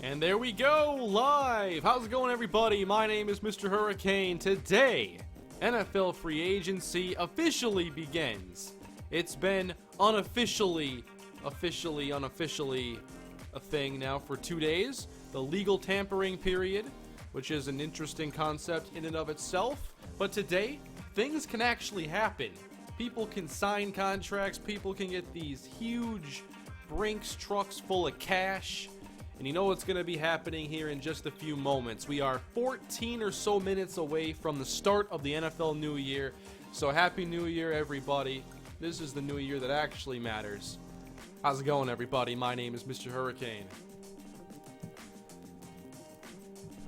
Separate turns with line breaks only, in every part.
And there we go, live! How's it going, everybody? My name is MrHurriicane. Today, NFL free agency officially begins. It's been unofficially a thing now for 2 days. The legal tampering period, which is an interesting concept in and of itself. But today, things can actually happen. People can sign contracts, people can get these huge Brinks trucks full of cash. And you know what's going to be happening here in just a few moments. We are 14 or so minutes away from the start of the NFL New Year. So Happy New Year, everybody. This is the new year that actually matters. How's it going, everybody? My name is MrHurriicane.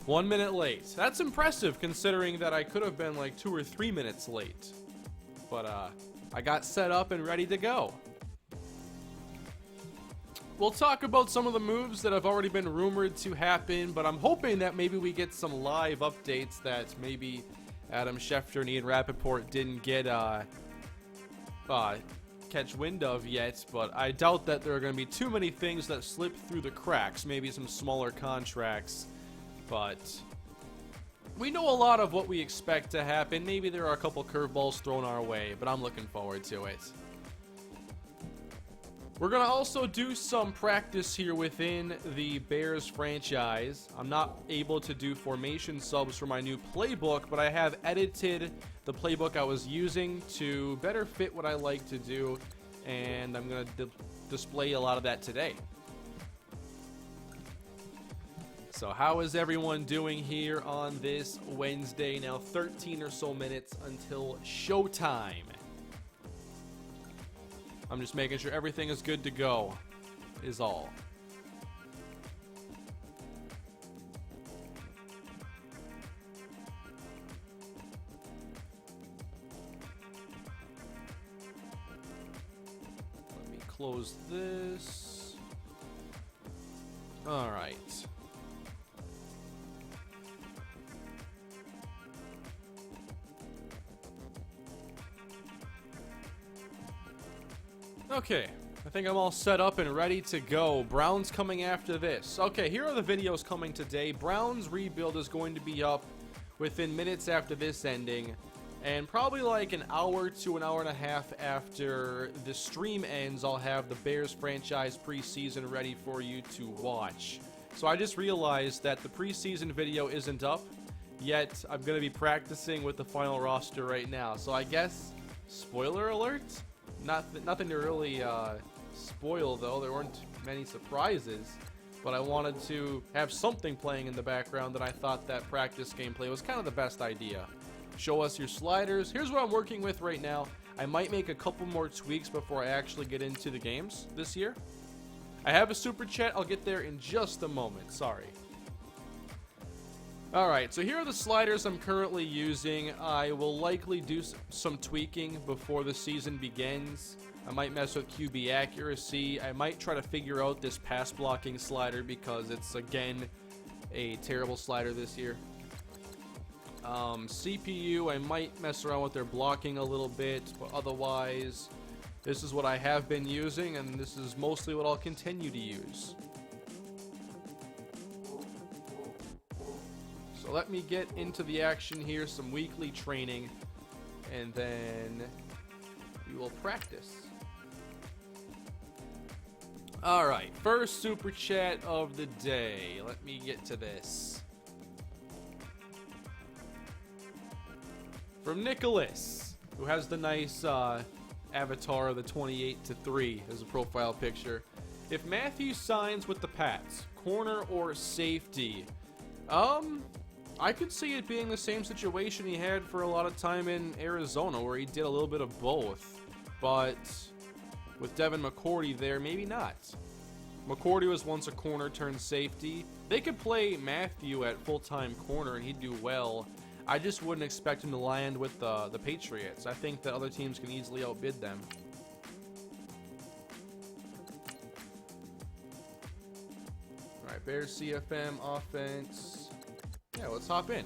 1 minute late. That's impressive considering that I could have been like 2 or 3 minutes late. But I got set up and ready to go. We'll talk about some of the moves that have already been rumored to happen, but I'm hoping that maybe we get some live updates that maybe Adam Schefter and Ian Rappaport didn't get catch wind of yet, but I doubt that there are going to be too many things that slip through the cracks, maybe some smaller contracts, but we know a lot of what we expect to happen. Maybe there are a couple curveballs thrown our way, but I'm looking forward to it. We're going to also do some practice here within the Bears franchise. I'm not able to do formation subs for my new playbook, but I have edited the playbook I was using to better fit what I like to do, and I'm going to display a lot of that today. So how is everyone doing here on this Wednesday? Now 13 or so minutes until showtime. I'm just making sure everything is good to go, is all. Let me close this. All right. Okay, I think I'm all set up and ready to go. Browns coming after this. Okay, here are the videos coming today. Browns rebuild is going to be up within minutes after this ending, and probably like an hour to an hour and a half after the stream ends, I'll have the Bears franchise preseason ready for you to watch. So I just realized that the preseason video isn't up, yet I'm going to be practicing with the final roster right now. So I guess, spoiler alert? Nothing to really spoil, though. There weren't many surprises, but I wanted to have something playing in the background, and I thought that practice gameplay was kind of the best idea. Show us your sliders. Here's what I'm working with right now. I might make a couple more tweaks before I actually get into the games this year. I have a super chat. I'll get there in just a moment. Sorry. Alright, so here are the sliders I'm currently using. I will likely do some tweaking before the season begins. I might mess with QB accuracy. I might try to figure out this pass blocking slider because it's, again, a terrible slider this year. CPU, I might mess around with their blocking a little bit, but otherwise, this is what I have been using, and this is mostly what I'll continue to use. So let me get into the action here, some weekly training, and then we will practice. Alright, first super chat of the day. Let me get to this. From Nicholas, who has the nice avatar of the 28-3 as a profile picture. If Matthew signs with the Pats, corner or safety? I could see it being the same situation he had for a lot of time in Arizona, where he did a little bit of both. But with Devin McCourty there, maybe not. McCourty was once a corner turned safety. They could play Matthew at full-time corner and he'd do well. I just wouldn't expect him to land with the Patriots. I think that other teams can easily outbid them. Alright, Bears CFM offense. Yeah, let's hop in.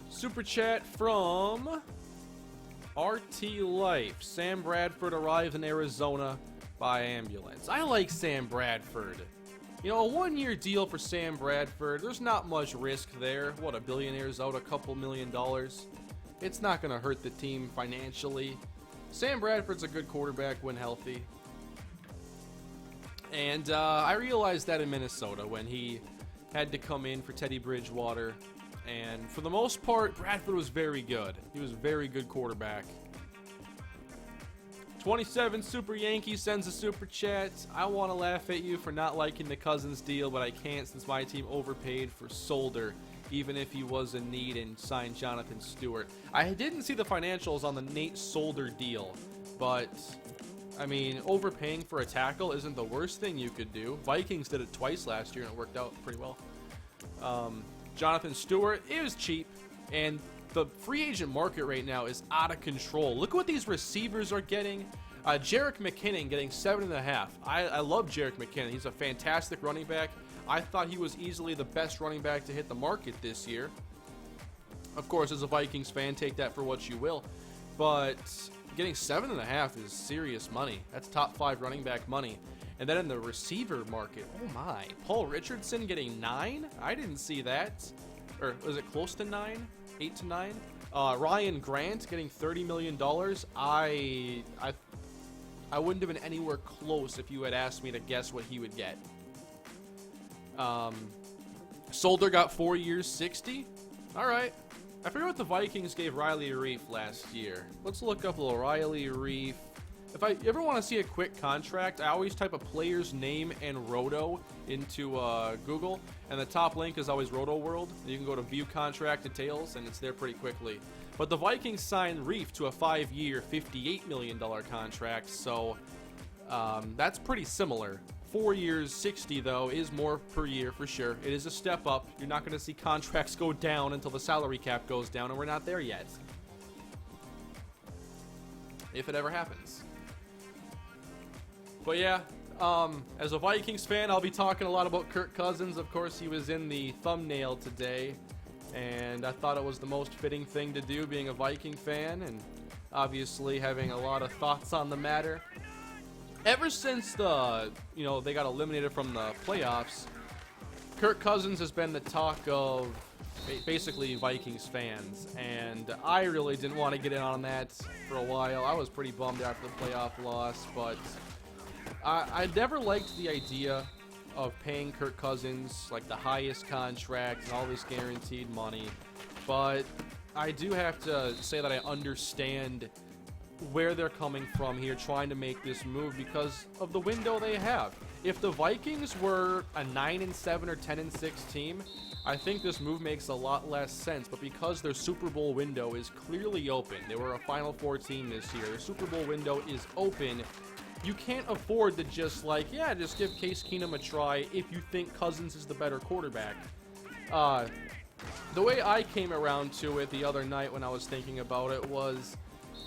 Super chat from RT Life. Sam Bradford arrives in Arizona by ambulance. I like Sam Bradford. You know, a one-year deal for Sam Bradford, there's not much risk there. What, a billionaire's out a couple $1 million? It's not going to hurt the team financially. Sam Bradford's a good quarterback when healthy. And I realized that in Minnesota when he had to come in for Teddy Bridgewater. And for the most part, Bradford was very good. He was a very good quarterback. 27 Super Yankee sends a super chat. I want to laugh at you for not liking the Cousins deal, but I can't since my team overpaid for Solder, even if he was in need and signed Jonathan Stewart. I didn't see the financials on the Nate Solder deal, but I mean, overpaying for a tackle isn't the worst thing you could do. Vikings did it twice last year and it worked out pretty well. Jonathan Stewart, it was cheap, and the free agent market right now is out of control. Look what these receivers are getting. Jerick McKinnon getting 7.5. I love Jerick McKinnon. He's a fantastic running back. I thought he was easily the best running back to hit the market this year. Of course, as a Vikings fan, take that for what you will. But getting 7.5 is serious money. That's top 5 running back money. And then in the receiver market, oh my, Paul Richardson getting 9? I didn't see that. Or was it close to 9? 8 to 9. Ryan Grant getting $30 million. I wouldn't have been anywhere close if you had asked me to guess what he would get. Solder got 4 years, 60. All right. I forget what the Vikings gave Riley Reef last year. Let's look up a little Riley Reef. If I ever want to see a quick contract, I always type a player's name and Roto into Google, and the top link is always Roto World. You can go to View Contract Details, and it's there pretty quickly. But the Vikings signed Reef to a 5-year, $58 million contract, so that's pretty similar. 4 years, 60 though, is more per year for sure. It is a step up. You're not going to see contracts go down until the salary cap goes down, and we're not there yet. If it ever happens. But yeah, as a Vikings fan, I'll be talking a lot about Kirk Cousins. Of course, he was in the thumbnail today, and I thought it was the most fitting thing to do being a Viking fan, and obviously having a lot of thoughts on the matter. Ever since they got eliminated from the playoffs, Kirk Cousins has been the talk of basically Vikings fans, and I really didn't want to get in on that for a while. I was pretty bummed after the playoff loss, but I never liked the idea of paying Kirk Cousins like the highest contract and all this guaranteed money, but I do have to say that I understand where they're coming from here trying to make this move because of the window they have. If the Vikings were a 9-7 or 10-6 team, I think this move makes a lot less sense, but because their Super Bowl window is clearly open, they were a Final Four team this year, their Super Bowl window is open, you can't afford to just just give Case Keenum a try if you think Cousins is the better quarterback. The way I came around to it the other night when I was thinking about it was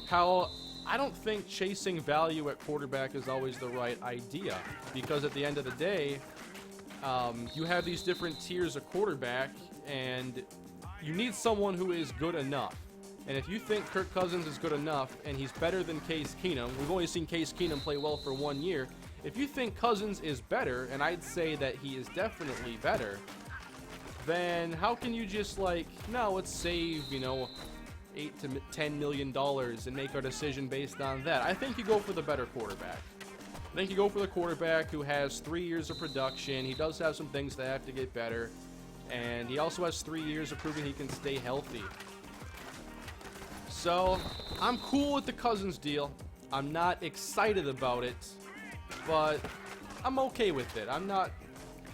how I don't think chasing value at quarterback is always the right idea, because at the end of the day, you have these different tiers of quarterback, and you need someone who is good enough. And if you think Kirk Cousins is good enough and he's better than Case Keenum, we've only seen Case Keenum play well for 1 year. If you think Cousins is better, and I'd say that he is definitely better, then how can you just no, let's save, $8 to $10 million and make our decision based on that? I think you go for the better quarterback. I think you go for the quarterback who has 3 years of production. He does have some things that have to get better, and he also has 3 years of proving he can stay healthy. So, I'm cool with the Cousins deal. I'm not excited about it, but I'm okay with it. I'm not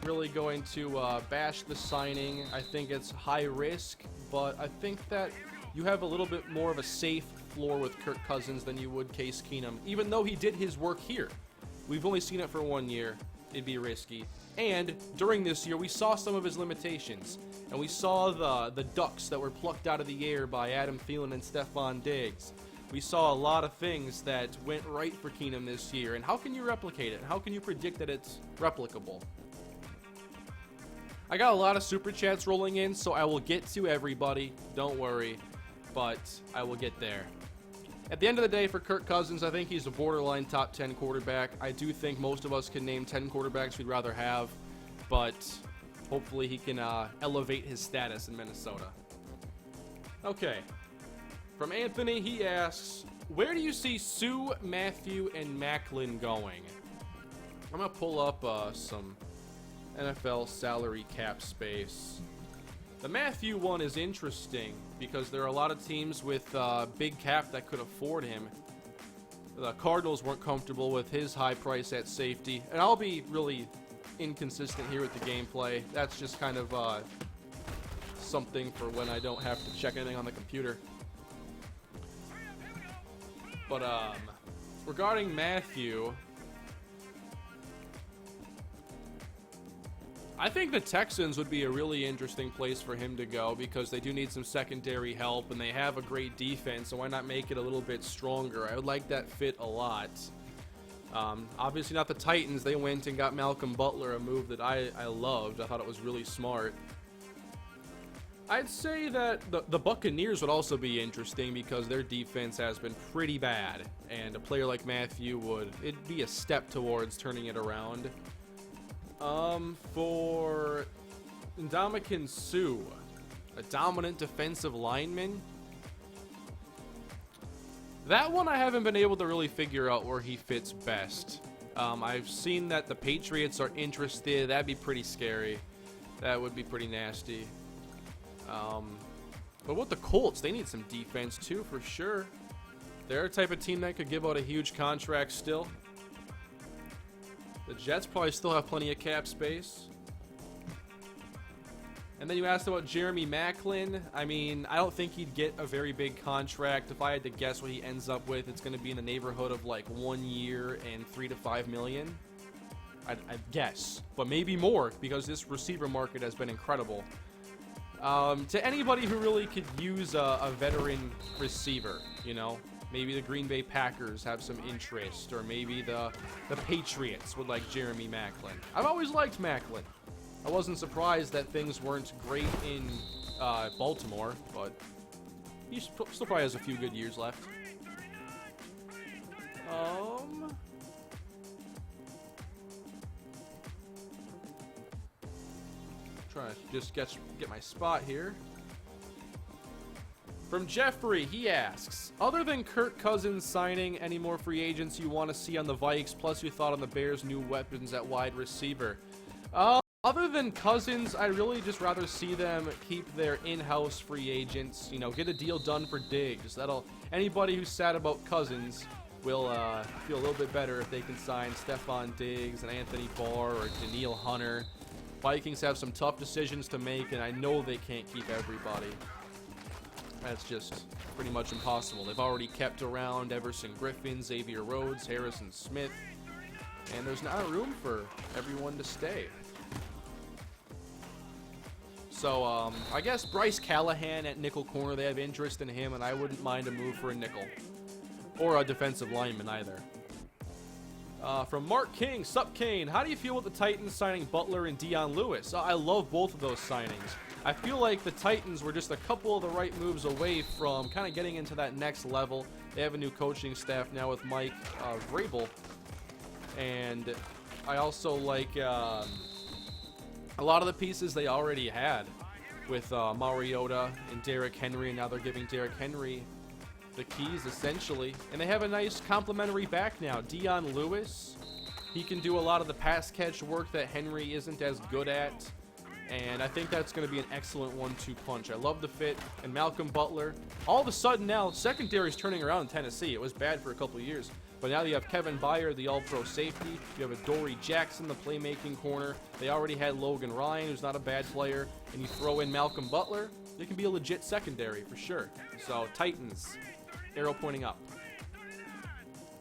really going to bash the signing. I think it's high risk, but I think that you have a little bit more of a safe floor with Kirk Cousins than you would Case Keenum, even though he did his work here. We've only seen it for 1 year. It'd be risky. And during this year, we saw some of his limitations. And we saw the ducks that were plucked out of the air by Adam Thielen and Stephon Diggs. We saw a lot of things that went right for Keenum this year. And how can you replicate it? How can you predict that it's replicable? I got a lot of super chats rolling in, so I will get to everybody. Don't worry. But I will get there. At the end of the day, for Kirk Cousins, I think he's a borderline top 10 quarterback. I do think most of us can name 10 quarterbacks we'd rather have. but hopefully he can elevate his status in Minnesota. Okay. From Anthony, he asks, where do you see Sue, Matthew, and Macklin going? I'm going to pull up some NFL salary cap space. The Matthew one is interesting because there are a lot of teams with big cap that could afford him. The Cardinals weren't comfortable with his high price at safety. And I'll be really inconsistent here with the gameplay. That's just kind of something for when I don't have to check anything on the computer. But regarding Matthew, I think the Texans would be a really interesting place for him to go because they do need some secondary help and they have a great defense, so why not make it a little bit stronger? I would like that fit a lot. Obviously not the Titans. They went and got Malcolm Butler, a move that I loved. I thought it was really smart. I'd say that the Buccaneers would also be interesting because their defense has been pretty bad, and a player like Matthew it'd be a step towards turning it around. For Ndamukong Suh, a dominant defensive lineman. That one I haven't been able to really figure out where he fits best. I've seen that the Patriots are interested. That'd be pretty scary. That would be pretty nasty. But with the Colts, they need some defense too, for sure. They're a type of team that could give out a huge contract still. The Jets probably still have plenty of cap space. And then you asked about Jeremy Macklin. I mean, I don't think he'd get a very big contract. If I had to guess what he ends up with, it's going to be in the neighborhood of like 1 year and $3 to $5 million. I'd guess, but maybe more because this receiver market has been incredible. To anybody who really could use a veteran receiver, you know, maybe the Green Bay Packers have some interest, or maybe the Patriots would like Jeremy Macklin. I've always liked Macklin. I wasn't surprised that things weren't great in Baltimore, but he still probably has a few good years left. Trying to just get my spot here. From Jeffrey, he asks, other than Kirk Cousins signing, any more free agents you want to see on the Vikes, plus your thought on the Bears' new weapons at wide receiver? Other than Cousins, I'd really just rather see them keep their in-house free agents, you know, get a deal done for Diggs. Anybody who's sad about Cousins will feel a little bit better if they can sign Stephon Diggs and Anthony Barr or Danielle Hunter. Vikings have some tough decisions to make, and I know they can't keep everybody. That's just pretty much impossible. They've already kept around Everson Griffin, Xavier Rhodes, Harrison Smith, and there's not room for everyone to stay. So, I guess Bryce Callahan at nickel corner, they have interest in him, and I wouldn't mind a move for a nickel. Or a defensive lineman either. From Mark King, sup Kane, how do you feel with the Titans signing Butler and Dion Lewis? I love both of those signings. I feel like the Titans were just a couple of the right moves away from kind of getting into that next level. They have a new coaching staff now with Mike Vrabel. And I also like a lot of the pieces they already had with Mariota and Derrick Henry, and now they're giving Derrick Henry the keys, essentially. And they have a nice complementary back now. Dion Lewis, he can do a lot of the pass catch work that Henry isn't as good at. And I think that's going to be an excellent 1-2 punch. I love the fit. And Malcolm Butler, all of a sudden now, secondary is turning around in Tennessee. It was bad for a couple of years. But now you have Kevin Byard, the all-pro safety. You have a Dory Jackson, the playmaking corner. They already had Logan Ryan, who's not a bad player. And you throw in Malcolm Butler, it can be a legit secondary for sure. So, Titans, arrow pointing up.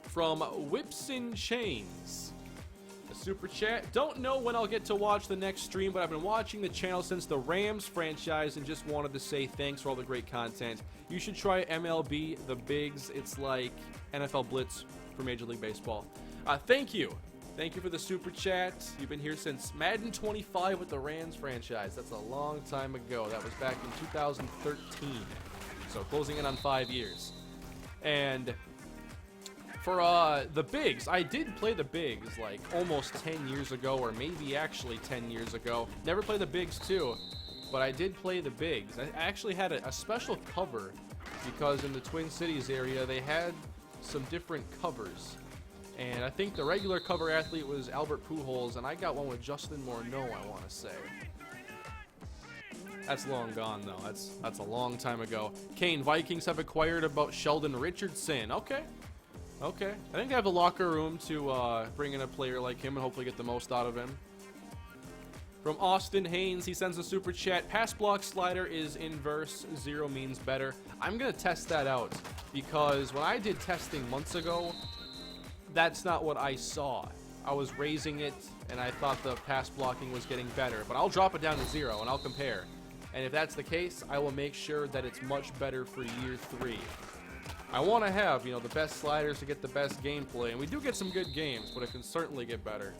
From Whips and Chains, a super chat. Don't know when I'll get to watch the next stream, but I've been watching the channel since the Rams franchise and just wanted to say thanks for all the great content. You should try MLB The Bigs. It's like NFL Blitz for Major League Baseball. Thank you. Thank you for the super chat. You've been here since Madden 25 with the Rams franchise. That's a long time ago. That was back in 2013. So closing in on 5 years. And For the bigs, I did play the bigs like almost 10 years ago, or maybe actually 10 years ago. Never played the bigs too, but I did play the bigs. I actually had a special cover because in the Twin Cities area they had some different covers. And I think the regular cover athlete was Albert Pujols, and I got one with Justin Morneau, I want to say. That's long gone, though. That's a long time ago. Kane, Vikings have acquired about Sheldon Richardson. Okay. Okay. I think they have the locker room to bring in a player like him and hopefully get the most out of him. From Austin Haynes, he sends a super chat. Pass block slider is inverse. 0 means better. I'm going to test that out because when I did testing months ago, that's not what I saw. I was raising it, and I thought the pass blocking was getting better. But I'll drop it down to 0, and I'll compare. And if that's the case, I will make sure that it's much better for year 3. I want to have, you know, the best sliders to get the best gameplay. And we do get some good games, but it can certainly get better.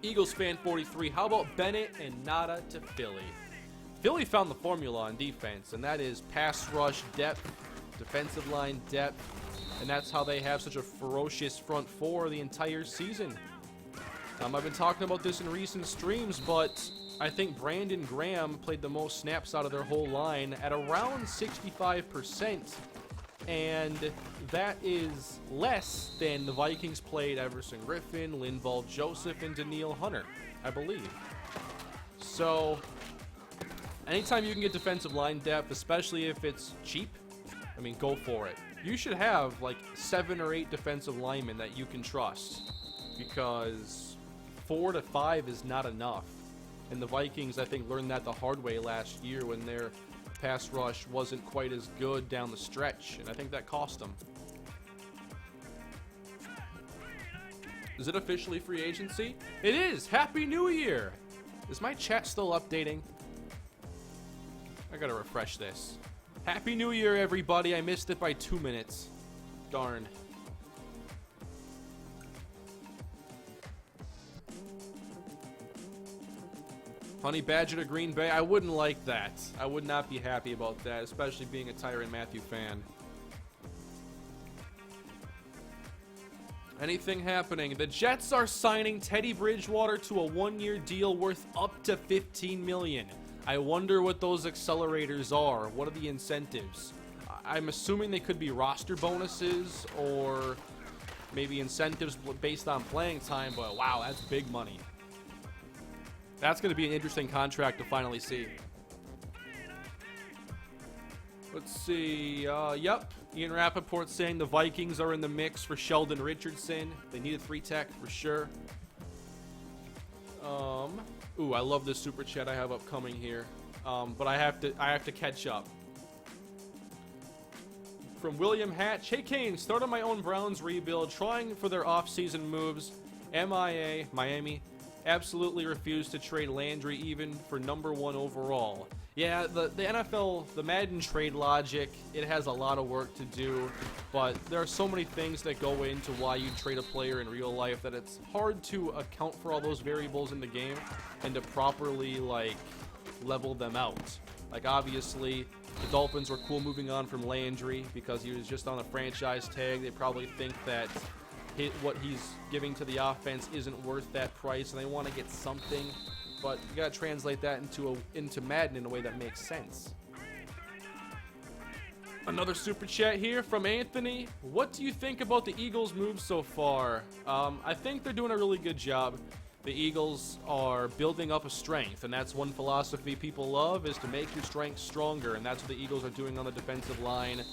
Eagles fan 43, how about Bennett and Nada to Philly? Philly found the formula on defense, and that is pass rush depth, defensive line depth, and that's how they have such a ferocious front four the entire season. I've been talking about this in recent streams, but I think Brandon Graham played the most snaps out of their whole line at around 65%, and that is less than the Vikings played Everson Griffin, Linval Joseph, and Danielle Hunter, I believe. So, anytime you can get defensive line depth, especially if it's cheap, I mean, go for it. You should have like 7 or 8 defensive linemen that you can trust, because 4 to 5 is not enough. And the Vikings, I think, learned that the hard way last year when their pass rush wasn't quite as good down the stretch, and I think that cost them. Is it officially free agency? It is! Happy New Year! Is my chat still updating? I gotta refresh this. Happy New Year, everybody. I missed it by 2 minutes. Darn. Honey Badger to Green Bay. I wouldn't like that. I would not be happy about that, especially being a Tyrann Mathieu fan. Anything happening? The Jets are signing Teddy Bridgewater to a 1-year deal worth up to $15 million. I wonder what those accelerators are. What are the incentives? I'm assuming they could be roster bonuses or maybe incentives based on playing time, but wow, that's big money. That's going to be an interesting contract to finally see. Let's see. Yep. Ian Rappaport saying the Vikings are in the mix for Sheldon Richardson. They need a 3-tech for sure. Ooh, I love this super chat I have upcoming here. But I have to catch up. From William Hatch, hey Kane, start on my own Browns rebuild, trying for their off-season moves. MIA, Miami, absolutely refused to trade Landry even for #1 overall. Yeah, the NFL, the Madden trade logic, it has a lot of work to do, but there are so many things that go into why you trade a player in real life that it's hard to account for all those variables in the game and to properly, like, level them out. Like, obviously, the Dolphins were cool moving on from Landry because he was just on a franchise tag. They probably think that what he's giving to the offense isn't worth that price, and they want to get something. But you gotta translate that into Madden in a way that makes sense. Another super chat here from Anthony. What do you think about the Eagles' moves so far? I think they're doing a really good job. The Eagles are building up a strength, and that's one philosophy people love, is to make your strength stronger, and that's what the Eagles are doing on the defensive line.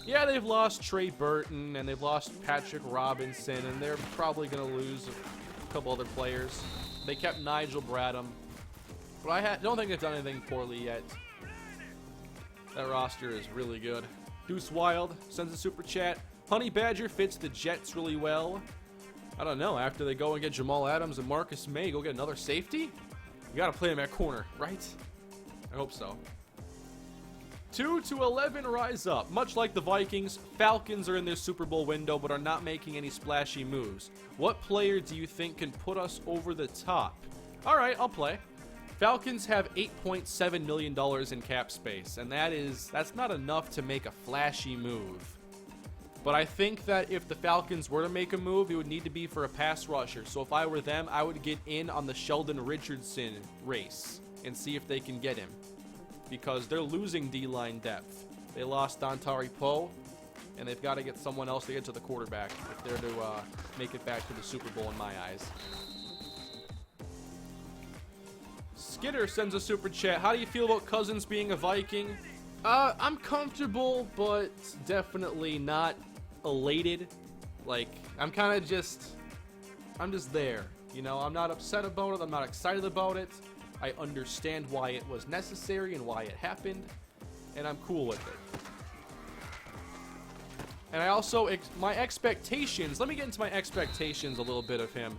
Yeah, they've lost Trey Burton, and they've lost Patrick Robinson, and they're probably going to lose a couple other players. They kept Nigel Bradham, but I don't think they've done anything poorly yet. That roster is really good. Deuce Wild sends a super chat. Honey Badger fits the Jets really well. I don't know, after they go and get Jamal Adams and Marcus May, go get another safety? You got to play him at corner, right? I hope so. 2-11 rise up. Much like the Vikings, Falcons are in their Super Bowl window but are not making any splashy moves. What player do you think can put us over the top? Alright, I'll play. Falcons have $8.7 million in cap space, and that's not enough to make a flashy move. But I think that if the Falcons were to make a move, it would need to be for a pass rusher. So if I were them, I would get in on the Sheldon Richardson race and see if they can get him. Because they're losing D-line depth. They lost Dontari Poe, and they've got to get someone else to get to the quarterback if they're to make it back to the Super Bowl in my eyes. Skitter sends a super chat. How do you feel about Cousins being a Viking? I'm comfortable, but definitely not elated. Like, I'm just there. You know, I'm not upset about it. I'm not excited about it. I understand why it was necessary and why it happened, and I'm cool with it. And I also, my expectations, let me get into my expectations a little bit of him.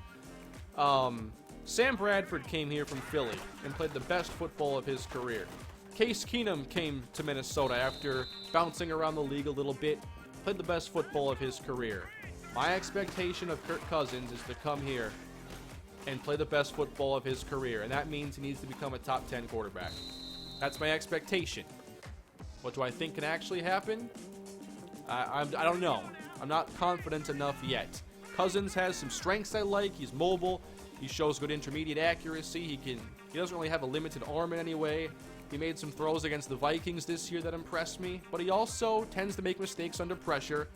Sam Bradford came here from Philly and played the best football of his career. Case Keenum came to Minnesota after bouncing around the league a little bit, played the best football of his career. My expectation of Kirk Cousins is to come here and play the best football of his career, and that means he needs to become a top 10 quarterback. That's my expectation. What do I think can actually happen? I don't know. I'm not confident enough yet. Cousins has some strengths I like. He's mobile. He shows good intermediate accuracy. He doesn't really have a limited arm in any way. He made some throws against the Vikings this year that impressed me, but he also tends to make mistakes under pressure,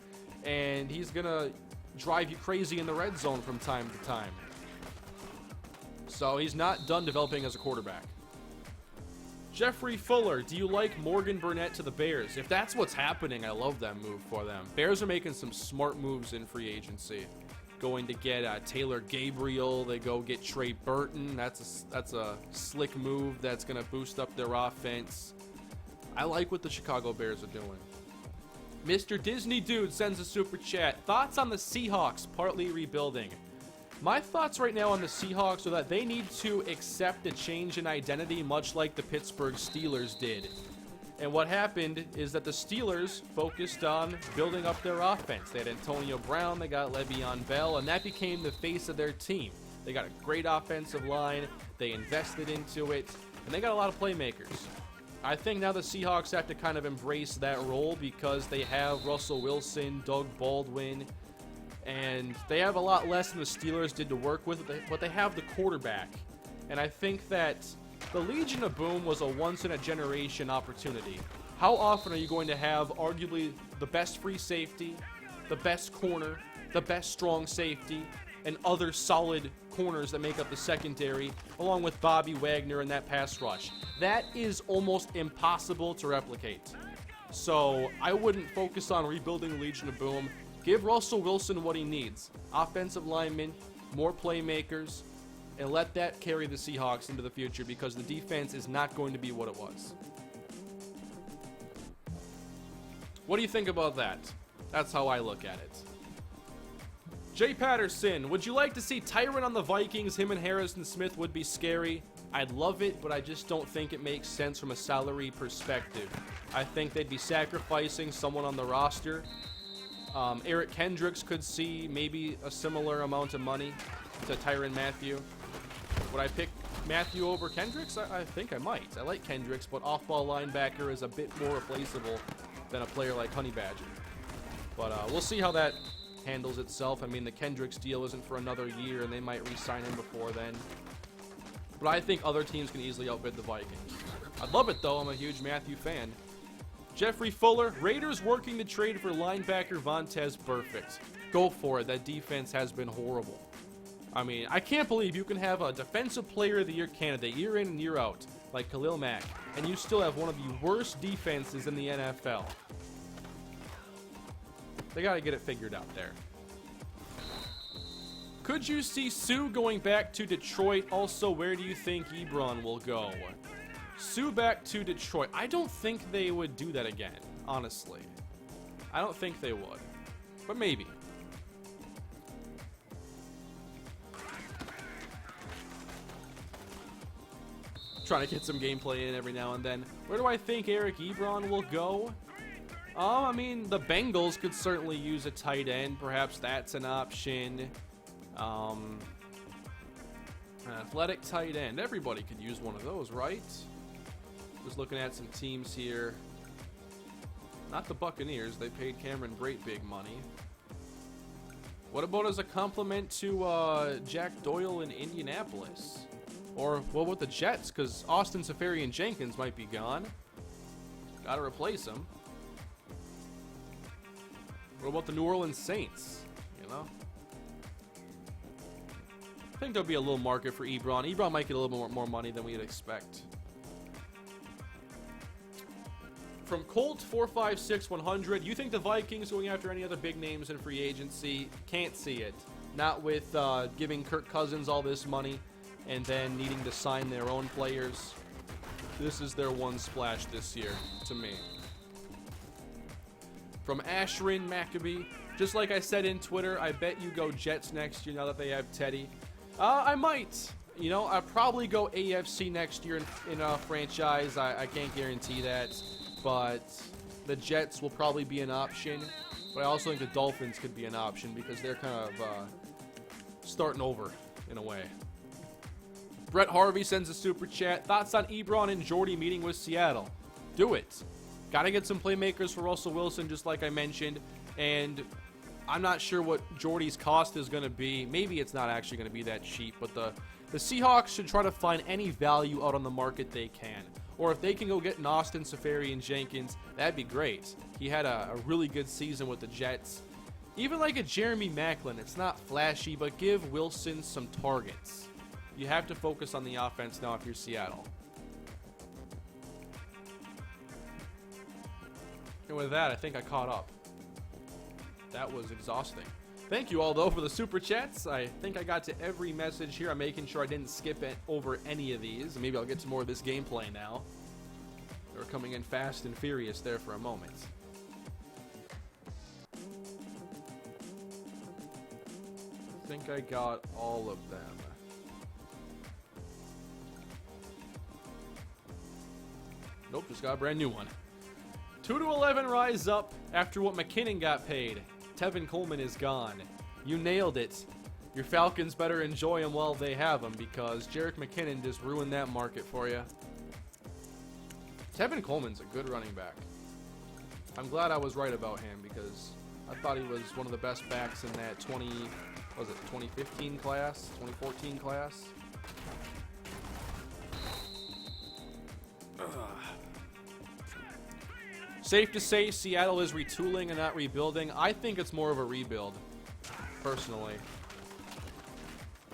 and he's going to drive you crazy in the red zone from time to time. So he's not done developing as a quarterback. Jeffrey Fuller, do you like Morgan Burnett to the Bears? If that's what's happening, I love that move for them. Bears are making some smart moves in free agency. Going to get Taylor Gabriel. They go get Trey Burton. That's a slick move that's going to boost up their offense. I like what the Chicago Bears are doing. Mr. Disney Dude sends a super chat. Thoughts on the Seahawks partly rebuilding? My thoughts right now on the Seahawks are that they need to accept a change in identity, much like the Pittsburgh Steelers did. And what happened is that the Steelers focused on building up their offense. They had Antonio Brown, they got Le'Veon Bell, and that became the face of their team. They got a great offensive line, they invested into it, and they got a lot of playmakers. I think now the Seahawks have to kind of embrace that role because they have Russell Wilson, Doug Baldwin, and they have a lot less than the Steelers did to work with, but they have the quarterback. And I think that the Legion of Boom was a once-in-a-generation opportunity. How often are you going to have arguably the best free safety, the best corner, the best strong safety, and other solid corners that make up the secondary, along with Bobby Wagner and that pass rush? That is almost impossible to replicate. So I wouldn't focus on rebuilding the Legion of Boom. Give Russell Wilson what he needs. Offensive linemen, more playmakers, and let that carry the Seahawks into the future because the defense is not going to be what it was. What do you think about that? That's how I look at it. Jay Patterson, would you like to see Tyron on the Vikings? Him and Harrison Smith would be scary. I'd love it, but I just don't think it makes sense from a salary perspective. I think they'd be sacrificing someone on the roster. Eric Kendricks could see maybe a similar amount of money to Tyrann Mathieu. Would I pick Mathieu over Kendricks? I think I might. I like Kendricks, but off-ball linebacker is a bit more replaceable than a player like Honey Badger. But we'll see how that handles itself. I mean, the Kendricks deal isn't for another year, and they might re-sign him before then. But I think other teams can easily outbid the Vikings. I'd love it, though. I'm a huge Mathieu fan. Jeffrey Fuller, Raiders working to trade for linebacker Vontaze Burfict. Go for it. That defense has been horrible. I mean, I can't believe you can have a Defensive Player of the Year candidate year in and year out, like Khalil Mack, and you still have one of the worst defenses in the NFL. They got to get it figured out there. Could you see Sue going back to Detroit? Also, where do you think Ebron will go? Sue back to Detroit. I don't think they would do that again, honestly. I don't think they would, but maybe. Trying to get some gameplay in every now and then. Where do I think Eric Ebron will go? I mean, the Bengals could certainly use a tight end. Perhaps that's an option. An athletic tight end. Everybody could use one of those, right? Just looking at some teams here. Not the Buccaneers. They paid Cameron Brate big money. What about as a compliment to Jack Doyle in Indianapolis? Or what about the Jets? Because Austin Seferian-Jenkins might be gone. Gotta replace him. What about the New Orleans Saints? You know? I think there'll be a little market for Ebron. Ebron might get a little more money than we'd expect. From Colt 456-100, you think the Vikings going after any other big names in free agency? Can't see it. Not with giving Kirk Cousins all this money and then needing to sign their own players. This is their one splash this year, to me. From Ashrin Maccabee, just like I said in Twitter, I bet you go Jets next year now that they have Teddy. I might. You know, I'll probably go AFC next year in a franchise. I can't guarantee that. But the Jets will probably be an option. But I also think the Dolphins could be an option because they're kind of starting over in a way. Brett Harvey sends a super chat. Thoughts on Ebron and Jordy meeting with Seattle? Do it. Got to get some playmakers for Russell Wilson, just like I mentioned. And I'm not sure what Jordy's cost is going to be. Maybe it's not actually going to be that cheap. But the Seahawks should try to find any value out on the market they can. Or if they can go get an Austin Seferian-Jenkins, that'd be great. He had a really good season with the Jets. Even like a Jeremy Maclin, it's not flashy, but give Wilson some targets. You have to focus on the offense now if you're Seattle. And with that, I think I caught up. That was exhausting. Thank you all, though, for the super chats. I think I got to every message here. I'm making sure I didn't skip over any of these. Maybe I'll get to more of this gameplay now. They were coming in fast and furious there for a moment. I think I got all of them. Nope, just got a brand new one. 2-11 rise up after what McKinnon got paid. Tevin Coleman is gone. You nailed it. Your Falcons better enjoy him while they have him because Jerick McKinnon just ruined that market for you. Tevin Coleman's a good running back. I'm glad I was right about him because I thought he was one of the best backs in that 2015 class, 2014 class. Safe to say Seattle is retooling and not rebuilding. I think it's more of a rebuild, personally.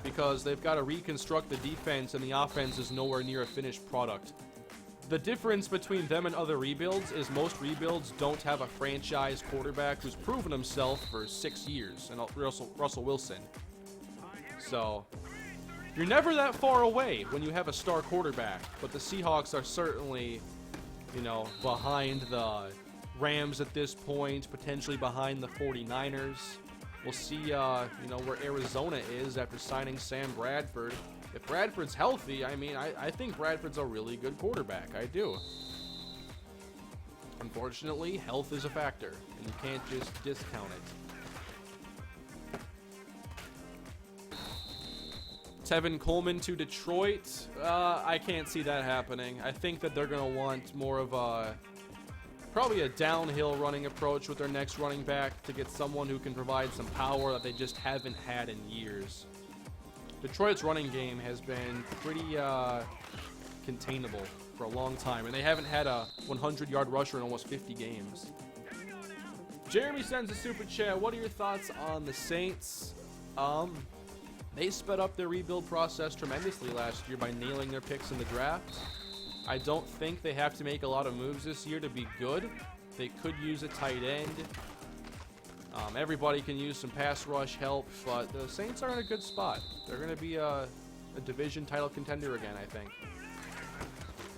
Because they've got to reconstruct the defense and the offense is nowhere near a finished product. The difference between them and other rebuilds is most rebuilds don't have a franchise quarterback who's proven himself for 6 years, and Russell Wilson. So, you're never that far away when you have a star quarterback, but the Seahawks are certainly, you know, behind the Rams at this point, potentially behind the 49ers. We'll see, you know, where Arizona is after signing Sam Bradford. If Bradford's healthy, I mean, I think Bradford's a really good quarterback. I do. Unfortunately, health is a factor, and you can't just discount it. Tevin Coleman to Detroit. I can't see that happening. I think that they're going to want more of a, probably a downhill running approach with their next running back to get someone who can provide some power that they just haven't had in years. Detroit's running game has been pretty containable for a long time, and they haven't had a 100-yard rusher in almost 50 games. Jeremy sends a super chat. What are your thoughts on the Saints? They sped up their rebuild process tremendously last year by nailing their picks in the draft. I don't think they have to make a lot of moves this year to be good. They could use a tight end. Everybody can use some pass rush help, but the Saints are in a good spot. They're going to be a division title contender again, I think.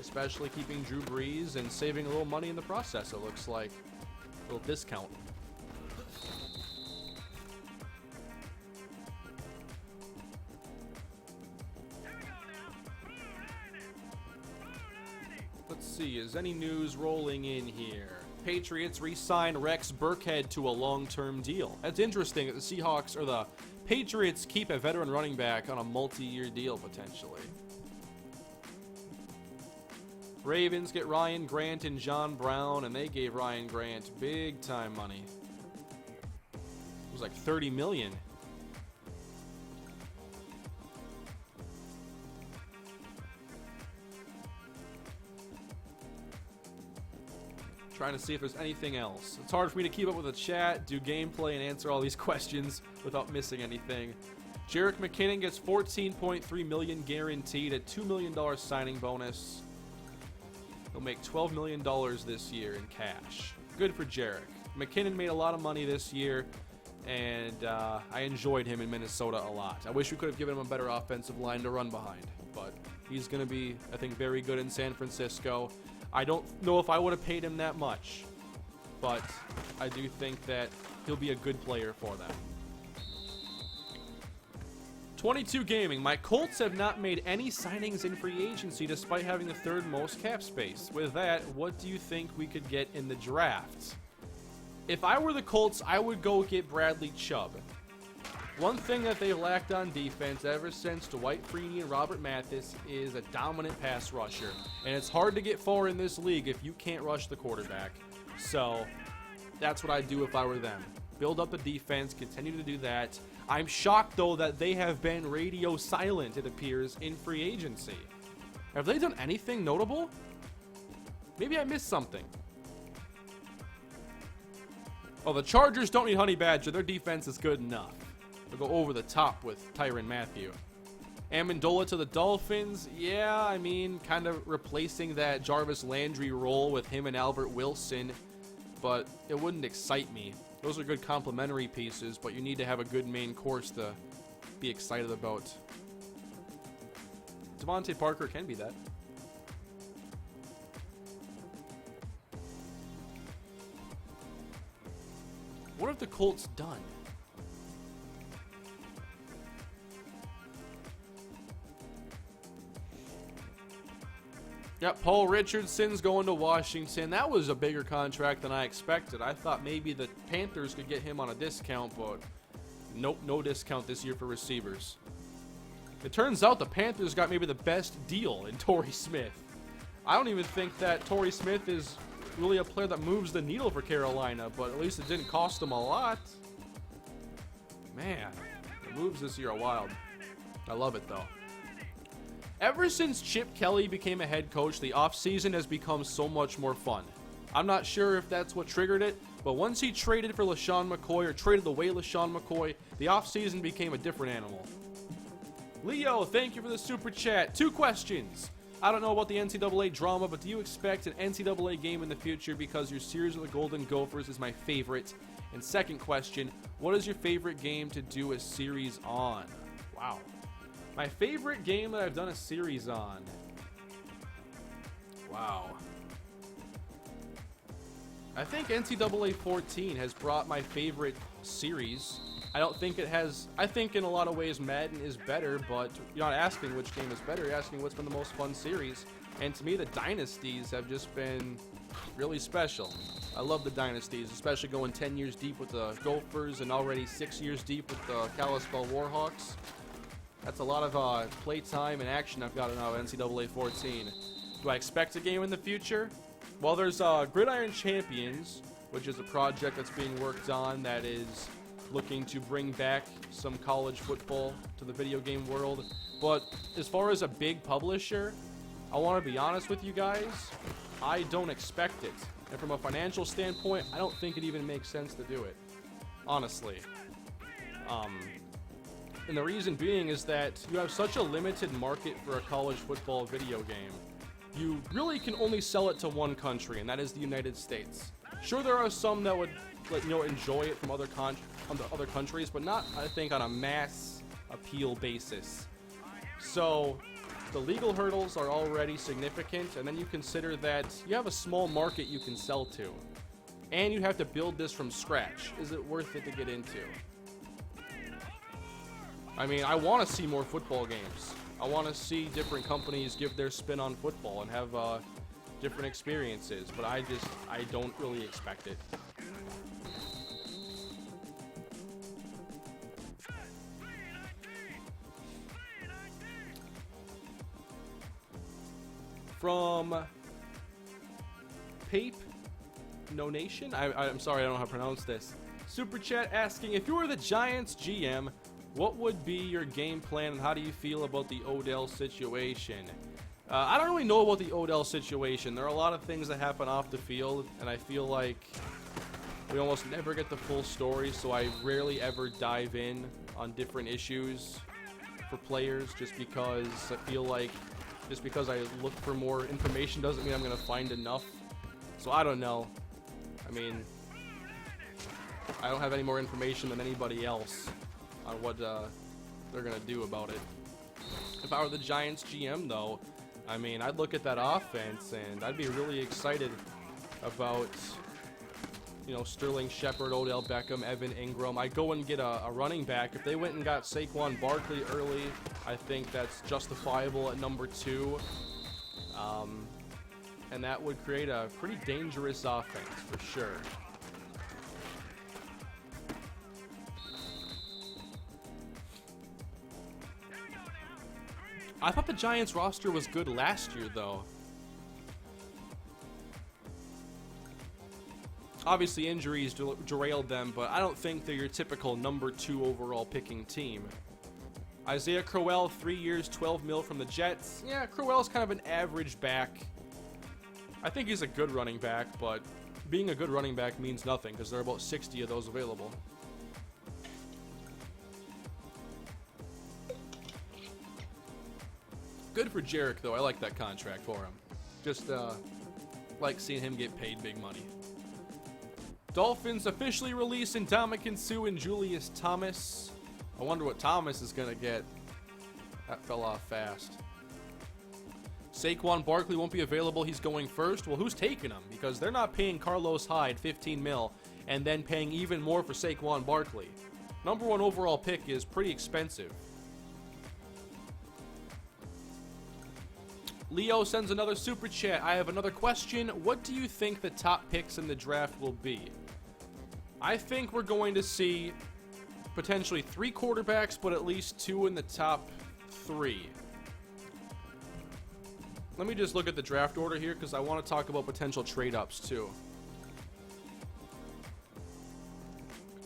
Especially keeping Drew Brees and saving a little money in the process, it looks like. A little discount. Let's see, is any news rolling in here? Patriots re-sign Rex Burkhead to a long-term deal. That's interesting that the Seahawks or the Patriots keep a veteran running back on a multi-year deal potentially. Ravens get Ryan Grant and John Brown, and they gave Ryan Grant big time money. It was like $30 million. Trying to see if there's anything else. It's hard for me to keep up with the chat, do gameplay, and answer all these questions without missing anything. Jerick McKinnon gets $14.3 million guaranteed, a $2 million signing bonus. He'll make $12 million this year in cash. Good for Jerick. McKinnon made a lot of money this year, and I enjoyed him in Minnesota a lot. I wish we could have given him a better offensive line to run behind, but he's going to be, I think, very good in San Francisco. I don't know if I would have paid him that much, but I do think that he'll be a good player for them. 22 Gaming. My Colts have not made any signings in free agency despite having the third most cap space. With that, what do you think we could get in the draft? If I were the Colts, I would go get Bradley Chubb. One thing that they lacked on defense ever since Dwight Freeney and Robert Mathis is a dominant pass rusher. And it's hard to get far in this league if you can't rush the quarterback. So that's what I'd do if I were them. Build up the defense, continue to do that. I'm shocked, though, that they have been radio silent, it appears, in free agency. Have they done anything notable? Maybe I missed something. Oh, the Chargers don't need Honey Badger. Their defense is good enough. They'll go over the top with Tyrann Mathieu. Amendola to the Dolphins. Yeah, I mean, kind of replacing that Jarvis Landry role with him and Albert Wilson. But it wouldn't excite me. Those are good complementary pieces, but you need to have a good main course to be excited about. Devontae Parker can be that. What have the Colts done? Yep, Paul Richardson's going to Washington. That was a bigger contract than I expected. I thought maybe the Panthers could get him on a discount, but nope, no discount this year for receivers. It turns out the Panthers got maybe the best deal in Torrey Smith. I don't even think that Torrey Smith is really a player that moves the needle for Carolina, but at least it didn't cost them a lot. Man, the moves this year are wild. I love it, though. Ever since Chip Kelly became a head coach, the offseason has become so much more fun. I'm not sure if that's what triggered it, but once he traded for LaShawn McCoy, or traded away LaShawn McCoy, the offseason became a different animal. Leo, thank you for the super chat. 2 questions. I don't know about the NCAA drama, but do you expect an NCAA game in the future because your series of the Golden Gophers is my favorite? And second question, what is your favorite game to do a series on? Wow. My favorite game that I've done a series on. Wow. I think NCAA 14 has brought my favorite series. I don't think it has. I think in a lot of ways Madden is better, but you're not asking which game is better. You're asking what's been the most fun series. And to me, the dynasties have just been really special. I love the dynasties, especially going 10 years deep with the Gophers and already 6 years deep with the Kalispell Warhawks. That's a lot of play time and action I've gotten out of NCAA 14. Do I expect a game in the future? Well, there's Gridiron Champions, which is a project that's being worked on that is looking to bring back some college football to the video game world. But as far as a big publisher, I want to be honest with you guys, I don't expect it. And from a financial standpoint, I don't think it even makes sense to do it, honestly. And the reason being is that you have such a limited market for a college football video game. You really can only sell it to one country, and that is the United States. Sure, there are some that would, enjoy it from other countries, but not, I think, on a mass appeal basis. So the legal hurdles are already significant, and then you consider that you have a small market you can sell to, and you have to build this from scratch. Is it worth it to get into? I mean, I want to see more football games. I want to see different companies give their spin on football and have different experiences, but I don't really expect it. From Pape No Nation. I'm sorry, I don't know how to pronounce this. Super chat asking, if you were the Giants GM, what would be your game plan and how do you feel about the Odell situation? I don't really know about the Odell situation. There are a lot of things that happen off the field, and I feel like we almost never get the full story, so I rarely ever dive in on different issues for players, just because I feel like just because I look for more information doesn't mean I'm going to find enough. So I don't know. I mean, I don't have any more information than anybody else on what they're going to do about it. If I were the Giants GM, though, I mean, I'd look at that offense and I'd be really excited about, you know, Sterling Shepard, Odell Beckham, Evan Ingram. I'd go and get a running back. If they went and got Saquon Barkley early, I think that's justifiable at number 2. And that would create a pretty dangerous offense for sure. I thought the Giants roster was good last year, though. Obviously, injuries derailed them, but I don't think they're your typical number 2 overall picking team. Isaiah Crowell, 3 years, 12 mil from the Jets. Yeah, Crowell's kind of an average back. I think he's a good running back, but being a good running back means nothing because there are about 60 of those available. Good for Jarek, though. I like that contract for him. Just like seeing him get paid big money. Dolphins officially releasing Ndamukong Suh and Julius Thomas. I wonder what Thomas is going to get. That fell off fast. Saquon Barkley won't be available. He's going first. Well, who's taking him? Because they're not paying Carlos Hyde 15 mil and then paying even more for Saquon Barkley. Number 1 overall pick is pretty expensive. Leo sends another super chat. I have another question. What do you think the top picks in the draft will be? I think we're going to see potentially 3 quarterbacks, but at least 2 in the top 3. Let me just look at the draft order here because I want to talk about potential trade-ups too.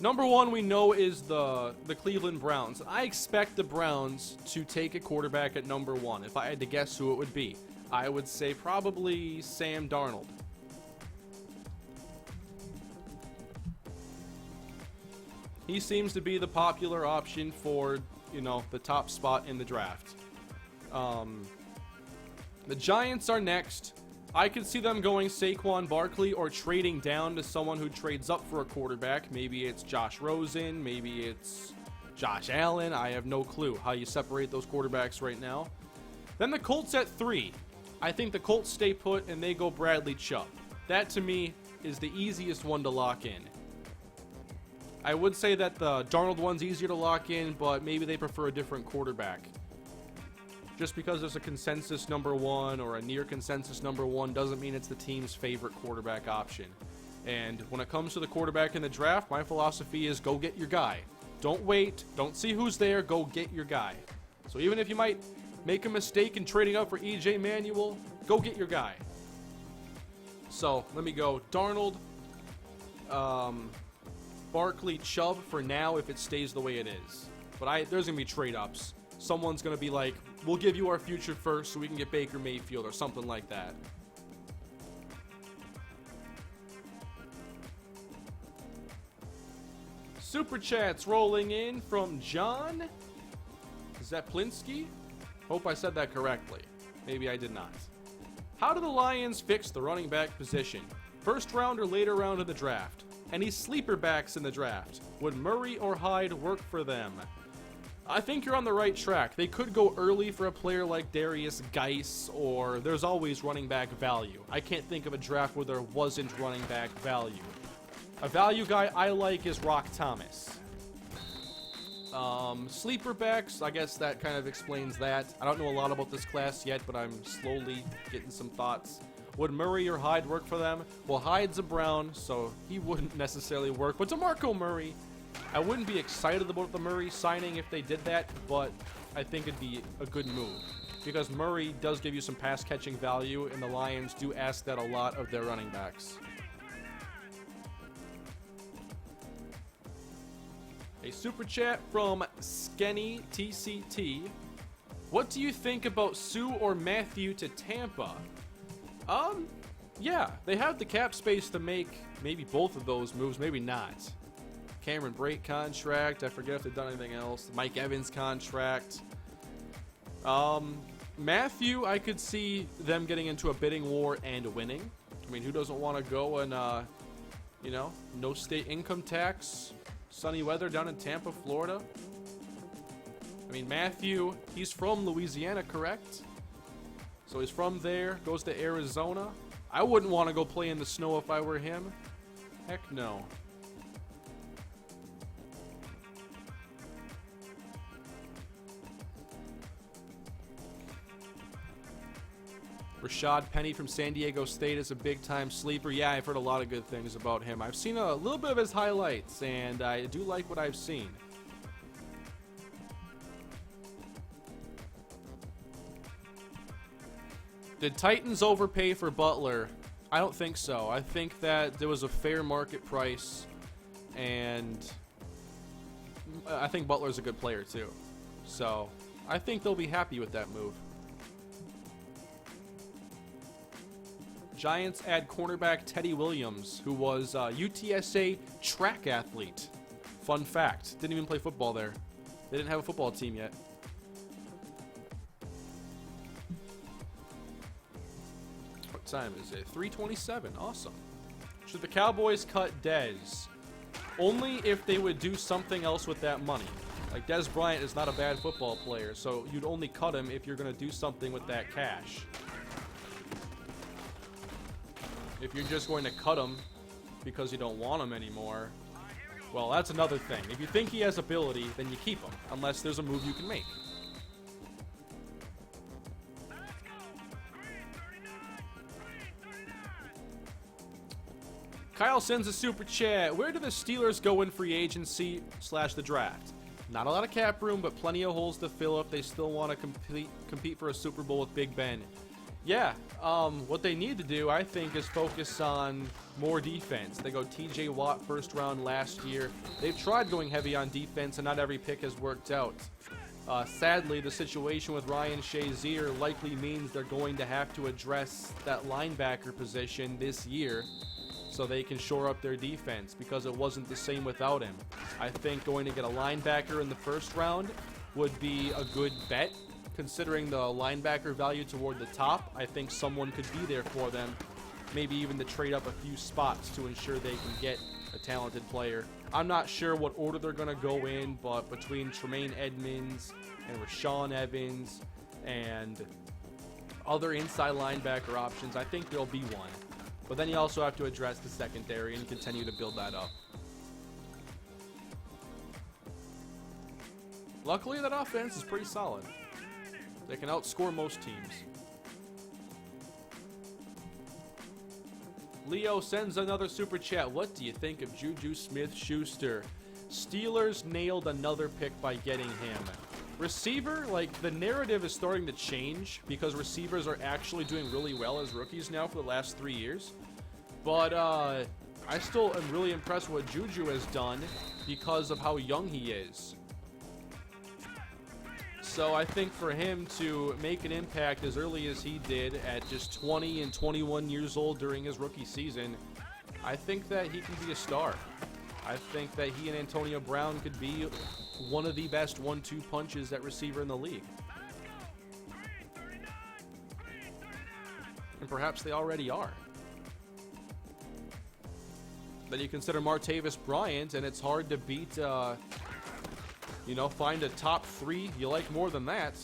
Number 1 we know is the Cleveland Browns. I expect the Browns to take a quarterback at number 1. If I had to guess who it would be, I would say probably Sam Darnold. He seems to be the popular option for, you know, the top spot in the draft. The Giants are next. I could see them going Saquon Barkley or trading down to someone who trades up for a quarterback. Maybe it's Josh Rosen. Maybe it's Josh Allen. I have no clue how you separate those quarterbacks right now. Then the Colts at 3. I think the Colts stay put and they go Bradley Chubb. That, to me, is the easiest one to lock in. I would say that the Darnold one's easier to lock in, but maybe they prefer a different quarterback. Just because there's a consensus number 1 or a near consensus number 1 doesn't mean it's the team's favorite quarterback option. And when it comes to the quarterback in the draft, my philosophy is go get your guy. Don't wait. Don't see who's there. Go get your guy. So even if you might make a mistake in trading up for E.J. Manuel, go get your guy. So let me go Darnold, Barkley, Chubb for now if it stays the way it is. But there's going to be trade-ups. Someone's going to be like, we'll give you our future first so we can get Baker Mayfield or something like that. Super chats rolling in from John Zaplinski. Hope I said that correctly. Maybe I did not. How do the Lions fix the running back position? First round or later round of the draft? Any sleeper backs in the draft? Would Murray or Hyde work for them? I think you're on the right track. They could go early for a player like Darius Geis, or there's always running back value. I can't think of a draft where there wasn't running back value. A value guy I like is Rock Thomas. Sleeper backs, I guess that kind of explains that. I don't know a lot about this class yet, but I'm slowly getting some thoughts. Would Murray or Hyde work for them? Well, Hyde's a Brown, so he wouldn't necessarily work. But DeMarco Murray, I wouldn't be excited about the Murray signing if they did that, but I think it'd be a good move. because Murray does give you some pass catching value, and the Lions do ask that a lot of their running backs. A super chat from Skenny TCT. What do you think about Sue or Matthew to Tampa? Yeah, they have the cap space to make maybe both of those moves, maybe not. Cameron Brate contract, I forget if they've done anything else. Mike Evans contract. Matthew, I could see them getting into a bidding war and winning. I mean, who doesn't want to go and, you know, no state income tax, sunny weather down in Tampa, Florida? I mean, Matthew, he's from Louisiana, correct? So he's from there, goes to Arizona. I wouldn't want to go play in the snow if I were him. Heck no. Rashad Penny from San Diego State is a big-time sleeper. Yeah, I've heard a lot of good things about him. I've seen a little bit of his highlights, and I do like what I've seen. Did Titans overpay for Butler? I don't think so. I think that there was a fair market price, and I think Butler's a good player too. So I think they'll be happy with that move. Giants add cornerback Teddy Williams, who was a UTSA track athlete. Fun fact. Didn't even play football there. They didn't have a football team yet. What time is it? 3:27. Awesome. Should the Cowboys cut Dez? Only if they would do something else with that money. Like, Dez Bryant is not a bad football player, so you'd only cut him if you're going to do something with that cash. If you're just going to cut him because you don't want him anymore, well, that's another thing. If you think he has ability, then you keep him, unless there's a move you can make. Kyle sends a super chat. Where do the Steelers go in free agency / the draft? Not a lot of cap room, but plenty of holes to fill if they still want to compete for a Super Bowl with Big Ben. Yeah, what they need to do, I think, is focus on more defense. They go TJ Watt first round last year. They've tried going heavy on defense, and not every pick has worked out. Sadly, the situation with Ryan Shazier likely means they're going to have to address that linebacker position this year so they can shore up their defense, because it wasn't the same without him. I think going to get a linebacker in the first round would be a good bet. Considering the linebacker value toward the top, I think someone could be there for them. Maybe even to trade up a few spots to ensure they can get a talented player. I'm not sure what order they're going to go in, but between Tremaine Edmonds and Rashawn Evans and other inside linebacker options, I think there'll be one. But then you also have to address the secondary and continue to build that up. Luckily, that offense is pretty solid. They can outscore most teams. Leo sends another super chat. What do you think of Juju Smith-Schuster? Steelers nailed another pick by getting him. Receiver, like, the narrative is starting to change because receivers are actually doing really well as rookies now for the last 3 years. But I still am really impressed with what Juju has done because of how young he is. So I think for him to make an impact as early as he did at just 20 and 21 years old during his rookie season, I think that he can be a star. I think that he and Antonio Brown could be one of the best 1-2 punches at receiver in the league. And perhaps they already are. Then you consider Martavis Bryant, and it's hard to beat, you know, find a top 3 you like more than that.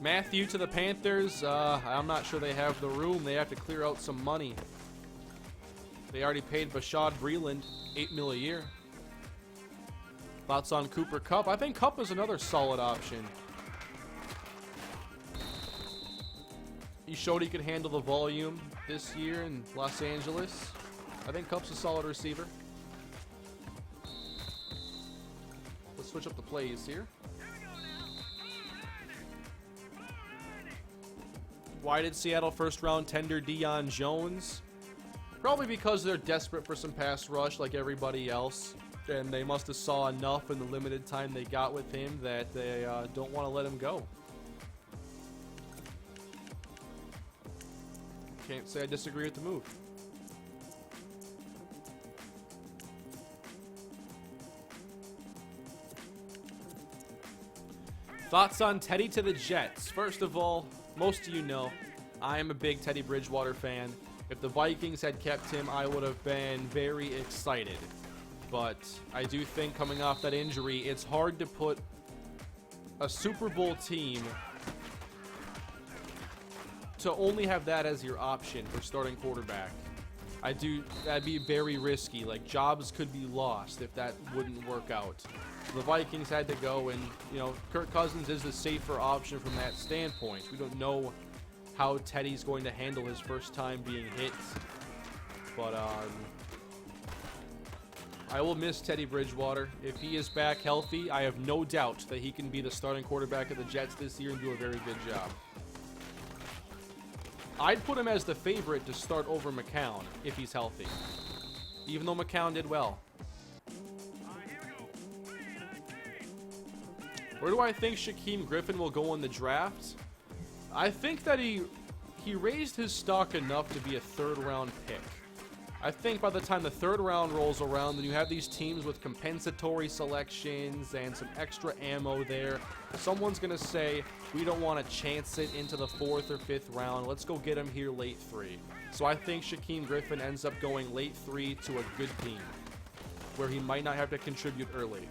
Matthew to the Panthers. I'm not sure they have the room. They have to clear out some money. They already paid Bashad Breeland $8 million a year. Thoughts on Cooper Kupp? I think Kupp is another solid option. He showed he could handle the volume this year in Los Angeles. I think Kupp's a solid receiver. Let's switch up the plays here. Why did Seattle first round tender Deion Jones? Probably because they're desperate for some pass rush like everybody else. And they must have saw enough in the limited time they got with him that they don't want to let him go. Can't say I disagree with the move. Thoughts on Teddy to the Jets? First of all, most of you know, I am a big Teddy Bridgewater fan. If the Vikings had kept him, I would have been very excited. But I do think coming off that injury, it's hard to put a Super Bowl team to only have that as your option for starting quarterback. That'd be very risky. Like, jobs could be lost if that wouldn't work out. The Vikings had to go, and, you know, Kirk Cousins is the safer option from that standpoint. We don't know how Teddy's going to handle his first time being hit. But, I will miss Teddy Bridgewater. If he is back healthy, I have no doubt that he can be the starting quarterback of the Jets this year and do a very good job. I'd put him as the favorite to start over McCown if he's healthy, even though McCown did well. Where do I think Shaquem Griffin will go in the draft? I think that he raised his stock enough to be a third-round pick. I think by the time the third round rolls around and you have these teams with compensatory selections and some extra ammo there, someone's going to say, we don't want to chance it into the fourth or fifth round. Let's go get him here late 3. So I think Shaquem Griffin ends up going late 3 to a good team where he might not have to contribute early.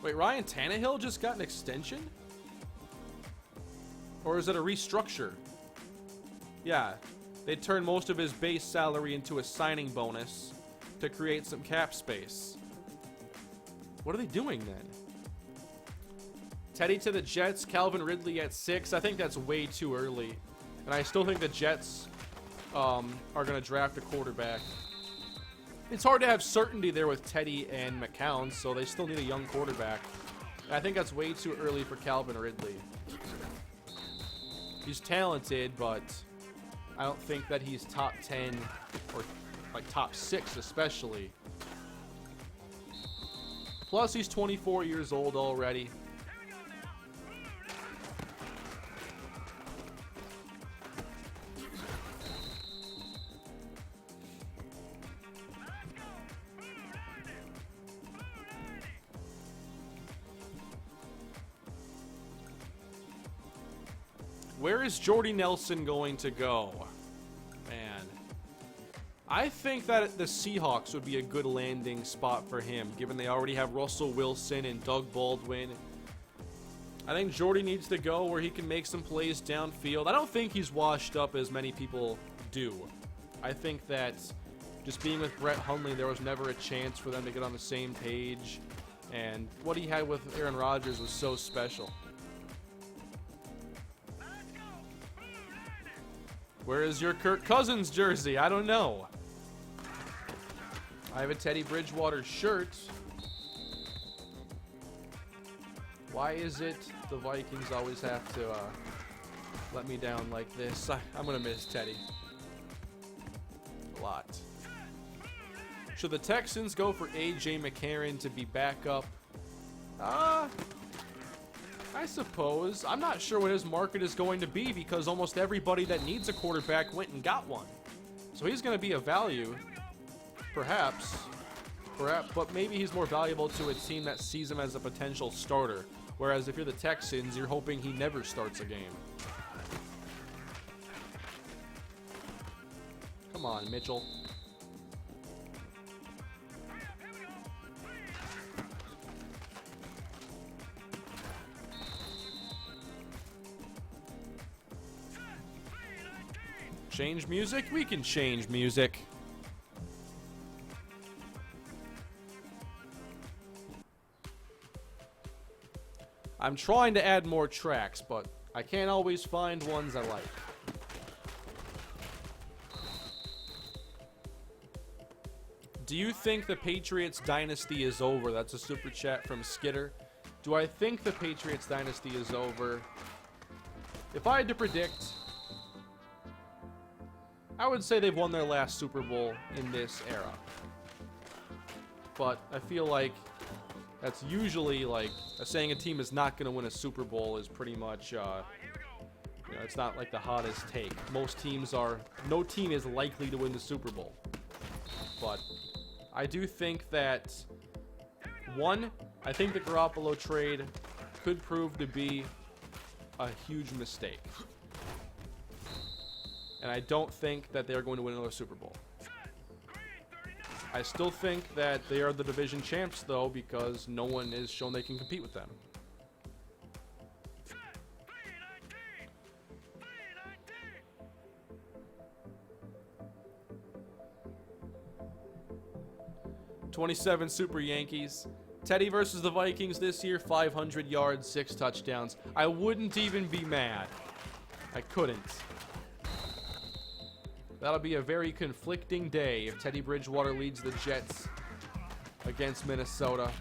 Wait, Ryan Tannehill just got an extension? Or is it a restructure? Yeah, they turned most of his base salary into a signing bonus to create some cap space. What are they doing then? Teddy to the Jets, Calvin Ridley at 6. I think that's way too early. And I still think the Jets are going to draft a quarterback. It's hard to have certainty there with Teddy and McCown, so they still need a young quarterback. I think that's way too early for Calvin Ridley. He's talented, but I don't think that he's top 10 or like top 6 especially. Plus, he's 24 years old already. Where is Jordy Nelson going to go? Man. I think that the Seahawks would be a good landing spot for him, given they already have Russell Wilson and Doug Baldwin. I think Jordy needs to go where he can make some plays downfield. I don't think he's washed up as many people do. I think that just being with Brett Hundley, there was never a chance for them to get on the same page. And what he had with Aaron Rodgers was so special. Where is your Kirk Cousins jersey? I don't know. I have a Teddy Bridgewater shirt. Why is it the Vikings always have to let me down like this? I'm going to miss Teddy a lot. Should the Texans go for A.J. McCarron to be backup? I suppose. I'm not sure what his market is going to be because almost everybody that needs a quarterback went and got one. So he's going to be a value, perhaps, but maybe he's more valuable to a team that sees him as a potential starter. Whereas if you're the Texans, you're hoping he never starts a game. Come on, Mitchell. Change music? We can change music. I'm trying to add more tracks, but I can't always find ones I like. Do you think the Patriots dynasty is over? That's a super chat from Skitter. Do I think the Patriots dynasty is over? If I had to predict, I would say they've won their last Super Bowl in this era. But I feel like that's usually like saying a team is not going to win a Super Bowl is pretty much, you know, it's not like the hottest take. Most teams are, no team is likely to win the Super Bowl. But I do think that, one, I think the Garoppolo trade could prove to be a huge mistake. And I don't think that they're going to win another Super Bowl. I still think that they are the division champs, though, because no one has shown they can compete with them. '27 Super Yankees. Teddy versus the Vikings this year, 500 yards, 6 touchdowns. I wouldn't even be mad. I couldn't. That'll be a very conflicting day if Teddy Bridgewater leads the Jets against Minnesota.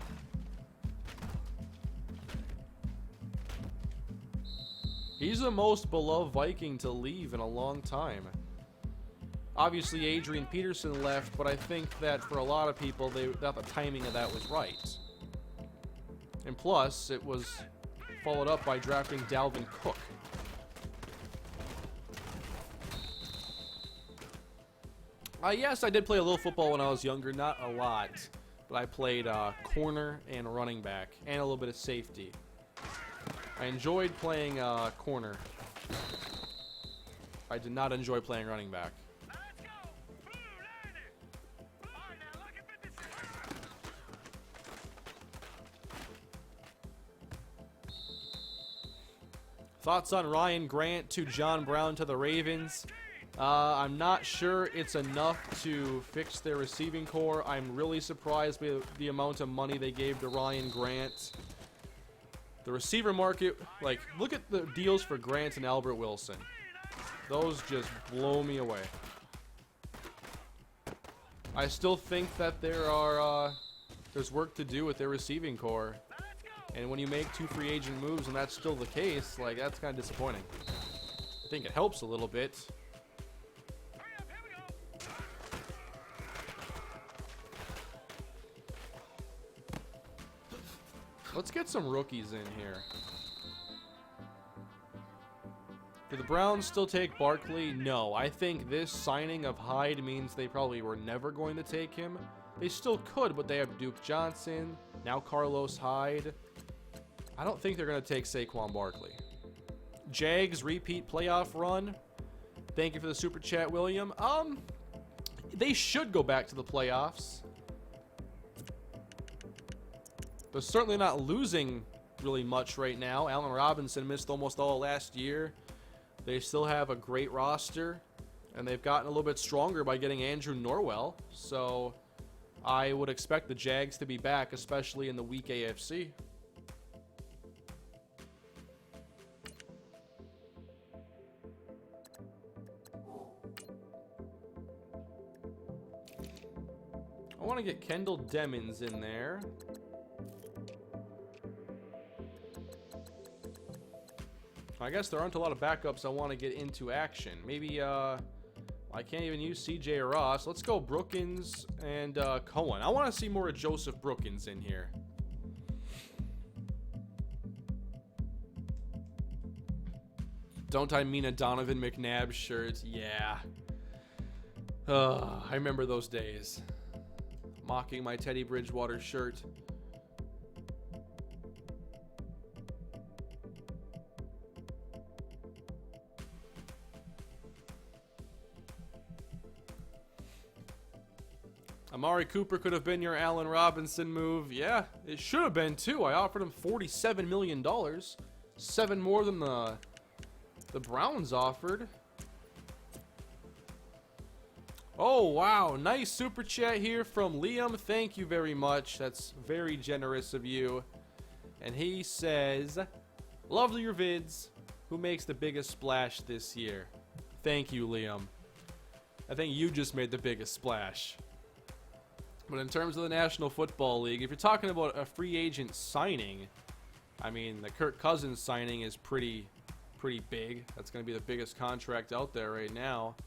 He's the most beloved Viking to leave in a long time. Obviously, Adrian Peterson left, but I think that for a lot of people, they thought the timing of that was right. And plus, it was followed up by drafting Dalvin Cook. Yes, I did play a little football when I was younger, not a lot, but I played corner and running back, and a little bit of safety. I enjoyed playing corner. I did not enjoy playing running back. Thoughts on Ryan Grant to John Brown to the Ravens? I'm not sure it's enough to fix their receiving core. I'm really surprised by the amount of money they gave to Ryan Grant. The receiver market, like, look at the deals for Grant and Albert Wilson. Those just blow me away. I still think that there's work to do with their receiving core. And when you make 2 free agent moves and that's still the case, like, that's kind of disappointing. I think it helps a little bit. Let's get some rookies in here. Do the Browns still take Barkley? No. I think this signing of Hyde means they probably were never going to take him. They still could, but they have Duke Johnson, now Carlos Hyde. I don't think they're going to take Saquon Barkley. Jags repeat playoff run. Thank you for the super chat, William. They should go back to the playoffs. They're certainly not losing really much right now. Allen Robinson missed almost all last year. They still have a great roster, and they've gotten a little bit stronger by getting Andrew Norwell. So I would expect the Jags to be back, especially in the weak AFC. I want to get Kendall Demmons in there. I guess there aren't a lot of backups I want to get into action. Maybe, I can't even use CJ or Ross. Let's go Brookins and Cohen. I want to see more of Joseph Brookins in here. Don't I mean a Donovan McNabb shirt? Yeah. I remember those days. Mocking my Teddy Bridgewater shirt. Amari Cooper could have been your Allen Robinson move. Yeah, it should have been too. I offered him $47 million. 7 more than the Browns offered. Oh, wow. Nice super chat here from Liam. Thank you very much. That's very generous of you. And he says, lovely your vids. Who makes the biggest splash this year? Thank you, Liam. I think you just made the biggest splash. But in terms of the National Football League, if you're talking about a free agent signing, I mean, the Kirk Cousins signing is pretty big. That's going to be the biggest contract out there right now.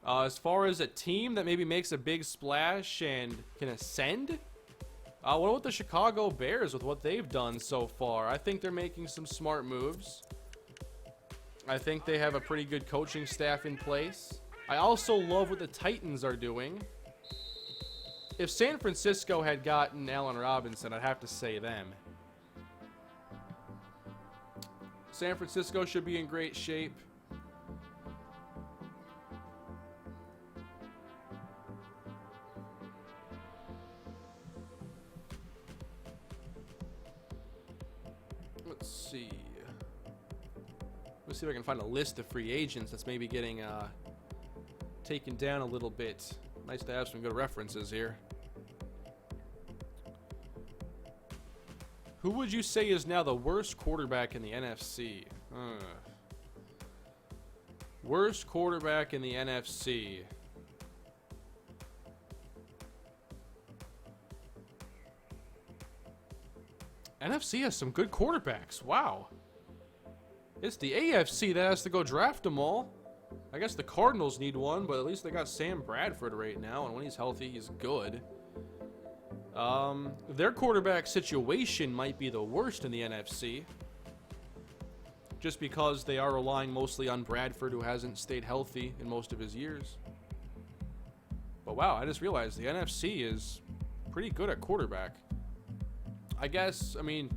As far as a team that maybe makes a big splash and can ascend, what about the Chicago Bears with what they've done so far? I think they're making some smart moves. I think they have a pretty good coaching staff in place. I also love what the Titans are doing. If San Francisco had gotten Allen Robinson, I'd have to say them. San Francisco should be in great shape. Let's see. Let's see if I can find a list of free agents that's maybe getting taken down a little bit. Nice to have some good references here. Who would you say is now the worst quarterback in the NFC? Worst quarterback in the NFC. NFC has some good quarterbacks. Wow. It's the AFC that has to go draft them all. I guess the Cardinals need one, but at least they got Sam Bradford right now, and when he's healthy, he's good. Their quarterback situation might be the worst in the NFC. Just because they are relying mostly on Bradford, who hasn't stayed healthy in most of his years. But wow, I just realized the NFC is pretty good at quarterback. I guess, I mean,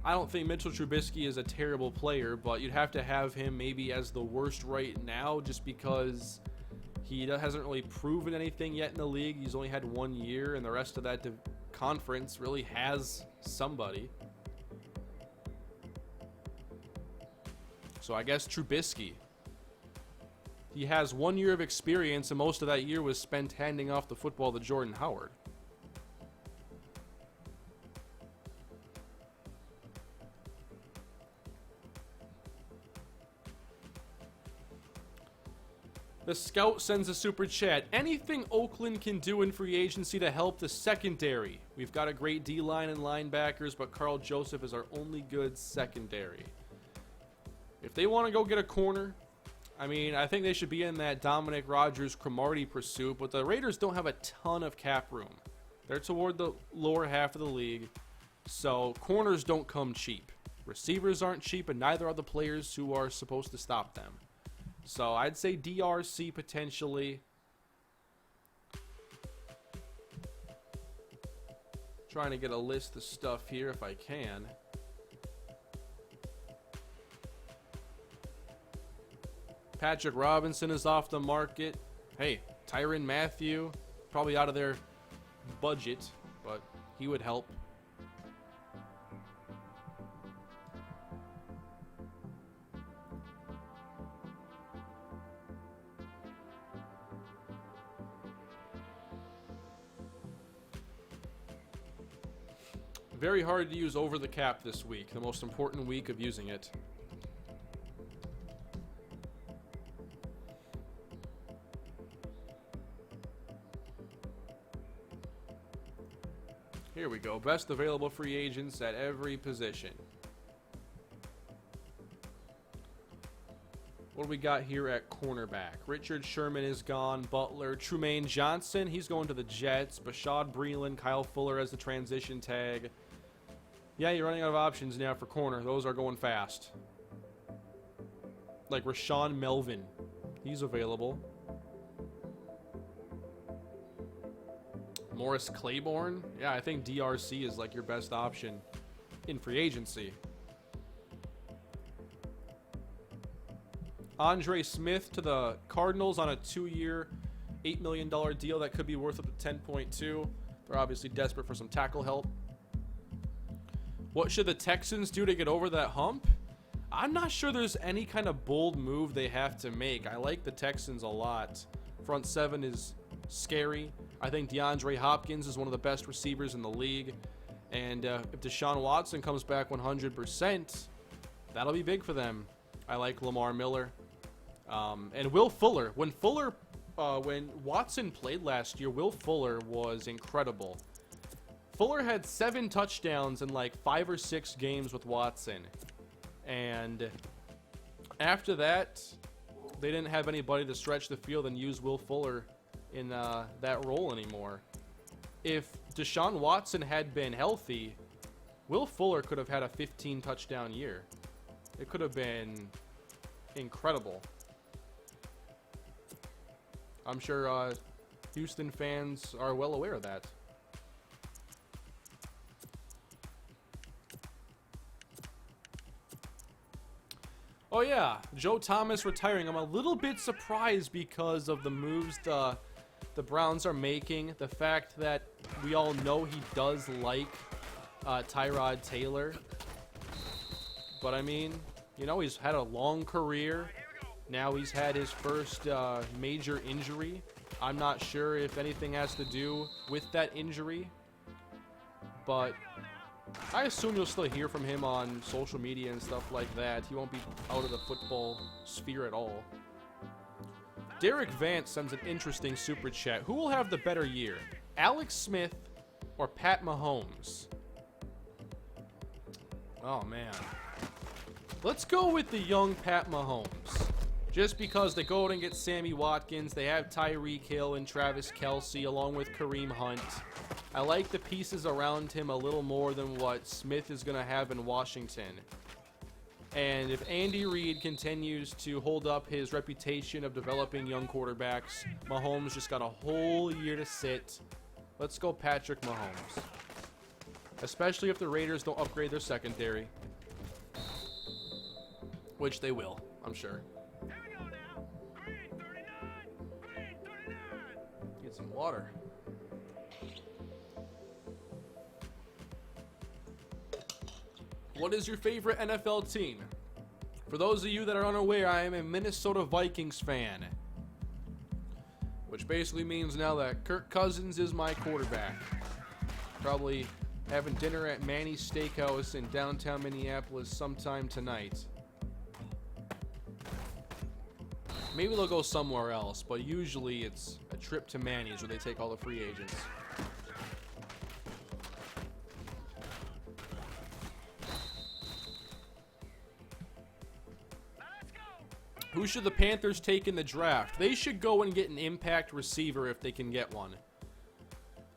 I don't think Mitchell Trubisky is a terrible player, but you'd have to have him maybe as the worst right now just because he hasn't really proven anything yet in the league. He's only had 1 year, and the rest of that conference really has somebody. So I guess Trubisky. He has 1 year of experience, and most of that year was spent handing off the football to Jordan Howard. The Scout sends a super chat. Anything Oakland can do in free agency to help the secondary? We've got a great D-line and linebackers, but Carl Joseph is our only good secondary. If they want to go get a corner, I mean, I think they should be in that Dominic Rodgers-Cromartie pursuit, but the Raiders don't have a ton of cap room. They're toward the lower half of the league, so corners don't come cheap. Receivers aren't cheap, and neither are the players who are supposed to stop them. So I'd say DRC potentially. Trying to get a list of stuff here if I can. Patrick Robinson is off the market. Hey, Tyrann Mathieu, probably out of their budget, but he would help. Very hard to use over the cap this week, the most important week of using it. Here we go. Best available free agents at every position. What do we got here at cornerback? Richard Sherman is gone. Butler. Trumaine Johnson, he's going to the Jets. Bashaud Breeland, Kyle Fuller as the transition tag. Yeah, you're running out of options now for corner. Those are going fast. Like Rashawn Melvin. He's available. Morris Claiborne. Yeah, I think DRC is like your best option in free agency. Andre Smith to the Cardinals on a 2-year, $8 million deal that could be worth up to 10.2. They're obviously desperate for some tackle help. What should the Texans do to get over that hump? I'm not sure there's any kind of bold move they have to make. I like the Texans a lot. Front seven is scary. I think DeAndre Hopkins is one of the best receivers in the league. And if Deshaun Watson comes back 100%, that'll be big for them. I like Lamar Miller. And Will Fuller. When Watson played last year, Will Fuller was incredible. Fuller had 7 touchdowns in like 5 or 6 games with Watson. And after that, they didn't have anybody to stretch the field and use Will Fuller in that role anymore. If Deshaun Watson had been healthy, Will Fuller could have had a 15 touchdown year. It could have been incredible. I'm sure Houston fans are well aware of that. Oh yeah, Joe Thomas retiring. I'm a little bit surprised because of the moves the Browns are making. The fact that we all know he does like Tyrod Taylor. But I mean, you know, he's had a long career. Now he's had his first major injury. I'm not sure if anything has to do with that injury. But I assume you'll still hear from him on social media and stuff like that. He won't be out of the football sphere at all. Derek Vance sends an interesting super chat. Who will have the better year? Alex Smith or Pat Mahomes? Oh, man. Let's go with the young Pat Mahomes. Just because they go out and get Sammy Watkins. They have Tyreek Hill and Travis Kelce along with Kareem Hunt. I like the pieces around him a little more than what Smith is going to have in Washington. And if Andy Reid continues to hold up his reputation of developing young quarterbacks, Mahomes just got a whole year to sit. Let's go Patrick Mahomes. Especially if the Raiders don't upgrade their secondary. Which they will, I'm sure. Get some water. What is your favorite NFL team? For those of you that are unaware, I am a Minnesota Vikings fan. Which basically means now that Kirk Cousins is my quarterback. Probably having dinner at Manny's Steakhouse in downtown Minneapolis sometime tonight. Maybe they'll go somewhere else, but usually it's a trip to Manny's where they take all the free agents. Who should the Panthers take in the draft? They should go and get an impact receiver if they can get one.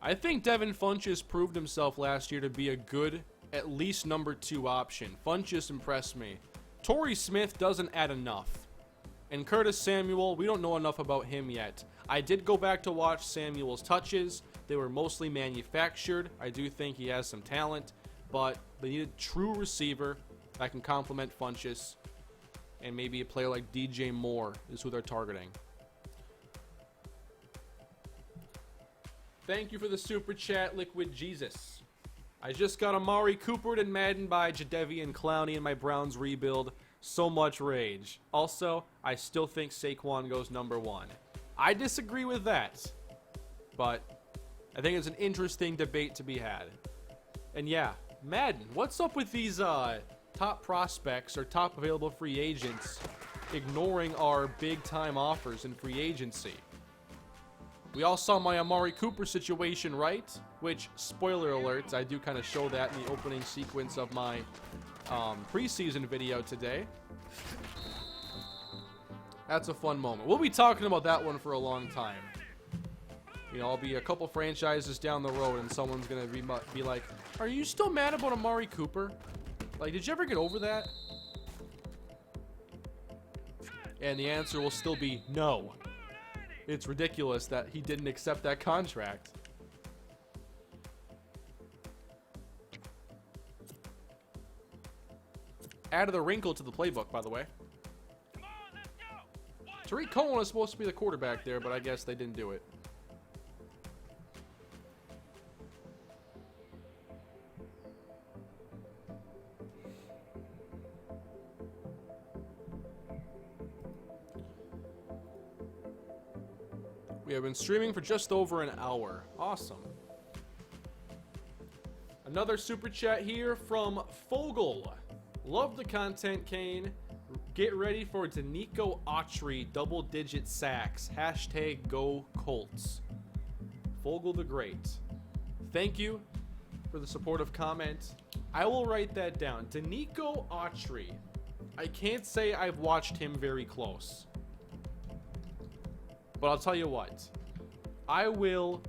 I think Devin Funchess proved himself last year to be a good, at least number 2 option. Funchess impressed me. Torrey Smith doesn't add enough. And Curtis Samuel, we don't know enough about him yet. I did go back to watch Samuel's touches. They were mostly manufactured. I do think he has some talent, but they need a true receiver that can complement Funchess. And maybe a player like DJ Moore is who they're targeting. Thank you for the super chat, Liquid Jesus. I just got Amari Coopered and Madden by Jadeveon Clowney in my Browns rebuild. So much rage. Also, I still think Saquon goes number 1. I disagree with that. But I think it's an interesting debate to be had. And yeah, Madden, what's up with these top prospects or top available free agents ignoring our big time offers in free agency? We all saw my Amari Cooper situation, right? Which, spoiler alert, I do kind of show that in the opening sequence of my preseason video today. That's a fun moment. We'll be talking about that one for a long time. You know, I'll be a couple franchises down the road and someone's going to be like, are you still mad about Amari Cooper? Like, did you ever get over that? And the answer will still be no. It's ridiculous that he didn't accept that contract. Added a wrinkle to the playbook, by the way. Tariq Cohen was supposed to be the quarterback there, but I guess they didn't do it. We have been streaming for just over an hour. Awesome. Another super chat here from Fogel. Love the content, Kane. Get ready for Danico Autry double-digit sacks. Hashtag go Colts. Fogel the Great. Thank you for the supportive comment. I will write that down. Danico Autry. I can't say I've watched him very close. But I'll tell you what. I will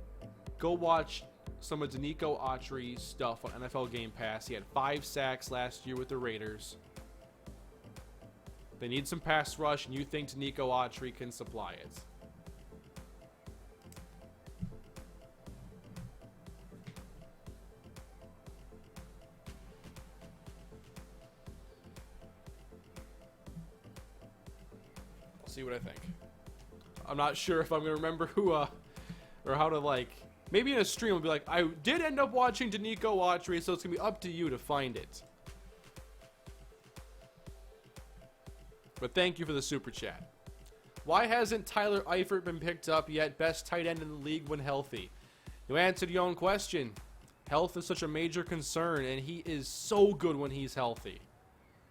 go watch some of Danico Autry's stuff on NFL Game Pass. He had 5 sacks last year with the Raiders. They need some pass rush, and you think Danico Autry can supply it. I'll see what I think. I'm not sure if I'm going to remember who, or how to, like... Maybe in a stream, I'll be like, I did end up watching Danico Autry, so it's going to be up to you to find it. But thank you for the super chat. Why hasn't Tyler Eifert been picked up yet? Best tight end in the league when healthy. You answered your own question. Health is such a major concern, and he is so good when he's healthy.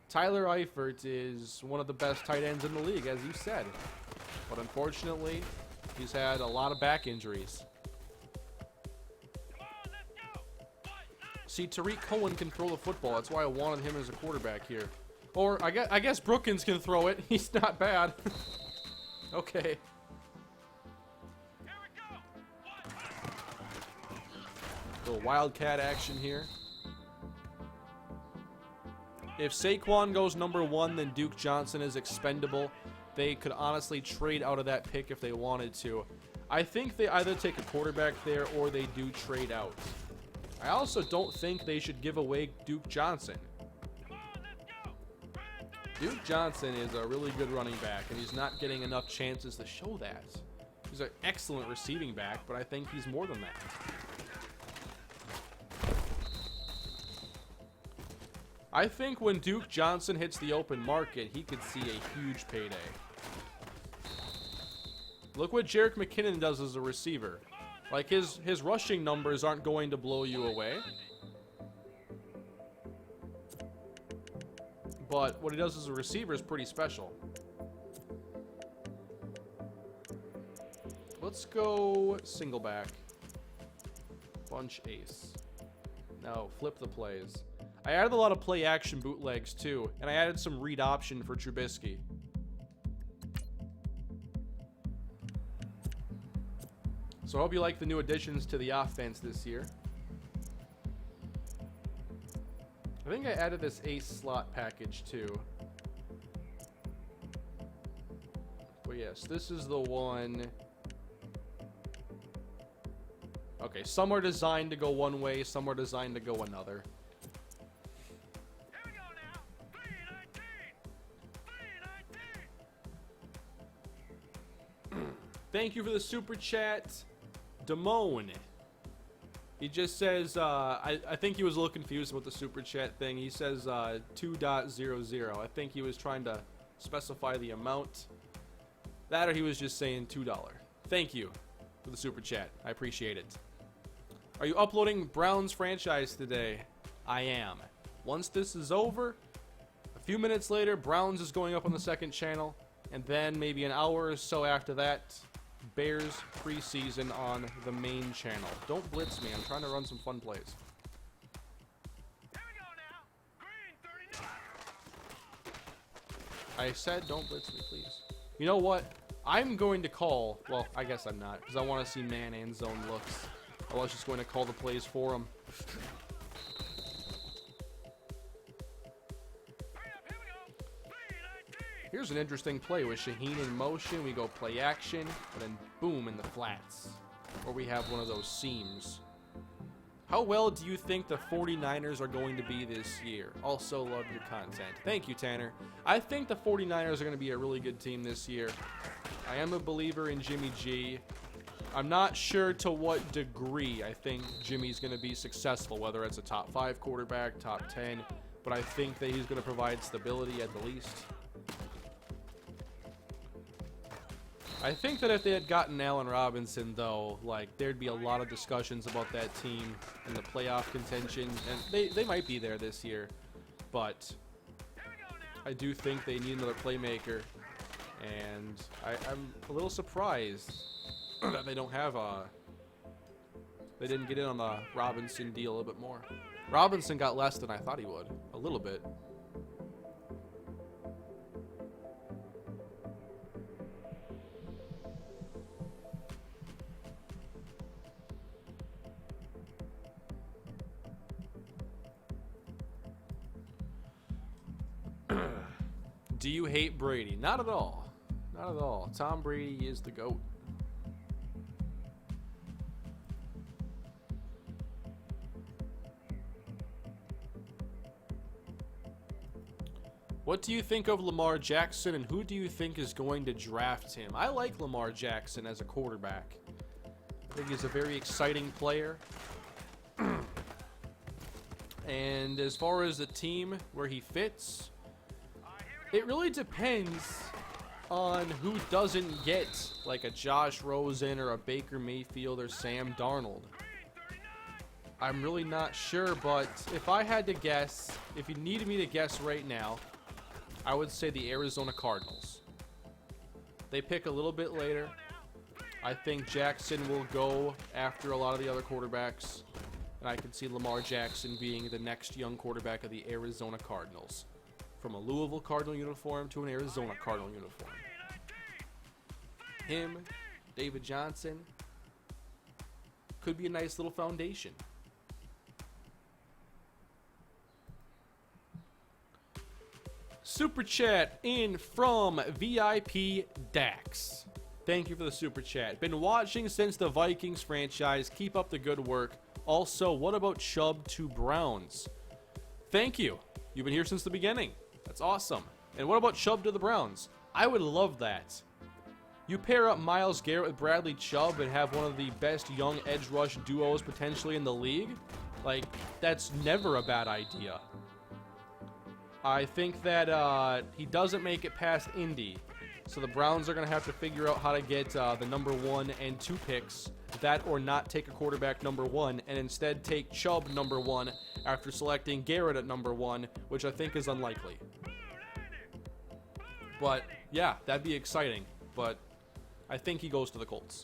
Tyler Eifert is one of the best tight ends in the league, as you said. But unfortunately, he's had a lot of back injuries. See, Tariq Cohen can throw the football. That's why I wanted him as a quarterback here. Or, I guess Brookins can throw it. He's not bad. Okay. Little Wildcat action here. If Saquon goes number 1, then Duke Johnson is expendable. They could honestly trade out of that pick if they wanted to. I think they either take a quarterback there or they do trade out. I also don't think they should give away Duke Johnson. Duke Johnson is a really good running back, and he's not getting enough chances to show that. He's an excellent receiving back, but I think he's more than that. I think when Duke Johnson hits the open market, he could see a huge payday. Look what Jerick McKinnon does as a receiver. Like, his rushing numbers aren't going to blow you away. But what he does as a receiver is pretty special. Let's go single back. Bunch ace. No, flip the plays. I added a lot of play action bootlegs too, and I added some read option for Trubisky. So I hope you like the new additions to the offense this year. I think I added this ace slot package too. But yes, this is the one. Okay, some are designed to go one way, some are designed to go another.
Here we go now. 319.
Thank you for the super chat, Damone. He just says, I think he was a little confused with the super chat thing. He says 2.00. I think he was trying to specify the amount. That or he was just saying $2. Thank you for the super chat. I appreciate it. Are you uploading Browns franchise today? I am. Once this is over, a few minutes later, Browns is going up on the second channel. And then maybe an hour or so after that, Bears preseason on the main channel. Don't blitz me. I'm trying to run some fun plays.
Here we go now. Green 39.
I said don't blitz me, please. You know what? I'm going to call... Well, I guess I'm not, because I want to see man and zone looks. I was just going to call the plays for him.
Hurry up, here we go. 319.
Here's an interesting play with Shaheen in motion. We go play action, and then boom in the flats. Or we have one of those seams. How well do you think the 49ers are going to be this year? Also love your content. Thank you, Tanner. I think the 49ers are going to be a really good team this year. I am a believer in Jimmy G. I'm not sure to what degree I think Jimmy's going to be successful, whether it's a top 5 quarterback, top 10, but I think that he's going to provide stability at the least. I think that if they had gotten Allen Robinson, though, like, there'd be a lot of discussions about that team and the playoff contention, and they might be there this year, but I do think they need another playmaker, and I'm a little surprised that they don't have they didn't get in on the Robinson deal a little bit more. Robinson got less than I thought he would, a little bit. Do you hate Brady? Not at all. Not at all. Tom Brady is the GOAT. What do you think of Lamar Jackson, and who do you think is going to draft him? I like Lamar Jackson as a quarterback. I think he's a very exciting player. And as far as the team where he fits, it really depends on who doesn't get like a Josh Rosen or a Baker Mayfield or Sam Darnold. I'm really not sure, but if I had to guess, if you needed me to guess right now, I would say the Arizona Cardinals. They pick a little bit later. I think Jackson will go after a lot of the other quarterbacks, and I could see Lamar Jackson being the next young quarterback of the Arizona Cardinals. From a Louisville Cardinal uniform to an Arizona Cardinal uniform. Him, David Johnson, could be a nice little foundation. Super chat in from VIP Dax. Thank you for the super chat. Been watching since the Vikings franchise. Keep up the good work. Also, what about Chubb to Browns? Thank you. You've been here since the beginning. That's awesome. And what about Chubb to the Browns? I would love that. You pair up Myles Garrett with Bradley Chubb and have one of the best young edge rush duos potentially in the league. Like, that's never a bad idea. I think that he doesn't make it past Indy. So the Browns are going to have to figure out how to get the number 1 and 2 picks. That or not take a quarterback number 1 and instead take Chubb number 1 after selecting Garrett at number 1, which I think is unlikely. But yeah, that'd be exciting. But I think he goes to the Colts.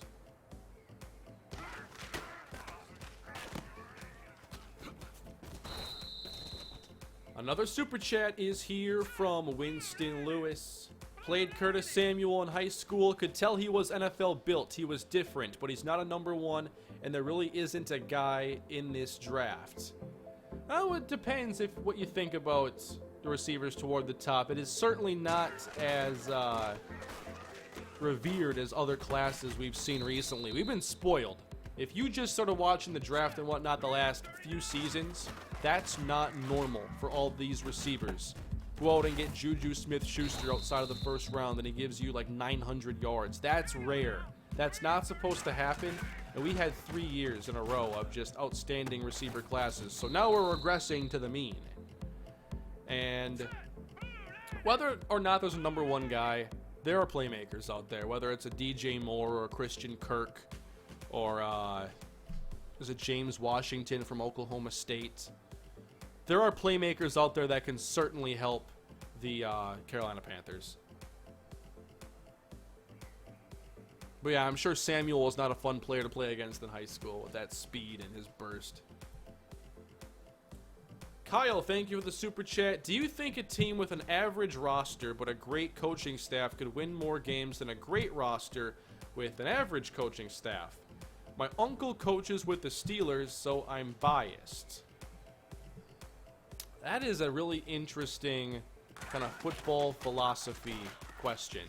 Another super chat is here from Winston Lewis. Played Curtis Samuel in high school. Could tell he was NFL built. He was different, but he's not a number 1, and there really isn't a guy in this draft. Well, it depends if what you think about the receivers toward the top. It is certainly not as revered as other classes we've seen recently. We've been spoiled. If you just started watching the draft and whatnot the last few seasons, that's not normal for all these receivers. Go out and get Juju Smith-Schuster outside of the first round and he gives you like 900 yards. That's rare. That's not supposed to happen. And we had 3 years in a row of just outstanding receiver classes. So now we're regressing to the mean. And whether or not there's a number 1 guy, there are playmakers out there. Whether it's a DJ Moore or a Christian Kirk or there's a James Washington from Oklahoma State. There are playmakers out there that can certainly help the Carolina Panthers. But yeah, I'm sure Samuel was not a fun player to play against in high school with that speed and his burst. Kyle, thank you for the super chat. Do you think a team with an average roster but a great coaching staff could win more games than a great roster with an average coaching staff? My uncle coaches with the Steelers, so I'm biased. That is a really interesting kind of football philosophy question.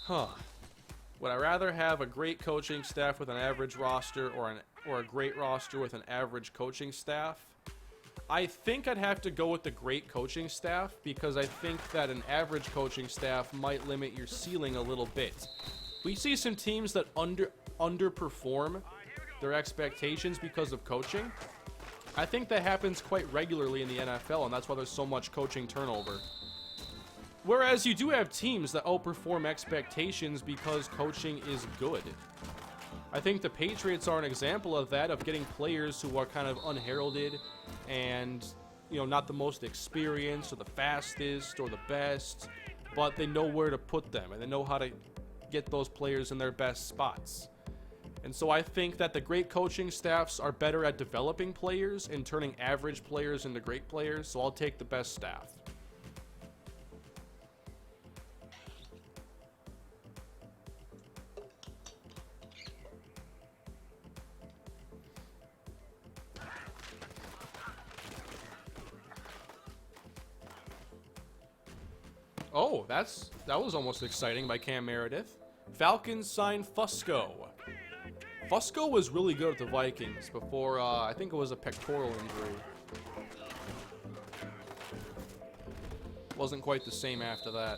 Would I rather have a great coaching staff with an average roster or a great roster with an average coaching staff? I think I'd have to go with the great coaching staff because I think that an average coaching staff might limit your ceiling a little bit. We see some teams that underperform their expectations because of coaching. I think that happens quite regularly in the NFL, and that's why there's so much coaching turnover. Whereas you do have teams that outperform expectations because coaching is good. I think the Patriots are an example of that, of getting players who are kind of unheralded and, you know, not the most experienced or the fastest or the best, but they know where to put them and they know how to get those players in their best spots. And so I think that the great coaching staffs are better at developing players and turning average players into great players, so I'll take the best staff. Oh, that was almost exciting by Cam Meredith. Falcons sign Fusco. Fusco was really good at the Vikings before, I think it was a pectoral injury. Wasn't quite the same after that.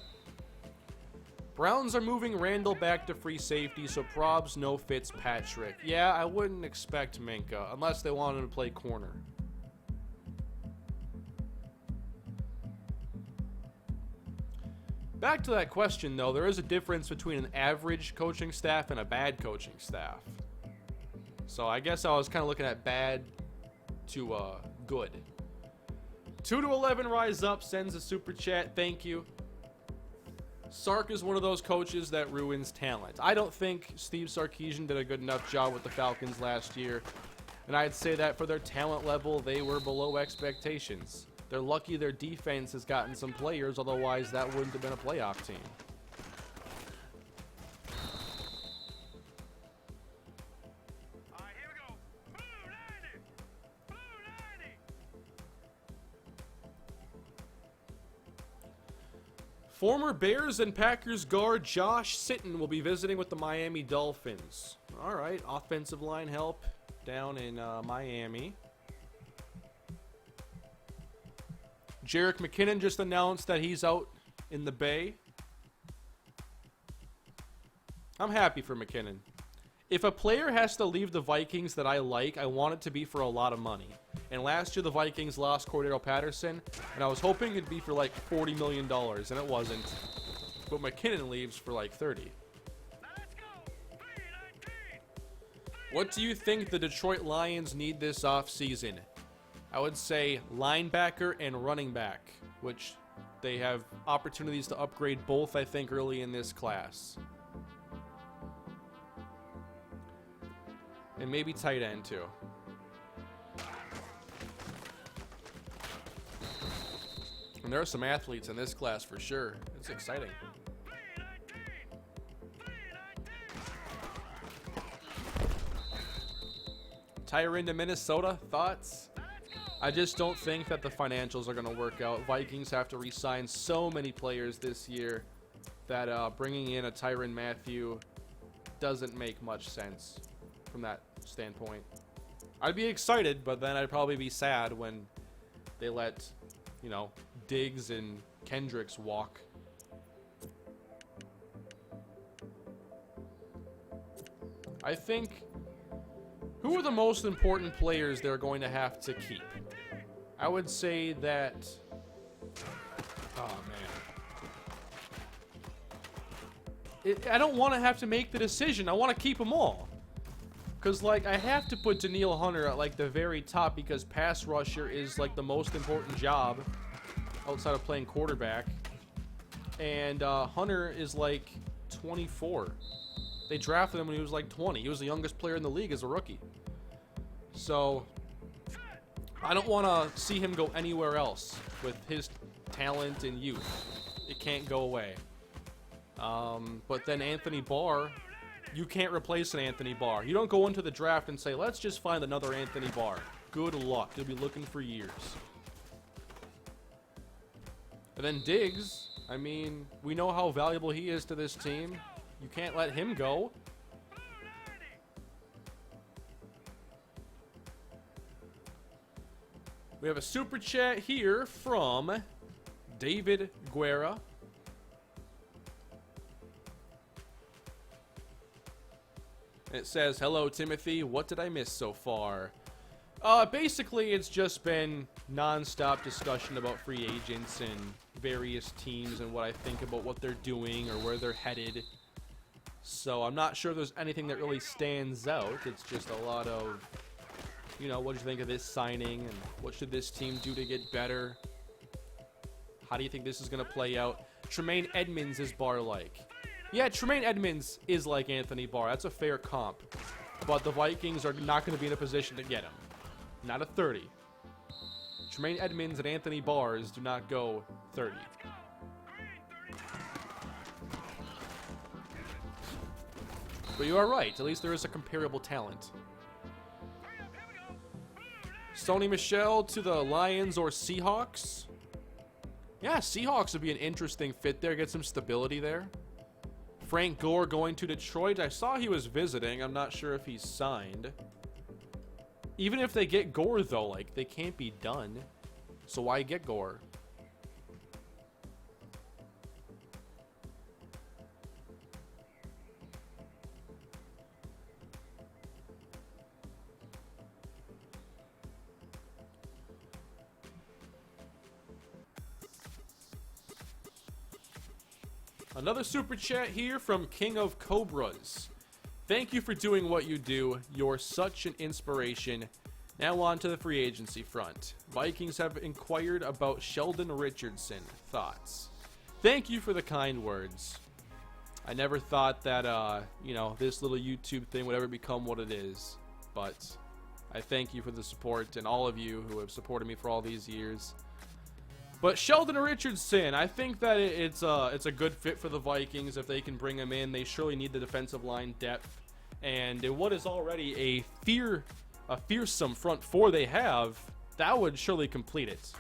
Browns are moving Randall back to free safety, so probs no Fitzpatrick. Yeah, I wouldn't expect Minka, unless they wanted to play corner. Back to that question, though, there is a difference between an average coaching staff and a bad coaching staff. So I guess I was kind of looking at bad to good. 2-11 Rise Up sends a super chat. Thank you. Sark is one of those coaches that ruins talent. I don't think Steve Sarkisian did a good enough job with the Falcons last year. And I'd say that for their talent level, they were below expectations. They're lucky their defense has gotten some players, otherwise that wouldn't have been a playoff team.
All right, here we go. Blue 90. Blue 90.
Former Bears and Packers guard Josh Sitton will be visiting with the Miami Dolphins. All right, offensive line help down in Miami. Jerick McKinnon just announced that he's out in the Bay. I'm happy for McKinnon. If a player has to leave the Vikings that I like, I want it to be for a lot of money. And last year the Vikings lost Cordero Patterson, and I was hoping it'd be for like $40 million, and it wasn't. But McKinnon leaves for like 30.
Now let's go. 319.
What do you think the Detroit Lions need this offseason? I would say linebacker and running back, which they have opportunities to upgrade both, I think, early in this class. And maybe tight end, too. And there are some athletes in this class for sure. It's exciting.
319.
Tyron to Minnesota, thoughts? I just don't think that the financials are going to work out. Vikings have to re-sign so many players this year that bringing in a Tyrann Mathieu doesn't make much sense from that standpoint. I'd be excited, but then I'd probably be sad when they let, you know, Diggs and Kendricks walk. I think, who are the most important players they're going to have to keep? I would say that, oh man. I don't want to have to make the decision. I want to keep them all. Because, like, I have to put Danielle Hunter at, like, the very top because pass rusher is, like, the most important job outside of playing quarterback. And Hunter is, like, 24. They drafted him when he was, like, 20. He was the youngest player in the league as a rookie. So, I don't want to see him go anywhere else with his talent and youth. It can't go away. But then Anthony Barr, you can't replace an Anthony Barr. You don't go into the draft and say, let's just find another Anthony Barr. Good luck. You'll be looking for years. And then Diggs, I mean, we know how valuable he is to this team. You can't let him go. We have a super chat here from David Guerra. It says, hello, Timothy. What did I miss so far? Basically, it's just been non-stop discussion about free agents and various teams and what I think about what they're doing or where they're headed. So I'm not sure there's anything that really stands out. It's just a lot of, you know, what do you think of this signing and what should this team do to get better? How do you think this is going to play out? Tremaine Edmonds is Barr-like. Yeah, Tremaine Edmonds is like Anthony Barr. That's a fair comp. But the Vikings are not going to be in a position to get him. Not at 30. Tremaine Edmonds and Anthony Barrs do not go 30. But you are right. At least there is a comparable talent. Sony Michel to the Lions or Seahawks. Yeah, Seahawks would be an interesting fit there. Get some stability there. Frank Gore going to Detroit. I saw he was visiting. I'm not sure if he's signed. Even if they get Gore, though, like, they can't be done. So why get Gore? Another super chat here from King of Cobras. Thank you for doing what you do. You're such an inspiration. Now on to the free agency front. Vikings have inquired about Sheldon Richardson. Thoughts? Thank you for the kind words. I never thought that, you know, this little YouTube thing would ever become what it is. But I thank you for the support and all of you who have supported me for all these years. But Sheldon Richardson, I think that it's a good fit for the Vikings if they can bring him in. They surely need the defensive line depth. And in what is already a fearsome front four they have, that would surely complete it.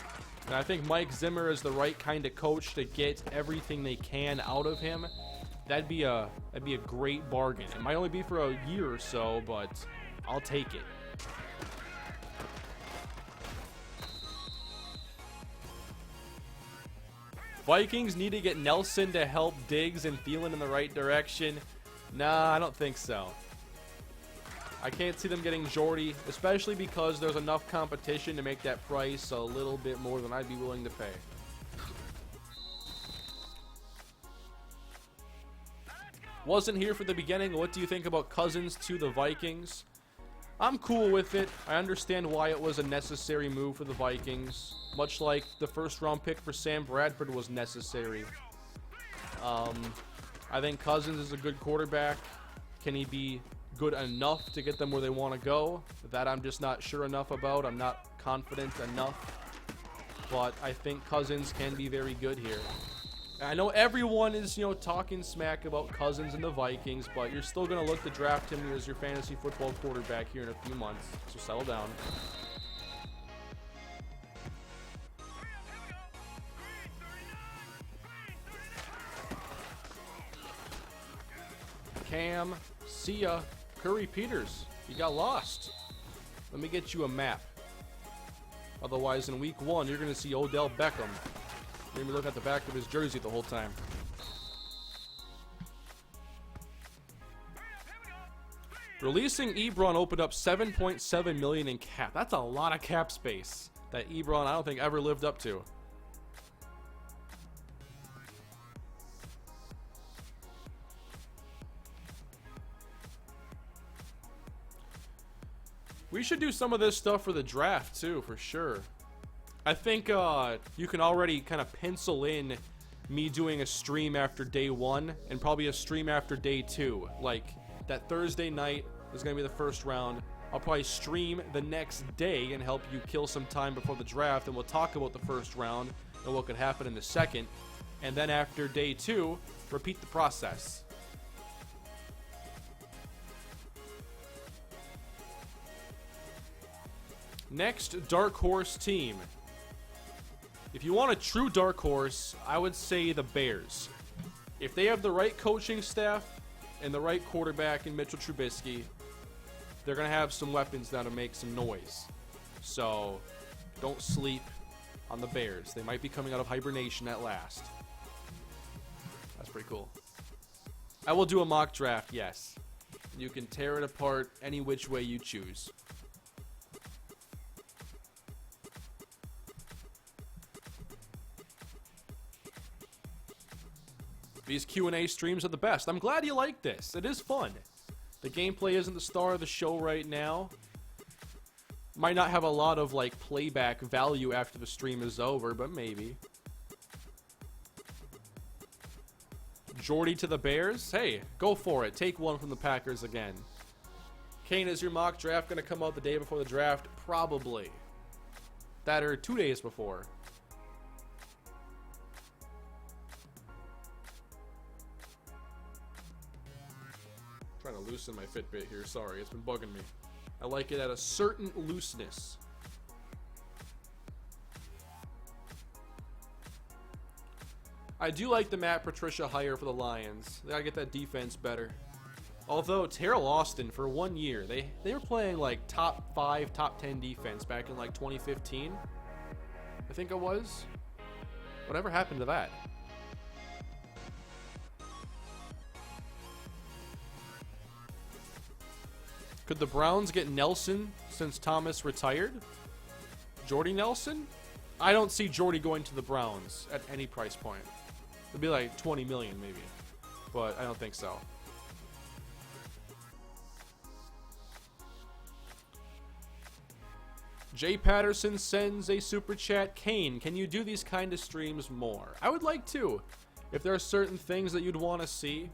And I think Mike Zimmer is the right kind of coach to get everything they can out of him. That'd be a great bargain. It might only be for a year or so, but I'll take it. Vikings need to get Nelson to help Diggs and Thielen in the right direction. Nah, I don't think so. I can't see them getting Jordy, especially because there's enough competition to make that price a little bit more than I'd be willing to pay. Wasn't here for the beginning. What do you think about Cousins to the Vikings? I'm cool with it. I understand why it was a necessary move for the Vikings. Much like the first-round pick for Sam Bradford was necessary. I think Cousins is a good quarterback. Can he be good enough to get them where they want to go? That I'm just not sure enough about. I'm not confident enough. But I think Cousins can be very good here. I know everyone is, you know, talking smack about Cousins and the Vikings, but you're still going to look to draft him as your fantasy football quarterback here in a few months. So settle down. Cam, see ya. Curry Peters, you got lost. Let me get you a map. Otherwise, in week 1, you're going to see Odell Beckham. Made me look at the back of his jersey the whole time. Releasing Ebron opened up $7.7 million in cap. That's a lot of cap space that Ebron, I don't think, ever lived up to. We should do some of this stuff for the draft, too, for sure. I think you can already kind of pencil in me doing a stream after day 1 and probably a stream after day 2. Like, that Thursday night is going to be the first round. I'll probably stream the next day and help you kill some time before the draft, and we'll talk about the first round and what could happen in the second. And then after day 2, repeat the process. Next, dark horse team. If you want a true dark horse, I would say the Bears. If they have the right coaching staff and the right quarterback in Mitchell Trubisky, they're going to have some weapons now to make some noise. So, don't sleep on the Bears. They might be coming out of hibernation at last. That's pretty cool. I will do a mock draft, yes. You can tear it apart any which way you choose. These Q&A streams are the best. I'm glad you like this. It is fun. The gameplay isn't the star of the show right now. Might not have a lot of, like, playback value after the stream is over, but maybe. Jordy to the Bears? Hey, go for it. Take one from the Packers again. Kane, is your mock draft going to come out the day before the draft? Probably. That or 2 days before. Trying to loosen my Fitbit here. Sorry, it's been bugging me. I like it at a certain looseness. I do like the Matt Patricia hire for the Lions. They gotta get that defense better. Although Terrell Austin, for 1 year, they were playing like top 5, top 10 defense back in like 2015. I think it was. Whatever happened to that? Could the Browns get Nelson since Thomas retired? Jordy Nelson? I don't see Jordy going to the Browns at any price point. It'd be like 20 million maybe, but I don't think so. Jay Patterson sends a super chat. Kane, can you do these kind of streams more? I would like to. If there are certain things that you'd want to see.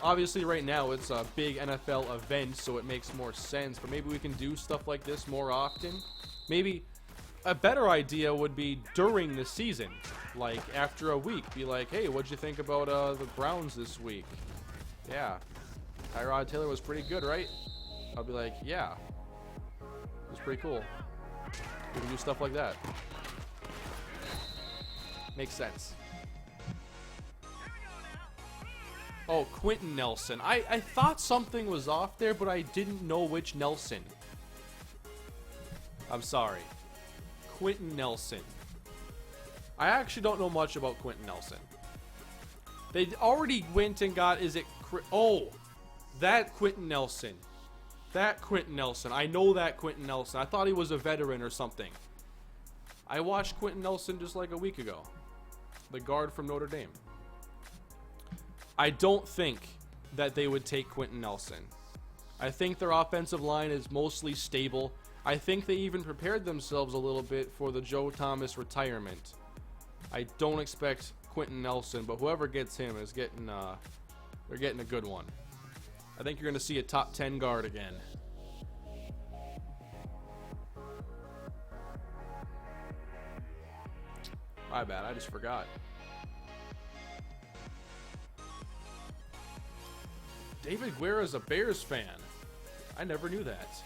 Obviously right now it's a big NFL event, so it makes more sense, but maybe we can do stuff like this more often. Maybe a better idea would be during the season, like after a week, be like, hey, what'd you think about the Browns this week? Yeah, Tyrod Taylor was pretty good, right? I'll be like, yeah, it was pretty cool. We can do stuff like that. Makes sense. Oh, Quentin Nelson. I thought something was off there, but I didn't know which Nelson. I'm sorry. Quentin Nelson. I actually don't know much about Quentin Nelson. They already went and got, oh, that Quentin Nelson. That Quentin Nelson. I know that Quentin Nelson. I thought he was a veteran or something. I watched Quentin Nelson just like a week ago. The guard from Notre Dame. I don't think that they would take Quentin Nelson. I think their offensive line is mostly stable. I think they even prepared themselves a little bit for the Joe Thomas retirement. I don't expect Quentin Nelson, but whoever gets him is getting, they're getting a good one. I think you're going to see a top 10 guard again. My bad, I just forgot. David Guerra is a Bears fan. I never knew that.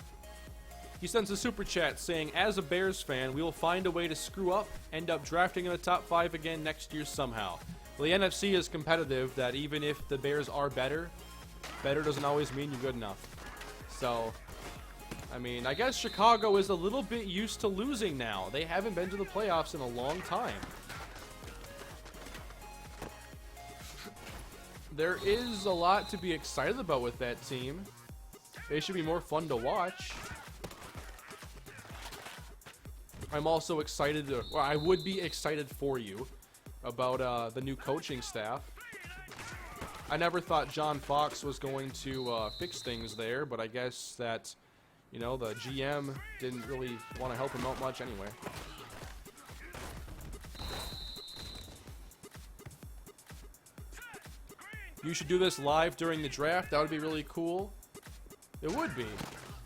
He sends a super chat saying, as a Bears fan, we will find a way to screw up, end up drafting in the top 5 again next year somehow. Well, the NFC is competitive that even if the Bears are better, better doesn't always mean you're good enough. So, I mean, I guess Chicago is a little bit used to losing now. They haven't been to the playoffs in a long time. There is a lot to be excited about with that team. They should be more fun to watch. I'm also excited to, well, I would be excited for you about the new coaching staff. I never thought John Fox was going to fix things there, but I guess that, you know, the GM didn't really want to help him out much anyway. You should do this live during the draft. That would be really cool. It would be.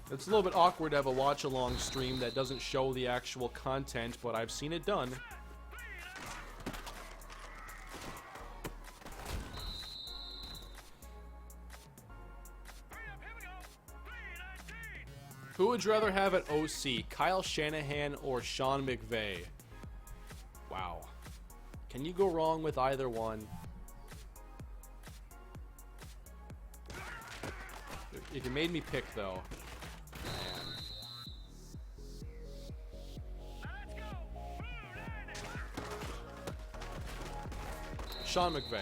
It's a little bit awkward to have a watch-along stream that doesn't show the actual content, but I've seen it done. Who would you rather have at OC, Kyle Shanahan or Sean McVay? Wow. Can you go wrong with either one? If you made me pick, though, man. Sean McVay.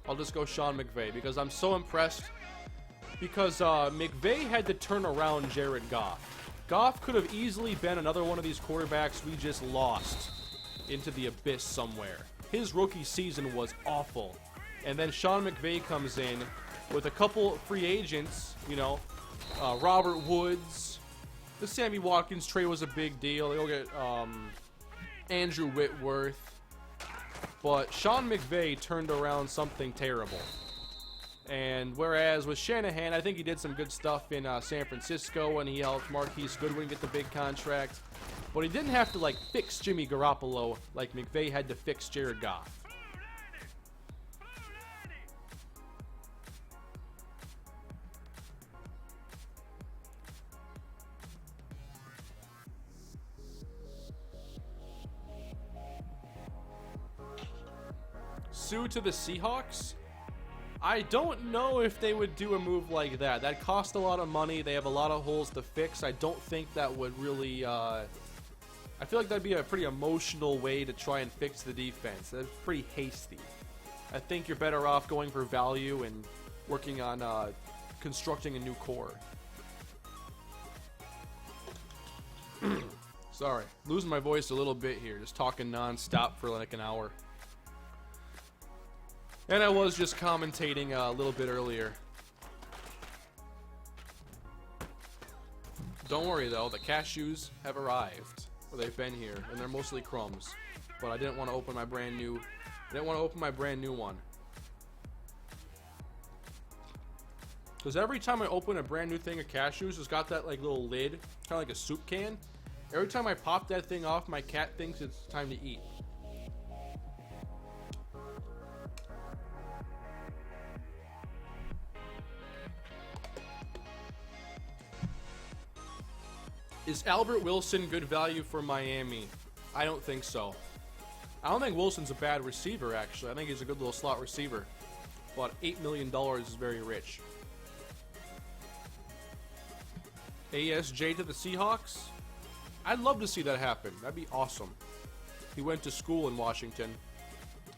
I'll just go Sean McVay because I'm so impressed. Because McVay had to turn around Jared Goff. Goff could have easily been another one of these quarterbacks we just lost into the abyss somewhere. his rookie season was awful. And then Sean McVay comes in with a couple free agents, you know, Robert Woods. The Sammy Watkins trade was a big deal. They'll get Andrew Whitworth. But Sean McVay turned around something terrible. And whereas with Shanahan, I think he did some good stuff in San Francisco when he helped Marquise Goodwin get the big contract. But he didn't have to, like, fix Jimmy Garoppolo like McVay had to fix Jared Goff. Sue to the Seahawks? I don't know if they would do a move like that. That cost a lot of money. They have a lot of holes to fix. I don't think that would really... I feel like that'd be a pretty emotional way to try and fix the defense. That's pretty hasty. I think you're better off going for value and working on constructing a new core. Sorry. Losing my voice a little bit here. Just talking non-stop for like an hour. And I was just commentating a little bit earlier. Don't worry though, the cashews have arrived. Or they've been here, and they're mostly crumbs. But I didn't want to open my brand new one. Because every time I open a brand new thing of cashews, it's got that like little lid, kind of like a soup can. Every time I pop that thing off, my cat thinks it's time to eat. Is Albert Wilson good value for Miami? I don't think so. I don't think Wilson's a bad receiver, actually. I think he's a good little slot receiver. But $8 million is very rich. ASJ to the Seahawks? I'd love to see that happen. That'd be awesome. He went to school in Washington.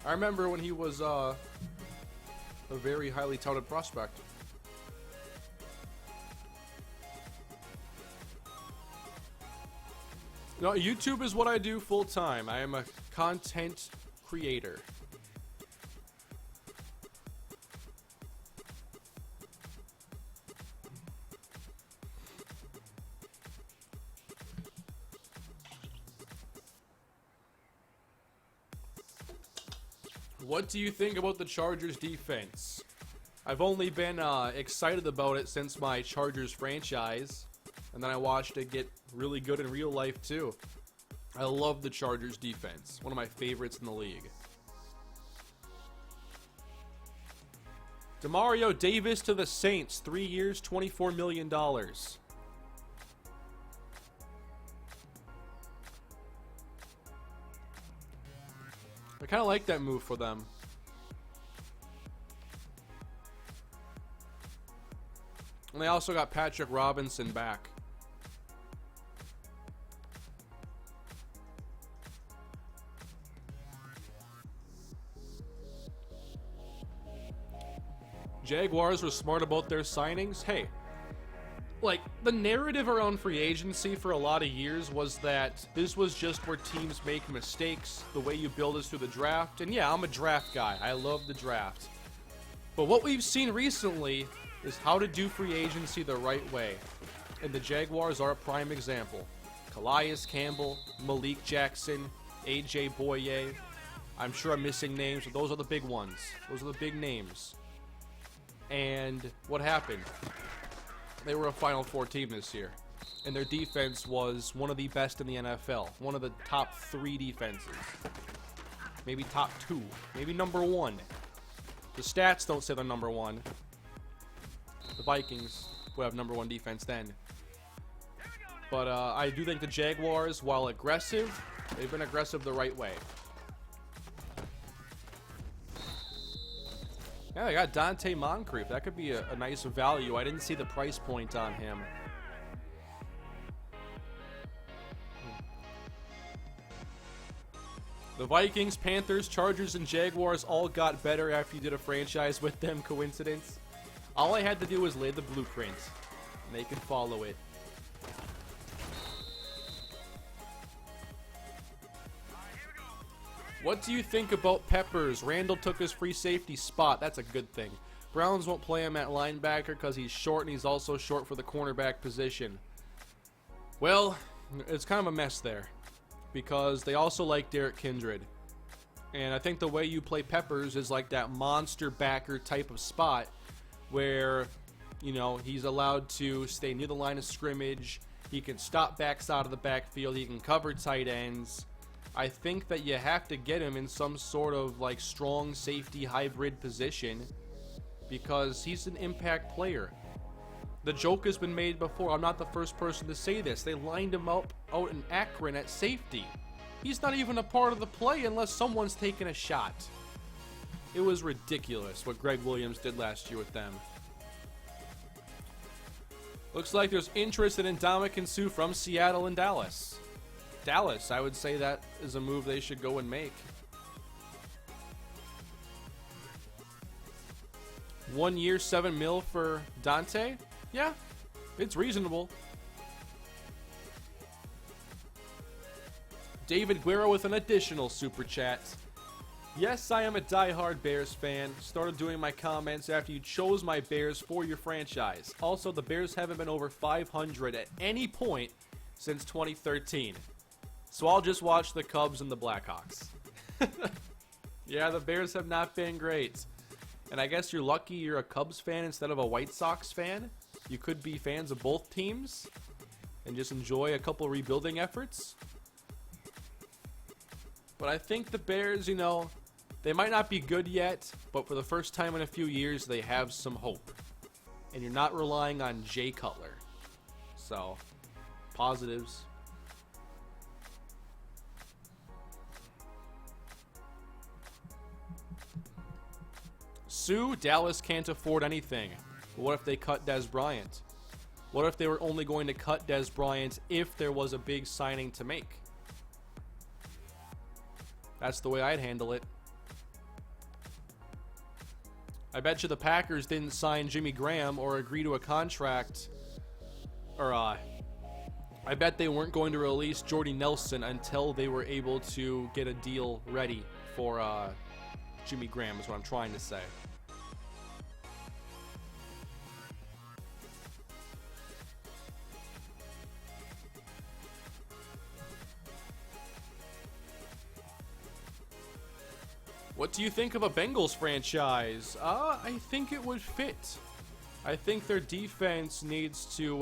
I remember when he was a very highly touted prospect. No, YouTube is what I do full time. I am a content creator. What do you think about the Chargers defense? I've only been excited about it since my Chargers franchise. And then I watched it get really good in real life, too. I love the Chargers defense. One of my favorites in the league. Demario Davis to the Saints. 3 years, $24 million. I kind of like that move for them. And they also got Patrick Robinson back. Jaguars were smart about their signings. Hey, like, the narrative around free agency for a lot of years was that this was just where teams make mistakes. The way you build is through the draft. And yeah, I'm a draft guy. I love the draft. But what we've seen recently is how to do free agency the right way. And the Jaguars are a prime example. Calais Campbell, Malik Jackson, AJ Boye. I'm sure I'm missing names, but those are the big ones. Those are the big names. And what happened? They were a Final Four team this year. And their defense was one of the best in the NFL. One of the top 3 defenses. Maybe top 2. Maybe number 1. The stats don't say they're number 1. The Vikings would have number 1 defense then. But I do think the Jaguars, while aggressive, they've been aggressive the right way. Yeah, I got Dante Moncrief. That could be a nice value. I didn't see the price point on him. The Vikings, Panthers, Chargers, and Jaguars all got better after you did a franchise with them. Coincidence? All I had to do was lay the blueprint, and they could follow it. What do you think about Peppers? Randall took his free safety spot. That's a good thing. Browns won't play him at linebacker because he's short, and he's also short for the cornerback position. Well, it's kind of a mess there because they also like Derek Kindred. And I think the way you play Peppers is like that monster backer type of spot where, you know, he's allowed to stay near the line of scrimmage. He can stop backs out of the backfield. He can cover tight ends. I think that you have to get him in some sort of like strong safety hybrid position because he's an impact player. The joke has been made before. I'm not the first person to say this. They lined him up out in Akron at safety. He's not even a part of the play unless someone's taking a shot. It was ridiculous what Greg Williams did last year with them. Looks like there's interest in Ndamukong Suh from Seattle and Dallas. Dallas, I would say that is a move they should go and make. 1 year, $7 million for Dante? Yeah, it's reasonable. David Guerrero with an additional super chat. Yes, I am a diehard Bears fan. Started doing my comments after you chose my Bears for your franchise. Also, the Bears haven't been over 500 at any point since 2013. So I'll just watch the Cubs and the Blackhawks. Yeah, the Bears have not been great. And I guess you're lucky you're a Cubs fan instead of a White Sox fan. You could be fans of both teams and just enjoy a couple rebuilding efforts. But I think the Bears, you know, they might not be good yet, but for the first time in a few years, they have some hope. And you're not relying on Jay Cutler. So, positives. Sue, Dallas can't afford anything. But what if they cut Dez Bryant? What if they were only going to cut Dez Bryant if there was a big signing to make? That's the way I'd handle it. I bet you the Packers didn't sign Jimmy Graham or agree to a contract. Or, I bet they weren't going to release Jordy Nelson until they were able to get a deal ready for Jimmy Graham, is what I'm trying to say. What do you think of a Bengals franchise? I think it would fit. I think their defense needs to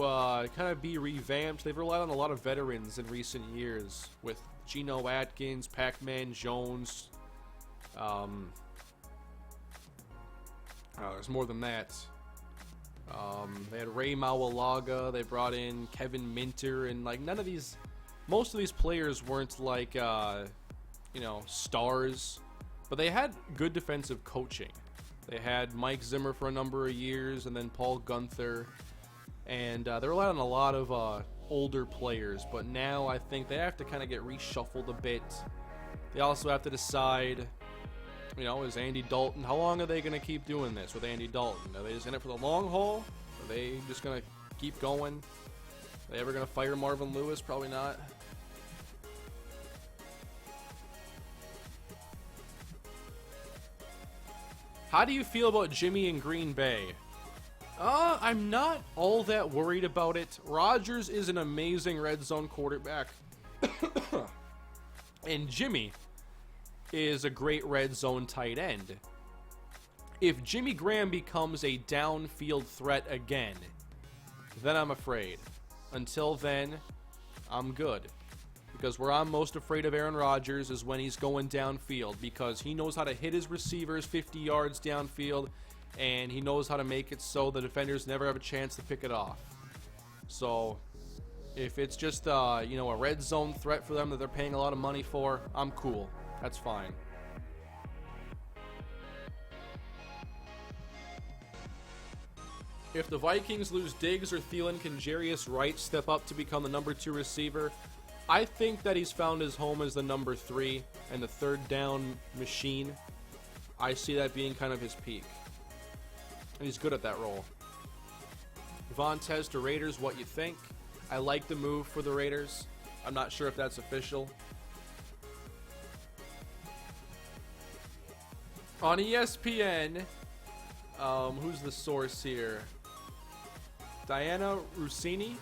kind of be revamped. They've relied on a lot of veterans in recent years with Geno Atkins, Pac-Man Jones. There's more than that. They had Ray Maualaga. They brought in Kevin Minter, and like most of these players weren't like stars. But they had good defensive coaching. They had Mike Zimmer for a number of years, and then Paul Gunther. And they relied on a lot of older players. But now I think they have to kind of get reshuffled a bit. They also have to decide, is Andy Dalton, how long are they going to keep doing this with Andy Dalton? Are they just in it for the long haul? Are they just going to keep going? Are they ever going to fire Marvin Lewis? Probably not. How do you feel about Jimmy in Green Bay? I'm not all that worried about it. Rodgers is an amazing red zone quarterback. And Jimmy is a great red zone tight end. If Jimmy Graham becomes a downfield threat again, then I'm afraid. Until then, I'm good. Because where I'm most afraid of Aaron Rodgers is when he's going downfield, because he knows how to hit his receivers 50 yards downfield, and he knows how to make it so the defenders never have a chance to pick it off. So if it's just a red zone threat for them that they're paying a lot of money for, I'm cool. That's fine. If the Vikings lose Diggs or Thielen, can Jarius Wright step up to become the number 2 receiver? I think that he's found his home as the number 3 and the third down machine. I see that being kind of his peak. And he's good at that role. Vontaze to Raiders, what you think? I like the move for the Raiders. I'm not sure if that's official. On ESPN, who's the source here? Diana Rossini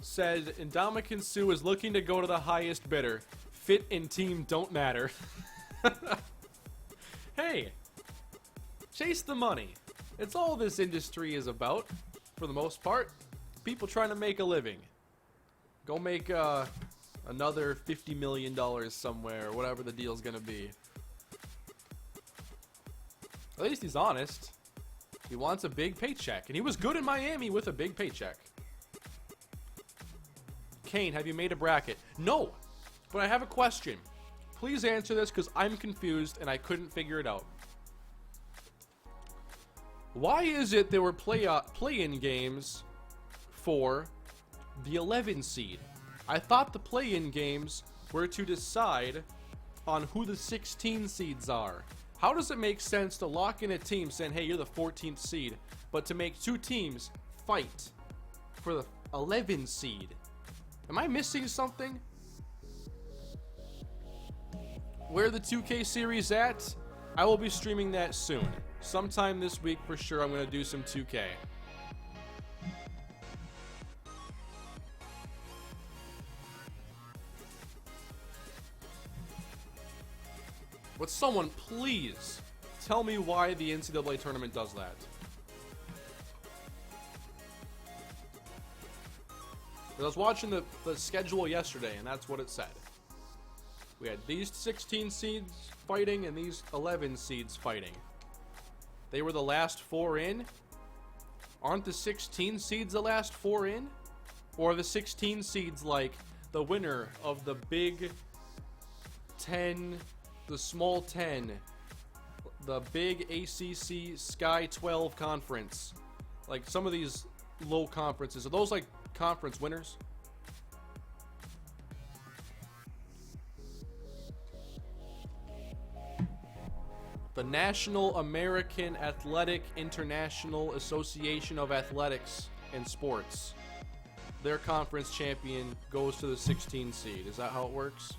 said Ndamukong Suh is looking to go to the highest bidder. Fit and team don't matter. Hey, chase the money. It's all this industry is about, for the most part. People trying to make a living. Go make another $50 million somewhere, whatever the deal's gonna be. At least he's honest. He wants a big paycheck, and he was good in Miami with a big paycheck. Kane, have you made a bracket? No, but I have a question. Please answer this because I'm confused and I couldn't figure it out. Why is it there were play-in games for the 11 seed? I thought the play-in games were to decide on who the 16 seeds are. How does it make sense to lock in a team saying, hey, you're the 14th seed, but to make two teams fight for the 11 seed? Am I missing something? Where the 2K series at? I will be streaming that soon. Sometime this week for sure, I'm going to do some 2K. Would someone please tell me why the NCAA tournament does that? I was watching the schedule yesterday, and that's what it said. We had these 16 seeds fighting and these 11 seeds fighting. They were the last four in. Aren't the 16 seeds the last four in? Or are the 16 seeds like the winner of the Big 10, the Small 10, the Big ACC Sky 12 conference? Like some of these low conferences, are those like conference winners? The National American Athletic International Association of Athletics and Sports. Their conference champion goes to the 16 seed. Is that how it works?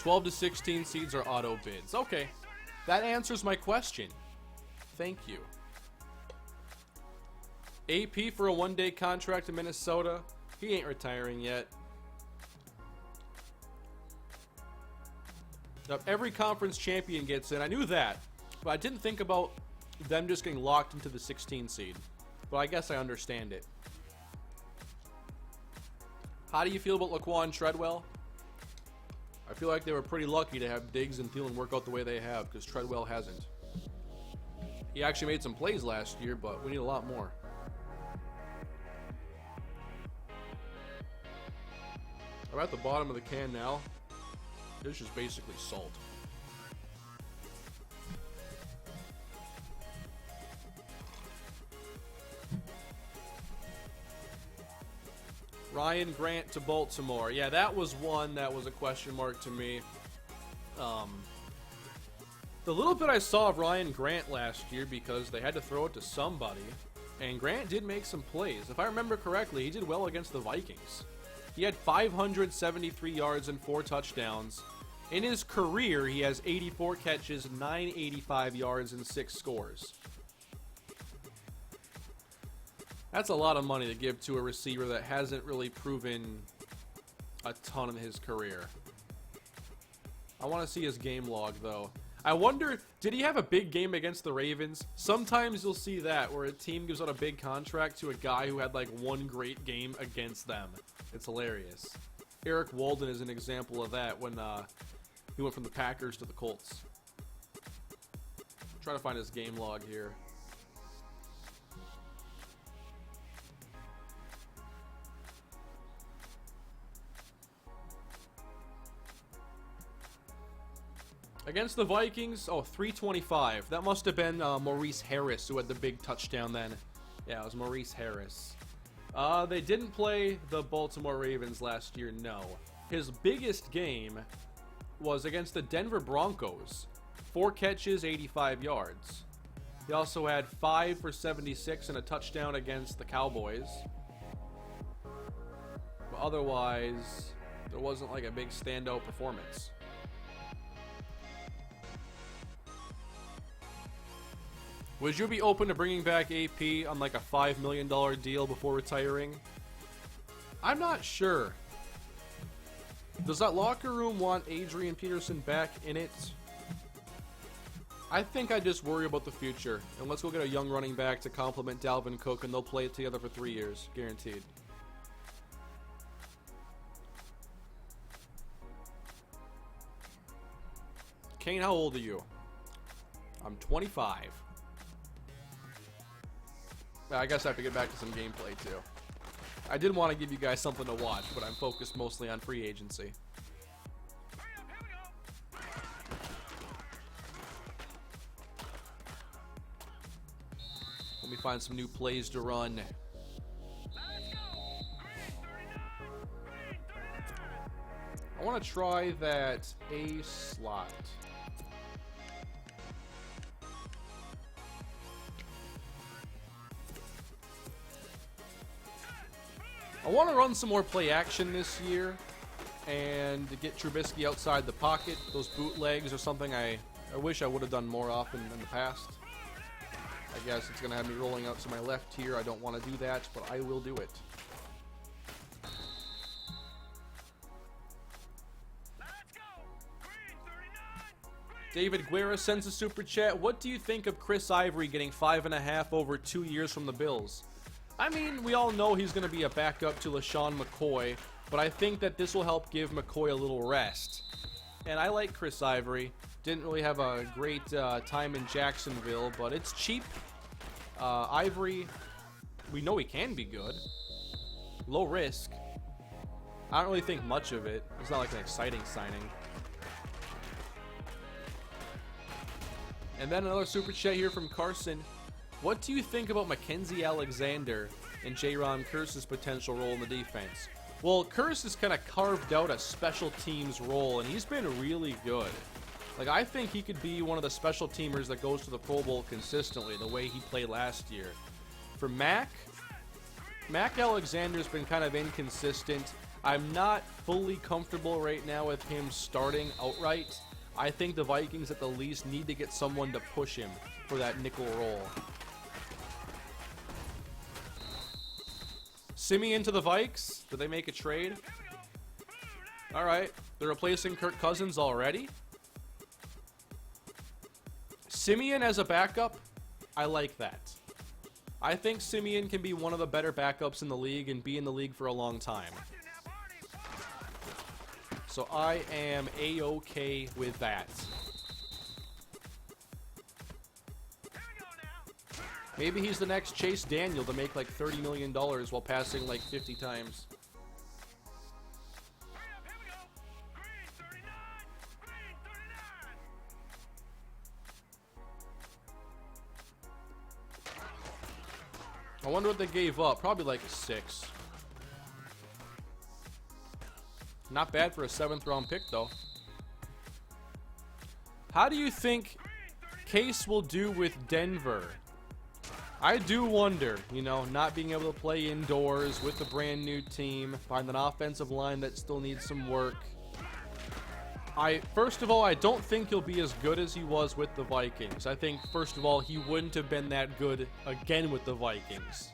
$12 to 16 seeds are auto bids. Okay, that answers my question. Thank you. AP for a one-day contract in Minnesota. He ain't retiring yet. Now, every conference champion gets in. I knew that, but I didn't think about them just getting locked into the 16 seed. But I guess I understand it. How do you feel about Laquan Treadwell? I feel like they were pretty lucky to have Diggs and Thielen work out the way they have, because Treadwell hasn't. He actually made some plays last year, but we need a lot more. I'm at the bottom of the can now. This is basically salt. Ryan Grant to Baltimore. Yeah, that was one that was a question mark to me. The little bit I saw of Ryan Grant last year, because they had to throw it to somebody, and Grant did make some plays. If I remember correctly, he did well against the Vikings. He had 573 yards and 4 touchdowns. In his career, he has 84 catches, 985 yards, and 6 scores. That's a lot of money to give to a receiver that hasn't really proven a ton in his career. I want to see his game log, though. I wonder, did he have a big game against the Ravens? Sometimes you'll see that, where a team gives out a big contract to a guy who had like one great game against them. It's hilarious. Eric Walden is an example of that when he went from the Packers to the Colts. I'm trying to find his game log here. Against the Vikings, 325. That must have been Maurice Harris who had the big touchdown then. Yeah, it was Maurice Harris. They didn't play the Baltimore Ravens last year, no. His biggest game was against the Denver Broncos. 4 catches, 85 yards. He also had 5 for 76 and a touchdown against the Cowboys. But otherwise, there wasn't like a big standout performance. Would you be open to bringing back AP on like a $5 million deal before retiring? I'm not sure. Does that locker room want Adrian Peterson back in it? I think I just worry about the future. And let's go get a young running back to complement Dalvin Cook, and they'll play it together for 3 years. Guaranteed. Kane, how old are you? I'm 25. I guess I have to get back to some gameplay too. I did want to give you guys something to watch, but I'm focused mostly on free agency. Let me find some new plays to run. I want to try that A slot. I want to run some more play action this year and get Trubisky outside the pocket. Those bootlegs are something I wish I would have done more often in the past. I guess it's going to have me rolling out to my left here. I don't want to do that, but I will do it. David Guerra sends a super chat. What do you think of Chris Ivory getting 5.5 over 2 years from the Bills? I mean, we all know he's going to be a backup to LaShawn McCoy, but I think that this will help give McCoy a little rest. And I like Chris Ivory. Didn't really have a great time in Jacksonville, but it's cheap. Ivory, we know he can be good. Low risk. I don't really think much of it. It's not like an exciting signing. And then another super chat here from Carson. What do you think about Mackenzie Alexander and Jaron Kearse's potential role in the defense? Well, Kearse has kind of carved out a special teams role, and he's been really good. Like, I think he could be one of the special teamers that goes to the Pro Bowl consistently, the way he played last year. For Mac Alexander's been kind of inconsistent. I'm not fully comfortable right now with him starting outright. I think the Vikings at the least need to get someone to push him for that nickel role. Simeon to the Vikes. Did they make a trade? Alright. They're replacing Kirk Cousins already. Simeon as a backup, I like that. I think Simeon can be one of the better backups in the league and be in the league for a long time. So I am A-okay with that. Maybe he's the next Chase Daniel to make like $30 million while passing like 50 times. I wonder what they gave up. Probably like a 6. Not bad for a 7th round pick though. How do you think Case will do with Denver? I do wonder, you know, not being able to play indoors with a brand new team, find an offensive line that still needs some work. First of all, I don't think he'll be as good as he was with the Vikings. I think, first of all, he wouldn't have been that good again with the Vikings.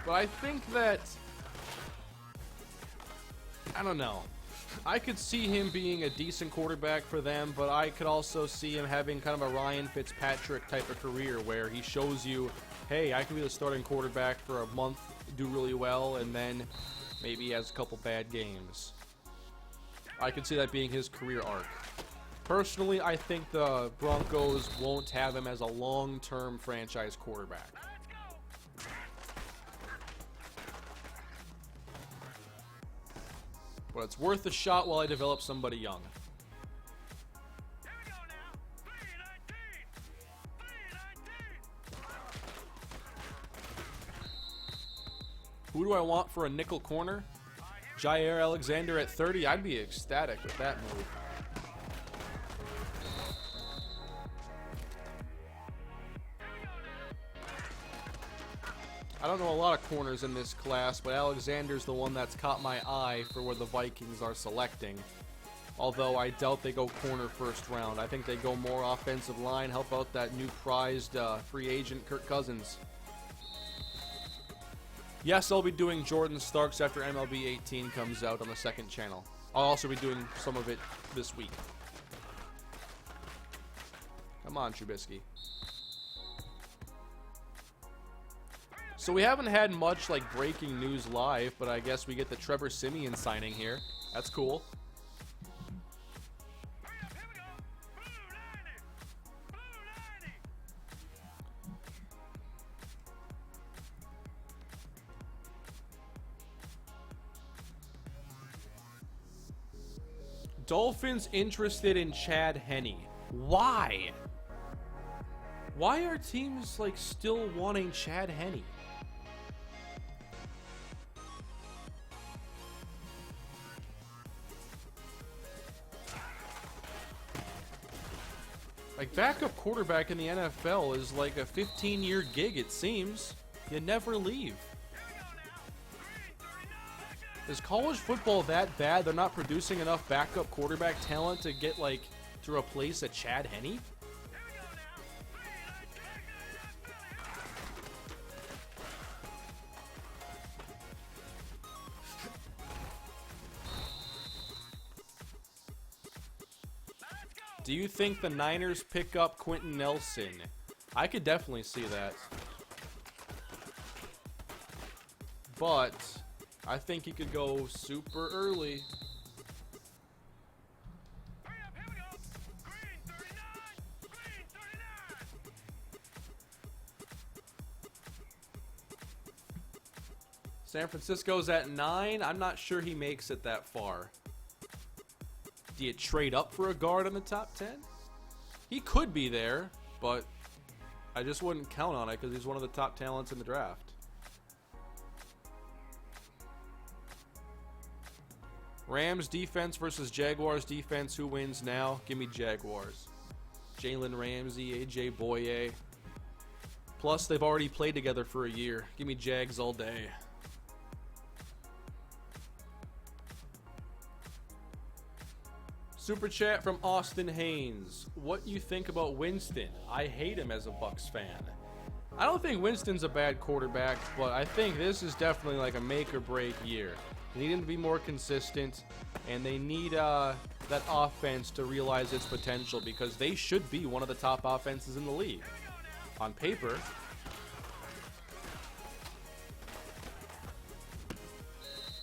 But I think that, I don't know. I could see him being a decent quarterback for them, but I could also see him having kind of a Ryan Fitzpatrick type of career where he shows you, hey, I can be the starting quarterback for a month, do really well, and then maybe he has a couple bad games. I could see that being his career arc. Personally, I think the Broncos won't have him as a long-term franchise quarterback. But it's worth a shot while I develop somebody young. Who do I want for a nickel corner? Jair Alexander at 30. I'd be ecstatic with that move. I don't know a lot of corners in this class, but Alexander's the one that's caught my eye for where the Vikings are selecting. Although I doubt they go corner first round. I think they go more offensive line, help out that new prized free agent Kirk Cousins. Yes, I'll be doing Jordan Starks after MLB 18 comes out on the second channel. I'll also be doing some of it this week. Come on, Trubisky. So we haven't had much like breaking news live, but I guess we get the Trevor Siemian signing here. That's cool. Dolphins interested in Chad Henne. Why? Why are teams like still wanting Chad Henne? Like, backup quarterback in the NFL is like a 15-year gig, it seems. You never leave. Is college football that bad? They're not producing enough backup quarterback talent to get, like, to replace a Chad Henne? Do you think the Niners pick up Quentin Nelson? I could definitely see that. But I think he could go super early. San Francisco's at 9. I'm not sure he makes it that far. Do you trade up for a guard in the top 10? He could be there, but I just wouldn't count on it because he's one of the top talents in the draft. Rams defense versus Jaguars defense. Who wins now? Give me Jaguars. Jalen Ramsey, AJ Boye. Plus, they've already played together for a year. Give me Jags all day. Super chat from Austin Haynes. What you think about Winston? I hate him as a Bucs fan. I don't think Winston's a bad quarterback, but I think this is definitely like a make or break year. They need him to be more consistent, and they need that offense to realize its potential because they should be one of the top offenses in the league. On paper.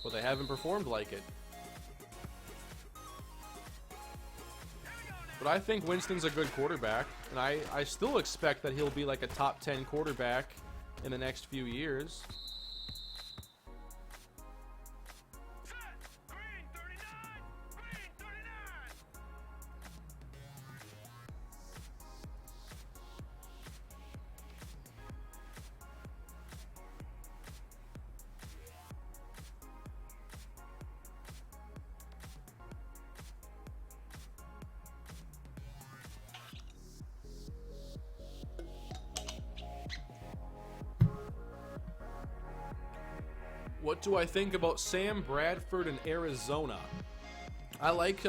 But they haven't performed like it. But I think Winston's a good quarterback, and I still expect that he'll be like a top 10 quarterback in the next few years. What do I think about Sam Bradford in Arizona? I like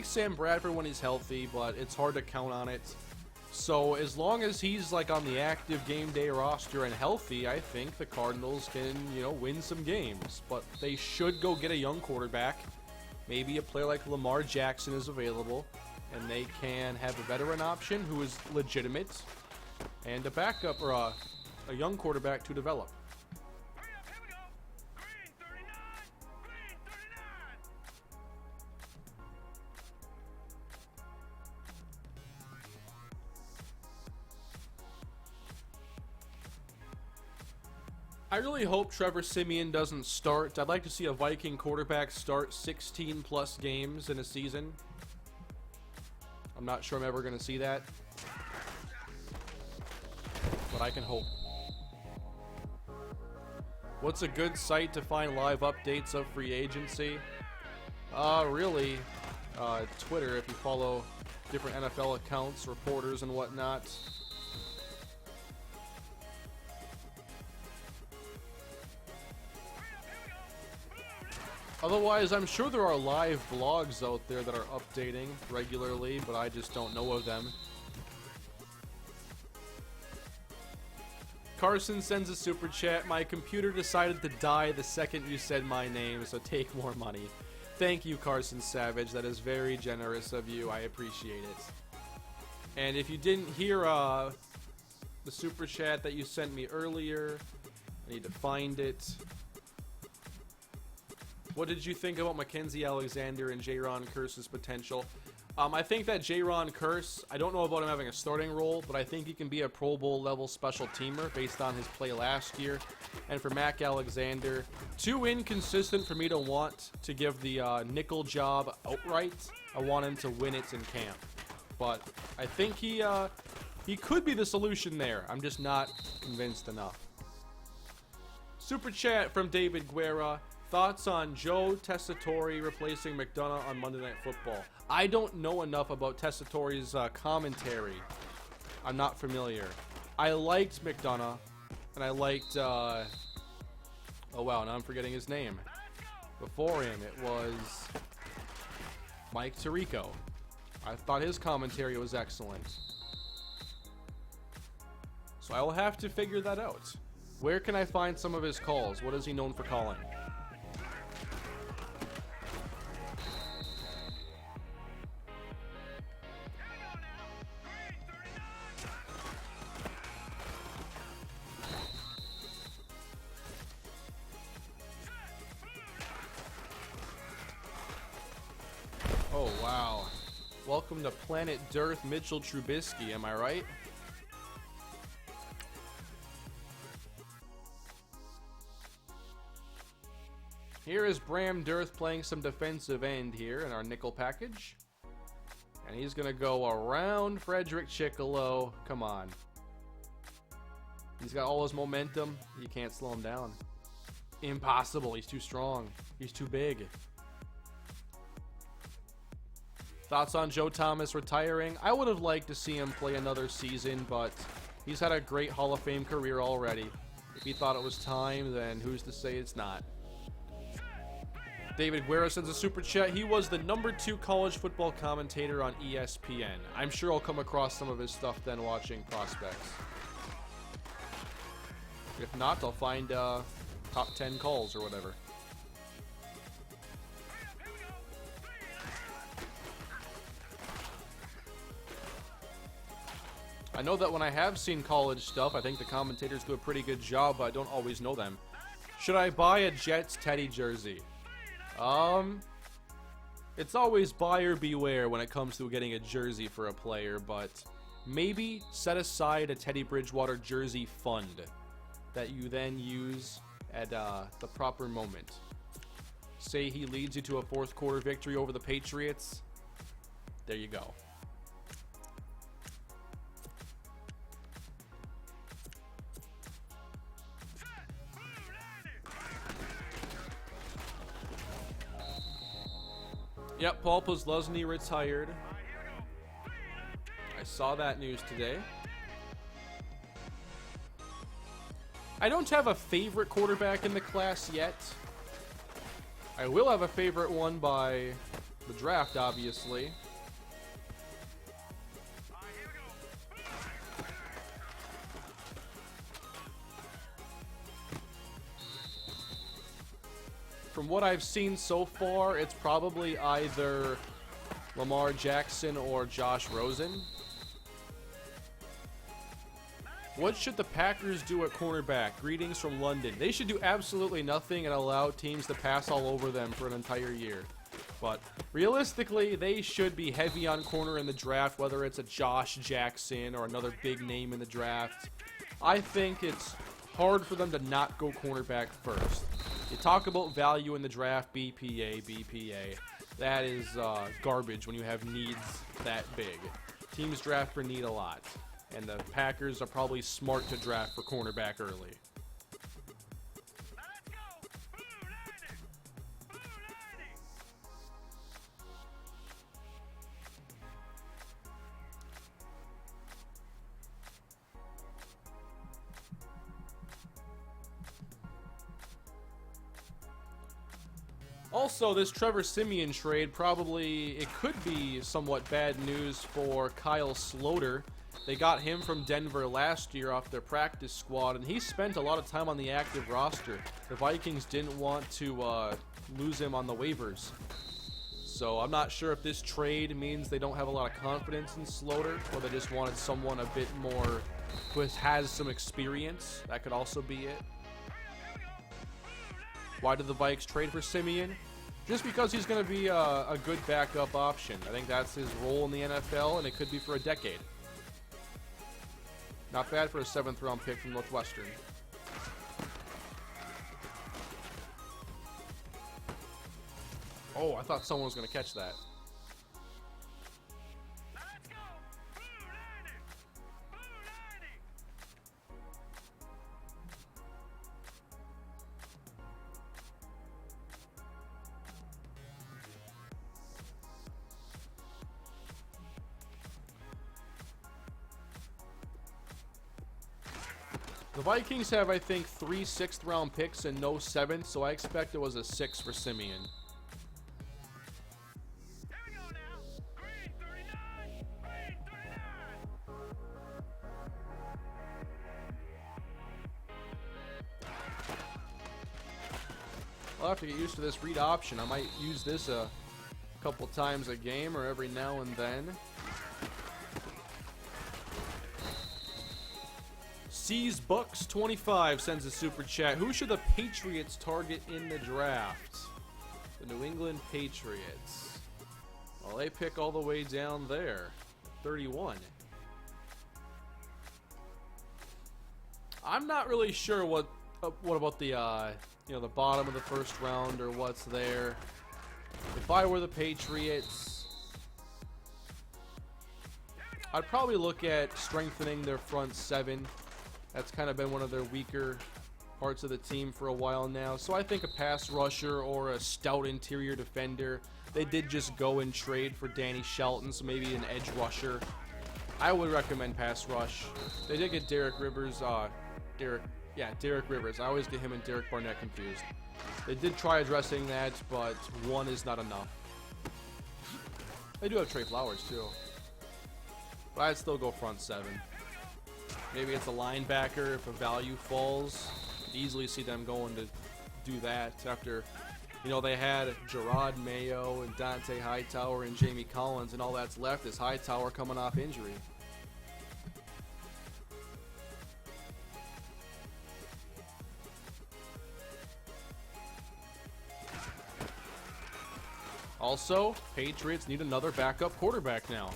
Sam Bradford when he's healthy, but it's hard to count on it. So as long as he's like on the active game day roster and healthy, I think the Cardinals can, win some games. But they should go get a young quarterback. Maybe a player like Lamar Jackson is available, and they can have a veteran option who is legitimate, and a backup or a young quarterback to develop. I really hope Trevor Siemian doesn't start. I'd like to see a Viking quarterback start 16 plus games in a season. I'm not sure I'm ever going to see that, but I can hope. What's a good site to find live updates of free agency? Really, Twitter, if you follow different NFL accounts, reporters and whatnot. Otherwise, I'm sure there are live blogs out there that are updating regularly, but I just don't know of them. Carson sends a super chat. My computer decided to die the second you said my name, so take more money. Thank you, Carson Savage. That is very generous of you. I appreciate it. And if you didn't hear the super chat that you sent me earlier, I need to find it. What did you think about Mackenzie Alexander and Jaron Curse's potential? I think that Jaron Curse, I don't know about him having a starting role, but I think he can be a Pro Bowl level special teamer based on his play last year. And for Mac Alexander, too inconsistent for me to want to give the nickel job outright. I want him to win it in camp. But I think he could be the solution there. I'm just not convinced enough. Super chat from David Guerra. Thoughts on Joe Tessitore replacing McDonough on Monday Night Football? I don't know enough about Tessitore's commentary. I'm not familiar. I liked McDonough, and I liked, oh wow, now I'm forgetting his name. Before him, it was Mike Tirico. I thought his commentary was excellent. So I will have to figure that out. Where can I find some of his calls? What is he known for calling? Oh, wow. Welcome to Planet Dearth, Mitchell Trubisky, am I right? Here is Bram Dearth playing some defensive end here in our nickel package. And he's going to go around Frederick Chickalo. Come on. He's got all his momentum. You can't slow him down. Impossible. He's too strong. He's too big. Thoughts on Joe Thomas retiring? I would have liked to see him play another season, but he's had a great Hall of Fame career already. If he thought it was time, then who's to say it's not? David Guerra sends a super chat. He was the #2 college football commentator on ESPN. I'm sure I'll come across some of his stuff then watching prospects. If not, I'll find top 10 calls or whatever. I know that when I have seen college stuff, I think the commentators do a pretty good job, but I don't always know them. Should I buy a Jets Teddy jersey? It's always buyer beware when it comes to getting a jersey for a player, but maybe set aside a Teddy Bridgewater jersey fund that you then use at the proper moment. Say he leads you to a fourth quarter victory over the Patriots. There you go. Yep, Paul Posluszny retired. I saw that news today. I don't have a favorite quarterback in the class yet. I will have a favorite one by the draft, obviously. From what I've seen so far, it's probably either Lamar Jackson or Josh Rosen. What should the Packers do at cornerback? Greetings from London. They should do absolutely nothing and allow teams to pass all over them for an entire year. But realistically, they should be heavy on corner in the draft, whether it's a Josh Jackson or another big name in the draft. I think it's hard for them to not go cornerback first. You talk about value in the draft, BPA. That is garbage when you have needs that big. Teams draft for need a lot. And the Packers are probably smart to draft for cornerback early. Also, this Trevor Siemian trade probably, it could be somewhat bad news for Kyle Sloter. They got him from Denver last year off their practice squad, and he spent a lot of time on the active roster. The Vikings didn't want to lose him on the waivers. So I'm not sure if this trade means they don't have a lot of confidence in Sloter, or they just wanted someone a bit more who has some experience. That could also be it. Why did the Vikes trade for Siemian? Just because he's going to be a good backup option. I think that's his role in the NFL, and it could be for a decade. Not bad for a 7th round pick from Northwestern. Oh, I thought someone was going to catch that.
Let's go. Blue 90. Blue 90.
The Vikings have, I think, 3 6th round picks and no 7th, so I expect it was a 6 for Siemian.
Here we go now. Green 39. Green 39.
I'll have to get used to this read option. I might use this a couple times a game or every now and then. C's Bucks 25 sends a super chat. Who should the Patriots target in the draft? The New England Patriots. Well, they pick all the way down there, 31. I'm not really sure what about the the bottom of the first round or what's there. If I were the Patriots, I'd probably look at strengthening their front 7. That's kind of been one of their weaker parts of the team for a while now. So I think a pass rusher or a stout interior defender. They did just go and trade for Danny Shelton, so maybe an edge rusher. I would recommend pass rush. They did get Derek Rivers. Derek Rivers. I always get him and Derek Barnett confused. They did try addressing that, but one is not enough. They do have Trey Flowers too, but I'd still go front 7. Maybe it's a linebacker if a value falls. Could easily see them going to do that after, they had Gerard Mayo and Dante Hightower and Jamie Collins, and all that's left is Hightower coming off injury. Also, Patriots need another backup quarterback now.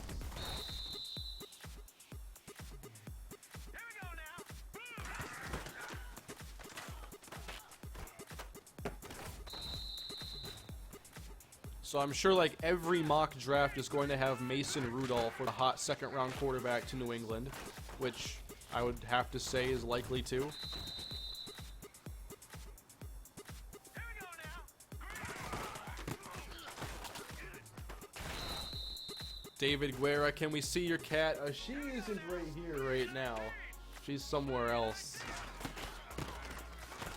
So I'm sure like every mock draft is going to have Mason Rudolph for the hot 2nd round quarterback to New England, which I would have to say is likely to. David Guerra, can we see your cat? She isn't right here right now. She's somewhere else.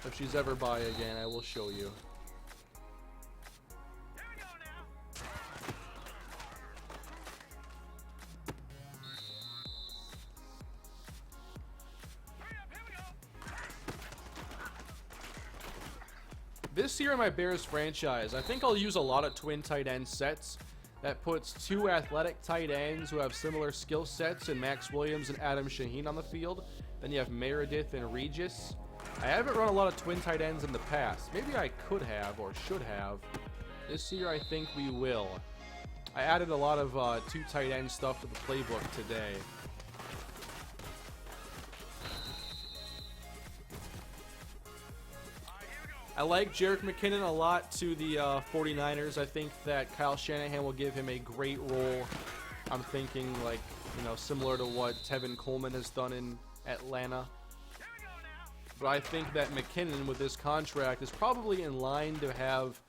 If she's ever by again, I will show you. This year in my Bears franchise, I think I'll use a lot of twin tight end sets. That puts 2 athletic tight ends who have similar skill sets in Max Williams and Adam Shaheen on the field. Then you have Meredith and Regis. I haven't run a lot of twin tight ends in the past. Maybe I could have or should have. This year I think we will. I added a lot of 2 tight end stuff to the playbook today. I like Jerick McKinnon a lot to the 49ers. I think that Kyle Shanahan will give him a great role. I'm thinking like, similar to what Tevin Coleman has done in Atlanta. But I think that McKinnon with this contract is probably in line to have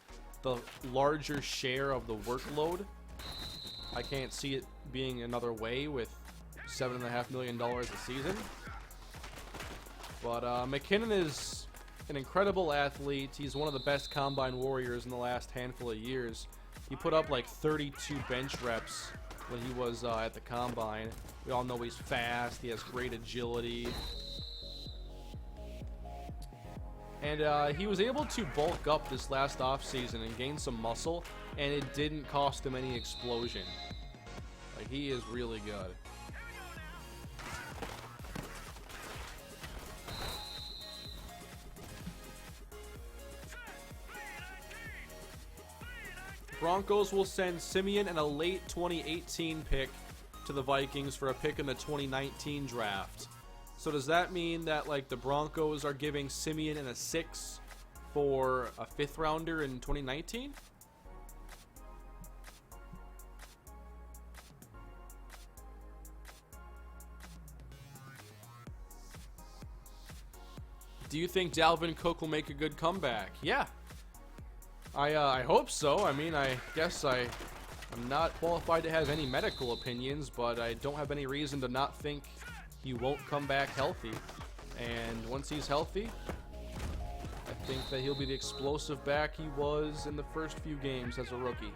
the larger share of the workload. I can't see it being another way with $7.5 million a season. But McKinnon is an incredible athlete. He's one of the best combine warriors in the last handful of years. He put up like 32 bench reps when he was at the combine. We all know he's fast. He has great agility. And he was able to bulk up this last offseason and gain some muscle, and it didn't cost him any explosion. Like, he is really good. Broncos will send Simeon and a late 2018 pick to the Vikings for a pick in the 2019 draft. So does that mean that, like, the Broncos are giving Simeon and a 6 for a 5th rounder in 2019? Do you think Dalvin Cook will make a good comeback? Yeah. I hope so. I mean, I guess I'm not qualified to have any medical opinions, but I don't have any reason to not think he won't come back healthy. And once he's healthy, I think that he'll be the explosive back he was in the first few games as a rookie.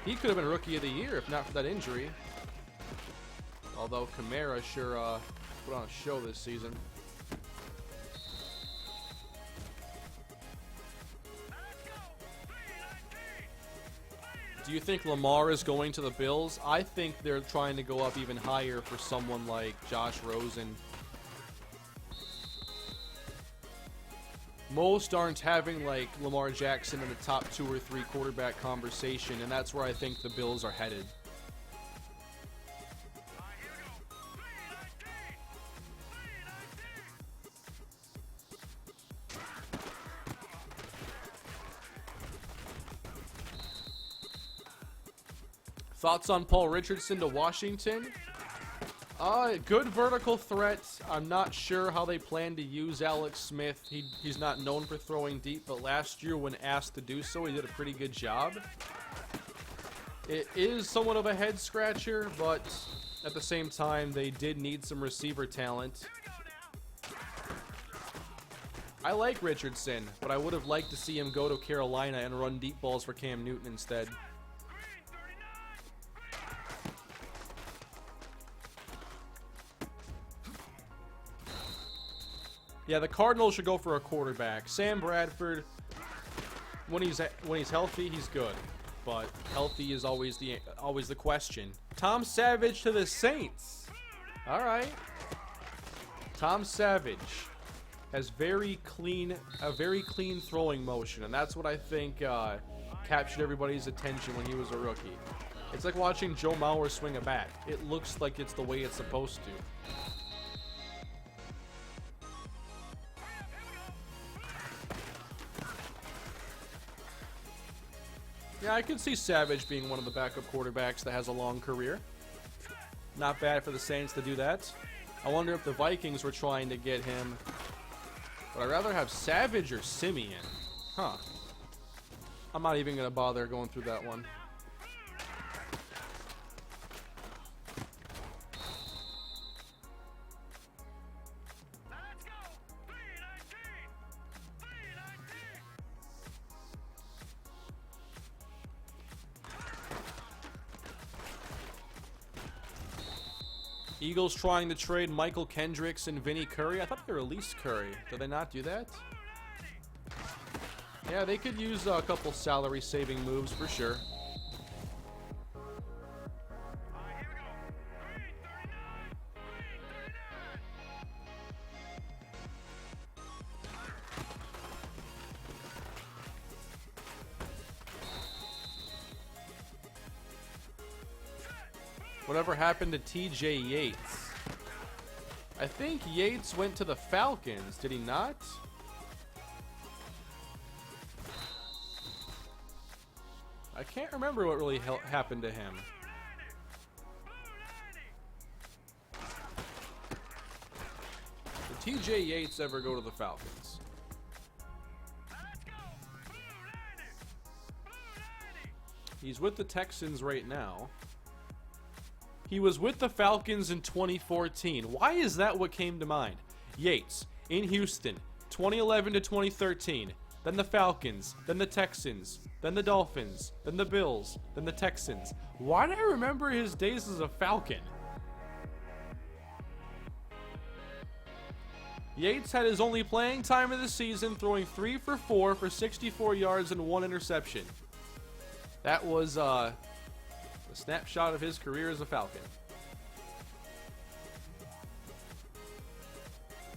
He could have been Rookie of the Year if not for that injury. Although Kamara sure put on a show this season. Do you think Lamar is going to the Bills? I think they're trying to go up even higher for someone like Josh Rosen. Most aren't having like Lamar Jackson in the top 2 or 3 quarterback conversation, and that's where I think the Bills are headed. Thoughts on Paul Richardson to Washington? Good vertical threat. I'm not sure how they plan to use Alex Smith. He's not known for throwing deep, but last year when asked to do so, he did a pretty good job. It is somewhat of a head scratcher, but at the same time, they did need some receiver talent. I like Richardson, but I would have liked to see him go to Carolina and run deep balls for Cam Newton instead. Yeah, the Cardinals should go for a quarterback. Sam Bradford, when he's healthy, he's good, but healthy is always the question. Tom Savage to the Saints. All right. Tom Savage has a very clean throwing motion, and that's what I think captured everybody's attention when he was a rookie. It's like watching Joe Mauer swing a bat. It looks like it's the way it's supposed to. Yeah, I could see Savage being one of the backup quarterbacks that has a long career. Not bad for the Saints to do that. I wonder if the Vikings were trying to get him. But I'd rather have Savage or Simeon. Huh. I'm not even going to bother going through that one. Eagles trying to trade Michael Kendricks and Vinny Curry. I thought they released Curry. Did they not do that? Yeah, they could use a couple salary-saving moves for sure. Whatever happened to TJ Yates? I think Yates went to the Falcons, did he not? I can't remember what really happened to him. Did TJ Yates ever go to the Falcons? He's with the Texans right now. He was with the Falcons in 2014. Why is that what came to mind? Yates, in Houston, 2011 to 2013. Then the Falcons. Then the Texans. Then the Dolphins. Then the Bills. Then the Texans. Why do I remember his days as a Falcon? Yates had his only playing time of the season, throwing 3 for 4 for 64 yards and 1 interception. That was a snapshot of his career as a Falcon.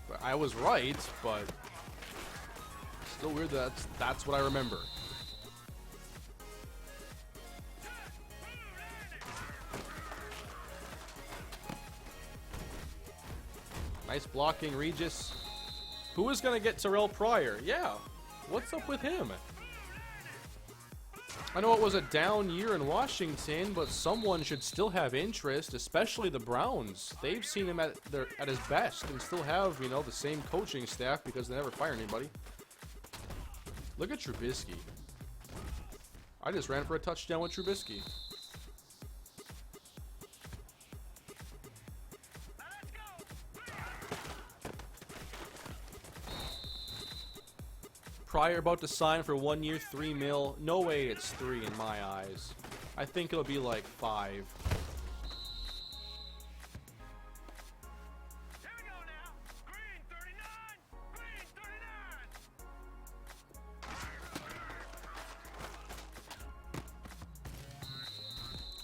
But I was right, but still weird that that's what I remember. Nice blocking, Regis. Who is going to get Terrell Pryor? Yeah. What's up with him? I know it was a down year in Washington, but someone should still have interest, especially the Browns. They've seen him at his best and still have, you know, the same coaching staff because they never fire anybody. Look at Trubisky. I just ran for a touchdown with Trubisky. Pryor about to sign for 1 year, $3 million. No way it's 3 in my eyes. I think it'll be like 5.
Here we go now. Green 39. Green 39.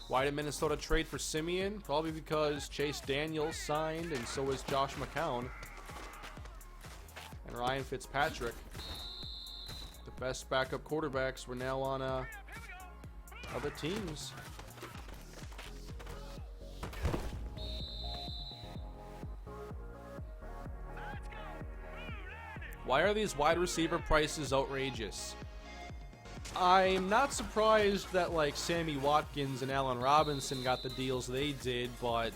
Why did Minnesota trade for Simeon? Probably because Chase Daniels signed, and so is Josh McCown. And Ryan Fitzpatrick. The best backup quarterbacks were now on other teams. Why are these wide receiver prices outrageous? I'm not surprised that like Sammy Watkins and Allen Robinson got the deals they did, but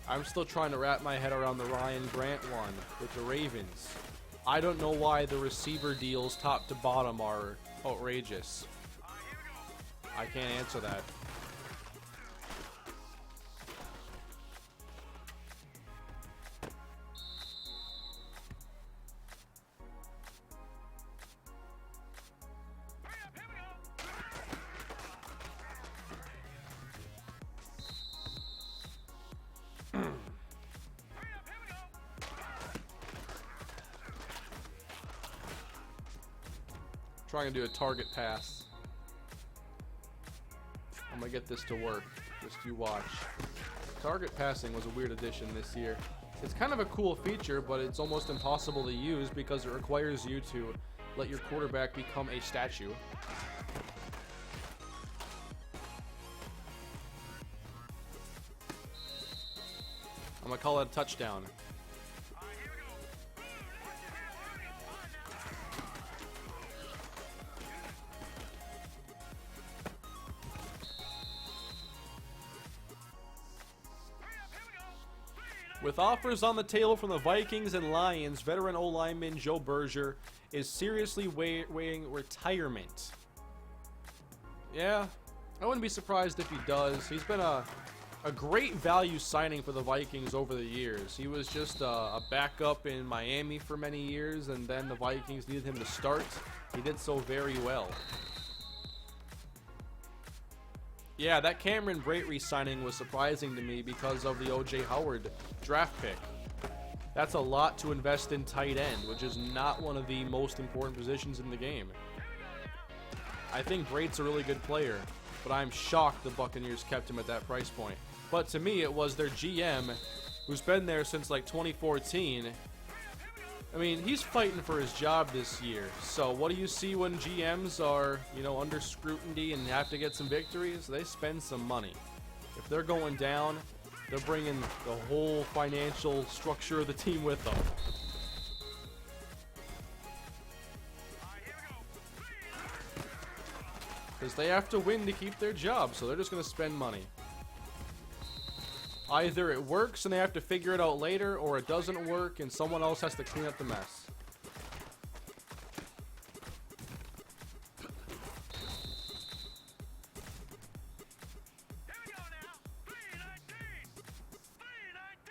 I'm still trying to wrap my head around the Ryan Grant one with the Ravens. I don't know why the receiver deals top to bottom are outrageous. I can't answer that. Trying to do a target pass. I'm gonna get this to work. Just you watch. Target passing was a weird addition this year. It's kind of a cool feature, but it's almost impossible to use because it requires you to let your quarterback become a statue. I'm gonna call it a touchdown. With offers on the table from the Vikings and Lions, veteran O-lineman Joe Berger is seriously weighing retirement. Yeah, I wouldn't be surprised if he does. He's been a great value signing for the Vikings over the years. He was just a backup in Miami for many years, and then the Vikings needed him to start. He did so very well. Yeah, that Cameron Brate re-signing was surprising to me because of the O.J. Howard draft pick. That's a lot to invest in tight end, which is not one of the most important positions in the game. I think Brate's a really good player, but I'm shocked the Buccaneers kept him at that price point. But to me, it was their GM, who's been there since like 2014. I mean, he's fighting for his job this year. So what do you see when GMs are, you know, under scrutiny and have to get some victories? They spend some money. If they're going down, they're bringing the whole financial structure of the team with them. Because they have to win to keep their job, so they're just going to spend money. Either it works and they have to figure it out later, or it doesn't work and someone else has to clean up the mess.
Here we go now. 319. 319.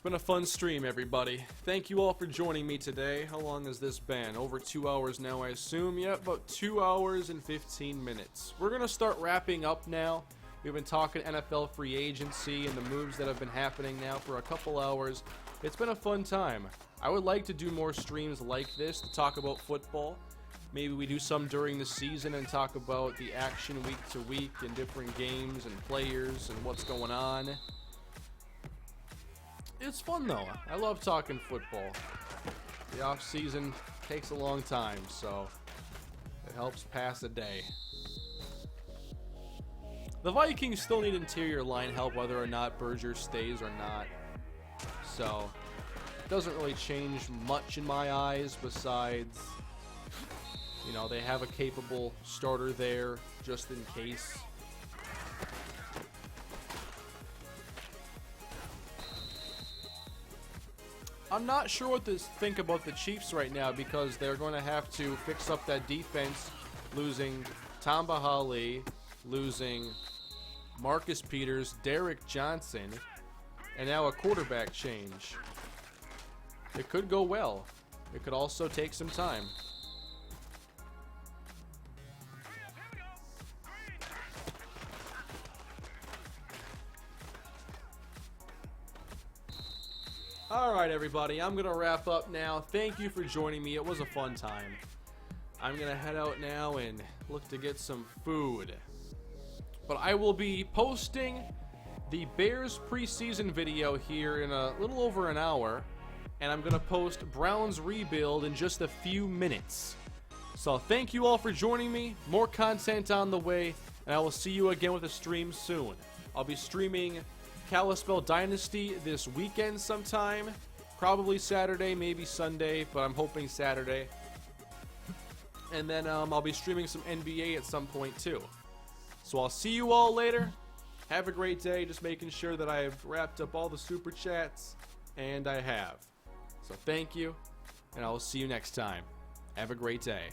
been a fun stream, everybody. Thank you all for joining me today. How long has this been? Over 2 hours now, I assume. Yep, about 2 hours and 15 minutes. We're going to start wrapping up now. We've been talking NFL free agency and the moves that have been happening now for a couple hours. It's been a fun time. I would like to do more streams like this to talk about football. Maybe we do some during the season and talk about the action week to week and different games and players and what's going on. It's fun though. I love talking football. The off season takes a long time, so it helps pass a day. The Vikings still need interior line help whether or not Berger stays or not. So it doesn't really change much in my eyes besides, you know, they have a capable starter there just in case. I'm not sure what to think about the Chiefs right now because they're going to have to fix up that defense, losing Tamba Hali, losing Marcus Peters, Derek Johnson, and now a quarterback change. It could go well. It could also take some time. Alright everybody, I'm going to wrap up now. Thank you for joining me. It was a fun time. I'm going to head out now and look to get some food. But I will be posting the Bears preseason video here in a little over an hour. And I'm going to post Browns rebuild in just a few minutes. So thank you all for joining me. More content on the way. And I will see you again with a stream soon. I'll be streaming Kalispell Dynasty this weekend sometime. Probably Saturday, maybe Sunday, but I'm hoping Saturday. And then I'll be streaming some NBA at some point too. So I'll see you all later. Have a great day. Just making sure that I've wrapped up all the super chats. And I have. So thank you. And I will see you next time. Have a great day.